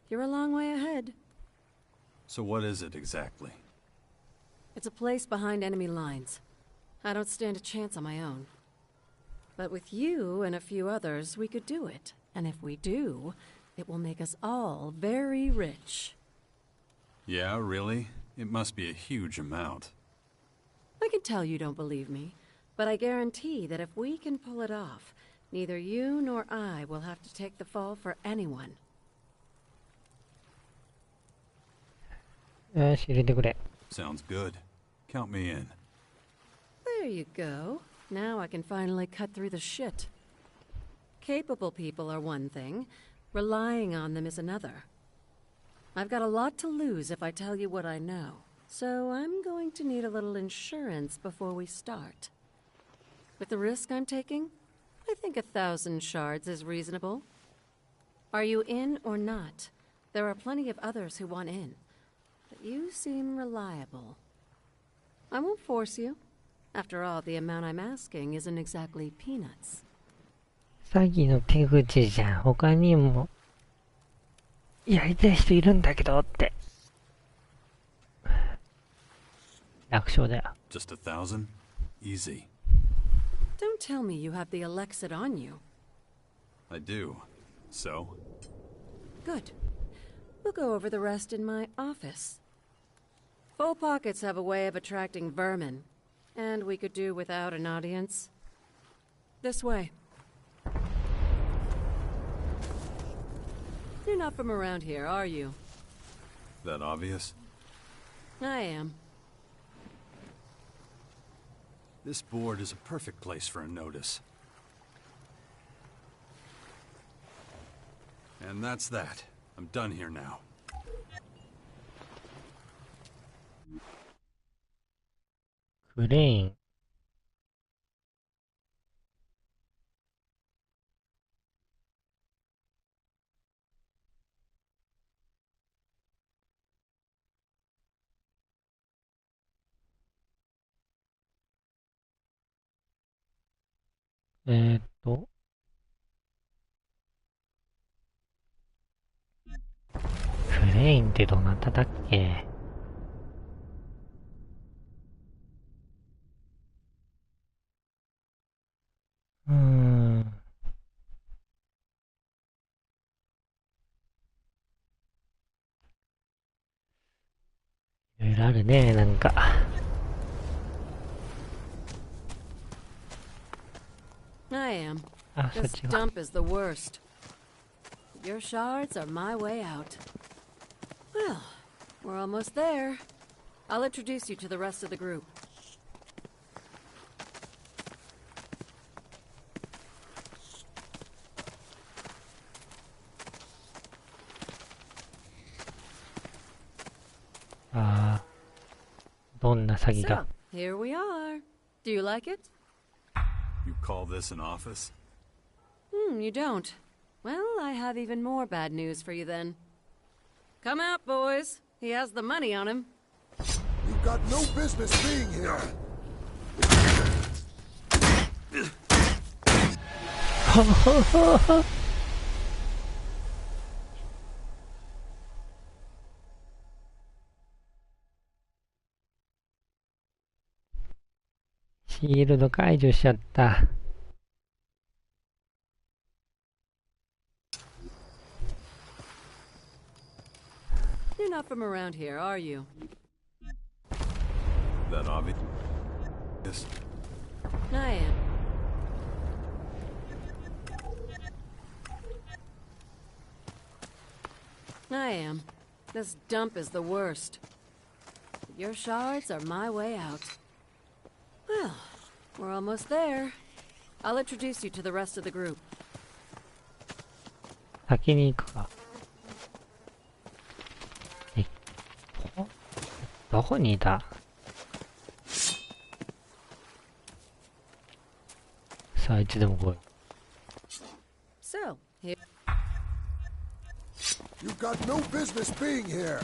you're a long way ahead. So what is it exactly? It's a place behind enemy lines. I don't stand a chance on my own. But with you and a few others, we could do it. And if we do, it will make us all very rich. Yeah, really? It must be a huge amount. I can tell you don't believe me, but I guarantee that if we can pull it off, neither you nor I will have to take the fall for anyone. よし、入れてくれ。Sounds good. Count me in. There you go. Now I can finally cut through the shit. Capable people are one thing. Relying on them is another. I've got a lot to lose if I tell you what I know. So I'm going to need a little insurance before we start. With the risk I'm taking, I think 1,000 shards is reasonable. Are you in or not? There are plenty of others who want in. But you seem reliable. I won't force you. After all, the amount I'm asking isn't exactly peanuts. 詐欺の手口じゃん。他にもやりたい人いるんだけどって。楽勝だよ。Just 1,000? Easy. Don't tell me you have the Alexid on you. I do. So? Good. We'll go over the rest in my office. Full pockets have a way of attracting vermin, and we could do without an audience. This way. You're not from around here, are you? That obvious? I am. This board is a perfect place for a notice. And that's that. I'm done here now. Green.クレインってどなただっけ？いろいろあるね、なんか。I am. Ah, This such a- dump is the worst. Your shards are my way out. Well, we're almost there. I'll introduce you to the rest of the group. So, here we are. Do you like it? You call this an office? You don't. Well, I have even more bad news for you then. Come out, boys. He has the money on him. You've got no business being here.シールド解除しちゃった。You're not from around here, are you? That obvious? Yes. I am. I am. This dump is the worst. Your shards are my way out. Well, we're almost there. I'll introduce you to the rest of the group. 先に行くか。どこにいた？さあ、いつでも来い。So, here. You've got no business being here.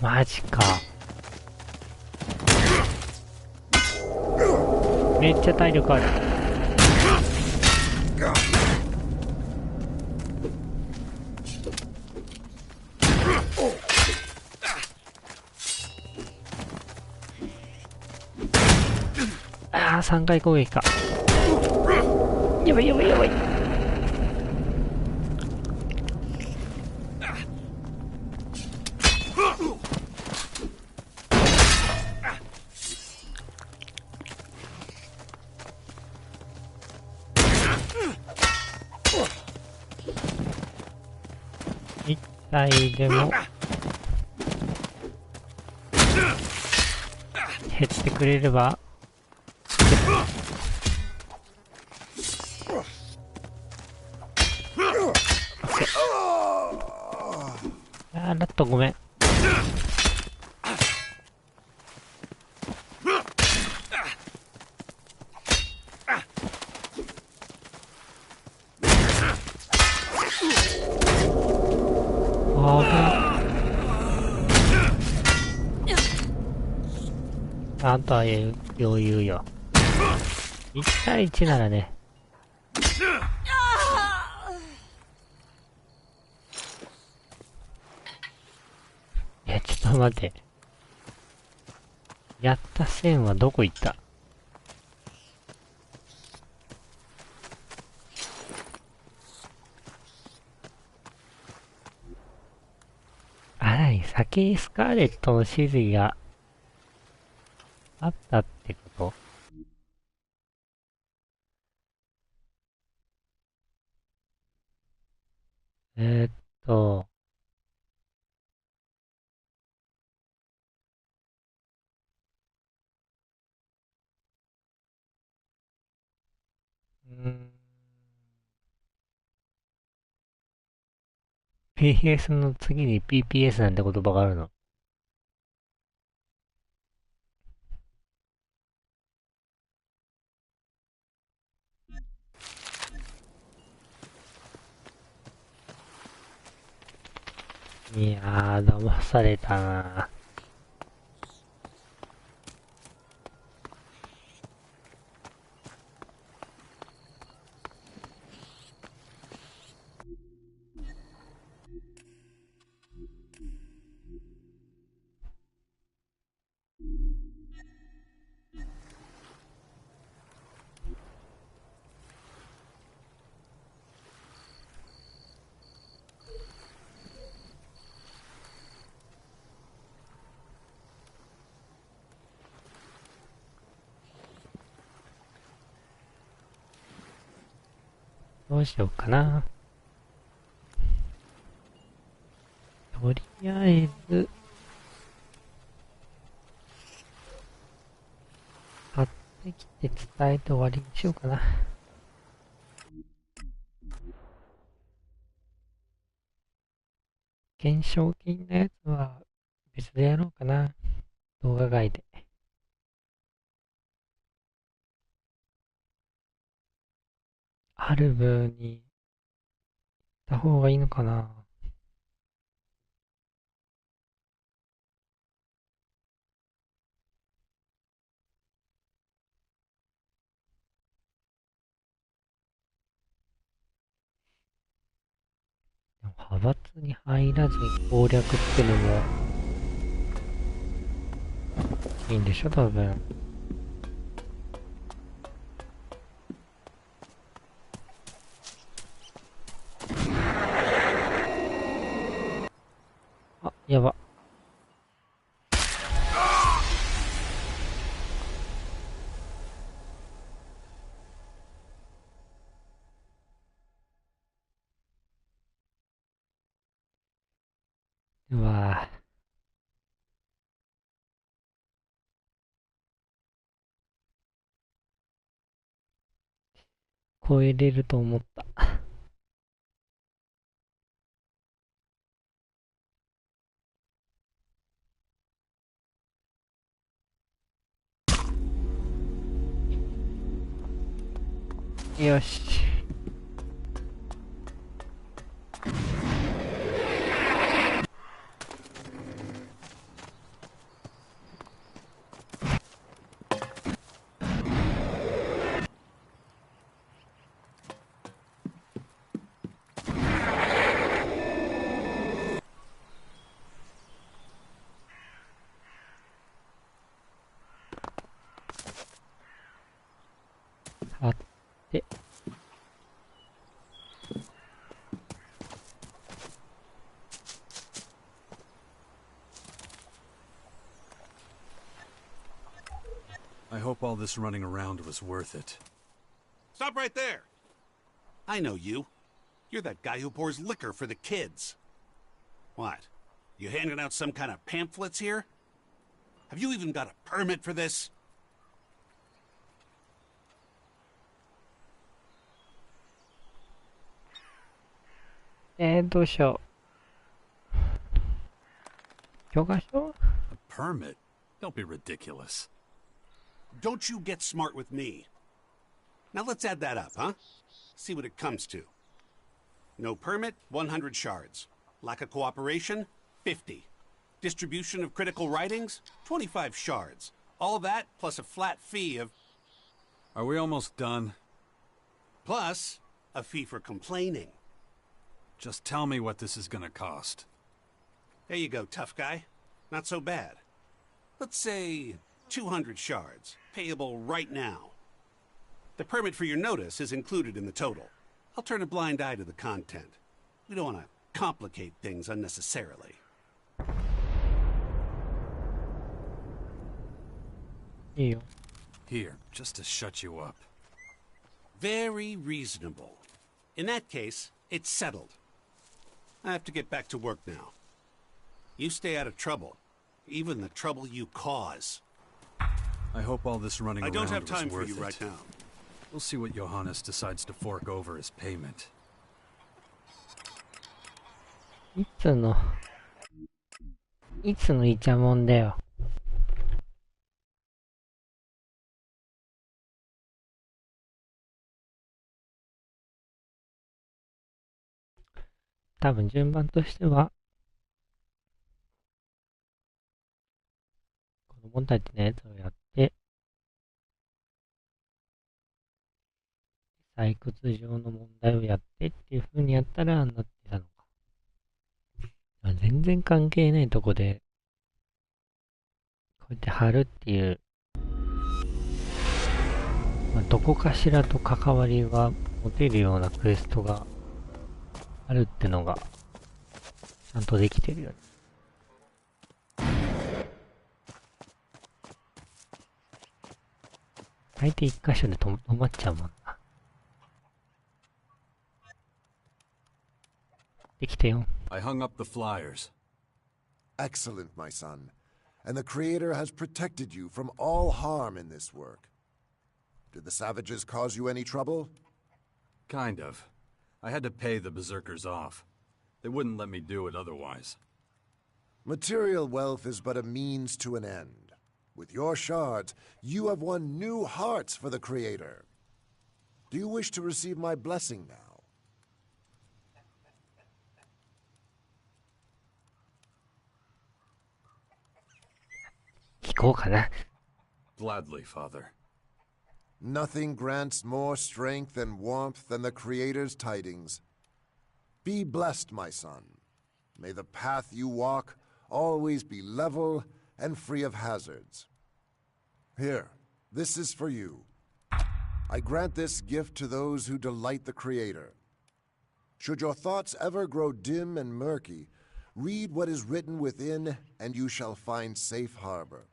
マジか。めっちゃ体力ある。ああ、3回攻撃か。やばいやばいやばい。1体でも減ってくれれば。あー、ラットごめん。あとは余裕よ。1対1ならね。ちょっと待って。やった線はどこ行った？あらに、先にスカーレットの指示があったってこと？えーっと、PS の次に PPS なんて言葉があるの。いやー、騙されたな。どうしようかな。とりあえず、買ってきて伝えて終わりにしようかな。懸賞金のやつは別でやろうかな。動画外で。ある分に行った方がいいのかな。でも派閥に入らずに攻略ってのもいいんでしょ、多分。あ、やば。うわぁ。超えれると思った。よし。貼って。I hope all this running around was worth it. Stop right there! I know you. You're that guy who pours liquor for the kids. What? You handing out some kind of pamphlets here? Have you even got a permit for this? どうしよう。許可証？ A permit? Don't be ridiculous. Don't you get smart with me. Now let's add that up, huh? See what it comes to. No permit, 100 shards. Lack of cooperation, 50. Distribution of critical writings, 25 shards. All that plus a flat fee of... Are we almost done? Plus, a fee for complaining. Just tell me what this is gonna cost. There you go, tough guy. Not so bad. Let's say 200 shards, payable right now. The permit for your notice is included in the total. I'll turn a blind eye to the content. We don't want to complicate things unnecessarily. Here, just to shut you up. Very reasonable. In that case, it's settled. I have to get back to work now. You stay out of trouble. Even the trouble you cause. I hope all this running around was worth it. I don't have time for you right now. We'll see what Johannes decides to fork over as payment. いつのイチャモンだよ。多分順番としては、子供たちのやつをやって、採掘場の問題をやってっていう風にやったらなってたのか。全然関係ないとこで、こうやって貼るっていう、どこかしらと関わりが持てるようなクエストがあるってのが、ちゃんとできてるよね。大抵一箇所で止まっちゃうもんな。できたよ。I hung up the flyers. Excellent, my son. And the Creator has protected you from all harm in this work. Did the savages cause you any trouble? Kind of. I had to pay the berserkers off. They wouldn't let me do it otherwise. Material wealth is but a means to an end. With your shards, you have won new hearts for the Creator. Do you wish to receive my blessing now? 聞こうかな。Gladly, Father. Nothing grants more strength and warmth than the Creator's tidings. Be blessed, my son. May the path you walk always be level and free of hazards. Here, this is for you. I grant this gift to those who delight the Creator. Should your thoughts ever grow dim and murky, read what is written within, and you shall find safe harbor.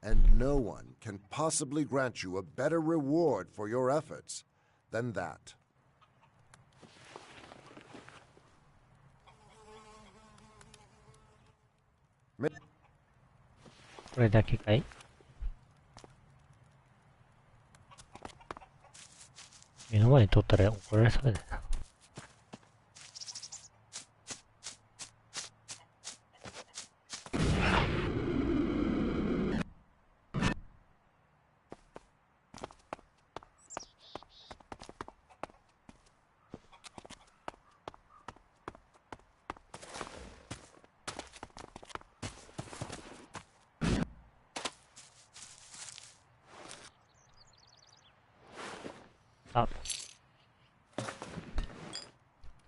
And no one can possibly grant you a better reward for your efforts than that. これだけかい？目の前に取ったら怒られそうだよな。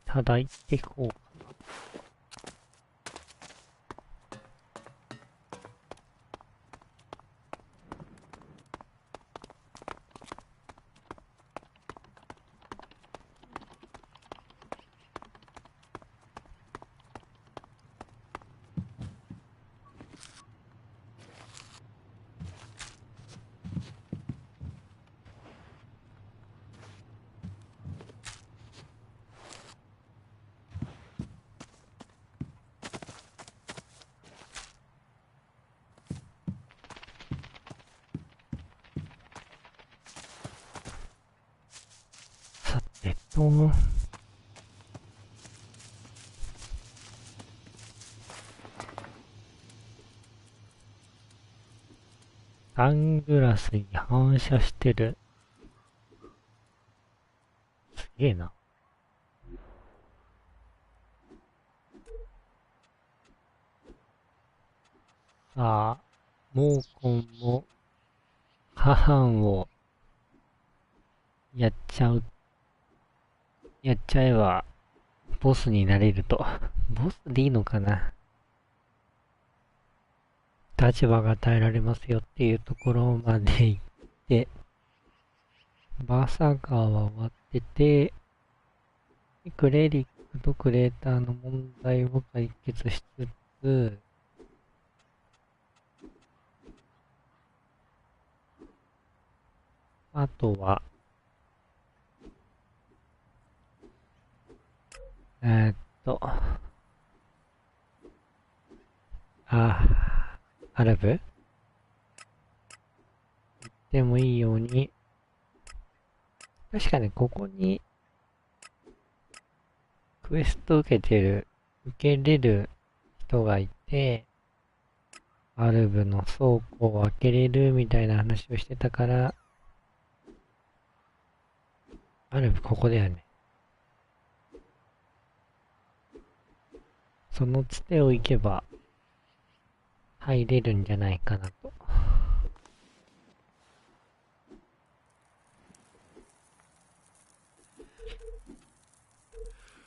叩いていこうかな。サングラスに反射してる。すげえな。さあ、モーコンも、ハハンを、やっちゃえば、ボスになれると。ボスでいいのかな？立場が与えられますよっていうところまで行って、バーサーカーは終わってて、クレリックとクレーターの問題を解決しつつ、あとは、アラブ行ってもいいように、確かね、ここに、クエスト受けれる人がいて、アルブの倉庫を開けれるみたいな話をしてたから、アルブここだよね。そのつてを行けば、入れるんじゃないかなと。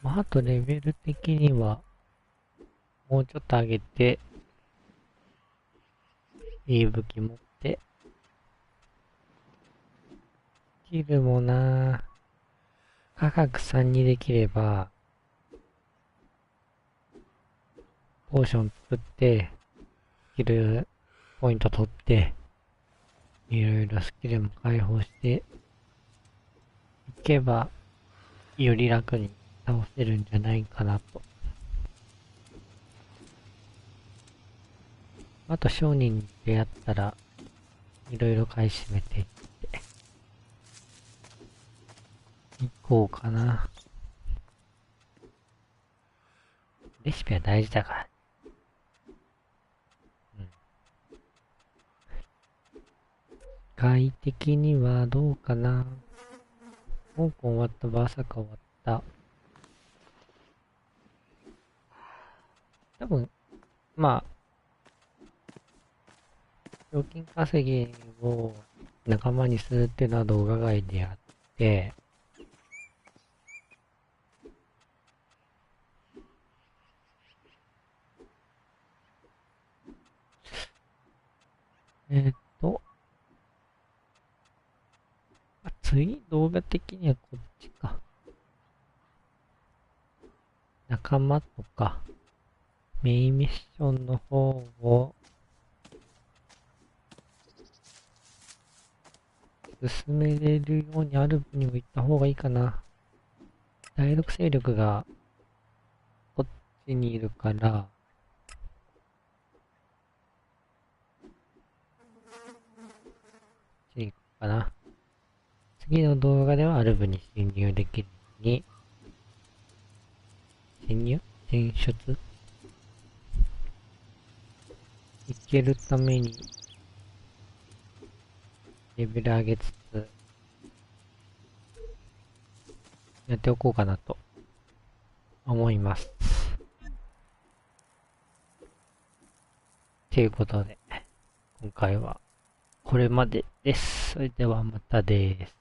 まあ、あとレベル的には、もうちょっと上げて、いい武器持って、スキルもなぁ、価格3にできれば、ポーション作って、スキルポイント取って、いろいろスキルも解放して、いけば、より楽に倒せるんじゃないかなと。あと商人に出会ったら、いろいろ買い占めていって、行こうかな。レシピは大事だから。外的にはどうかな。香港終わった、バーサカ終わった。多分、まあ、賞金稼ぎを仲間にするっていうのは動画外であって、次動画的にはこっちか。仲間とか、メインミッションの方を、進めれるようにアルブにも行った方がいいかな。第6勢力が、こっちにいるから、こっちに行こうかな。次の動画ではアルブに侵入できるように、進出いけるために、レベル上げつつ、やっておこうかなと、思います。ということで、今回はこれまでです。それではまたです。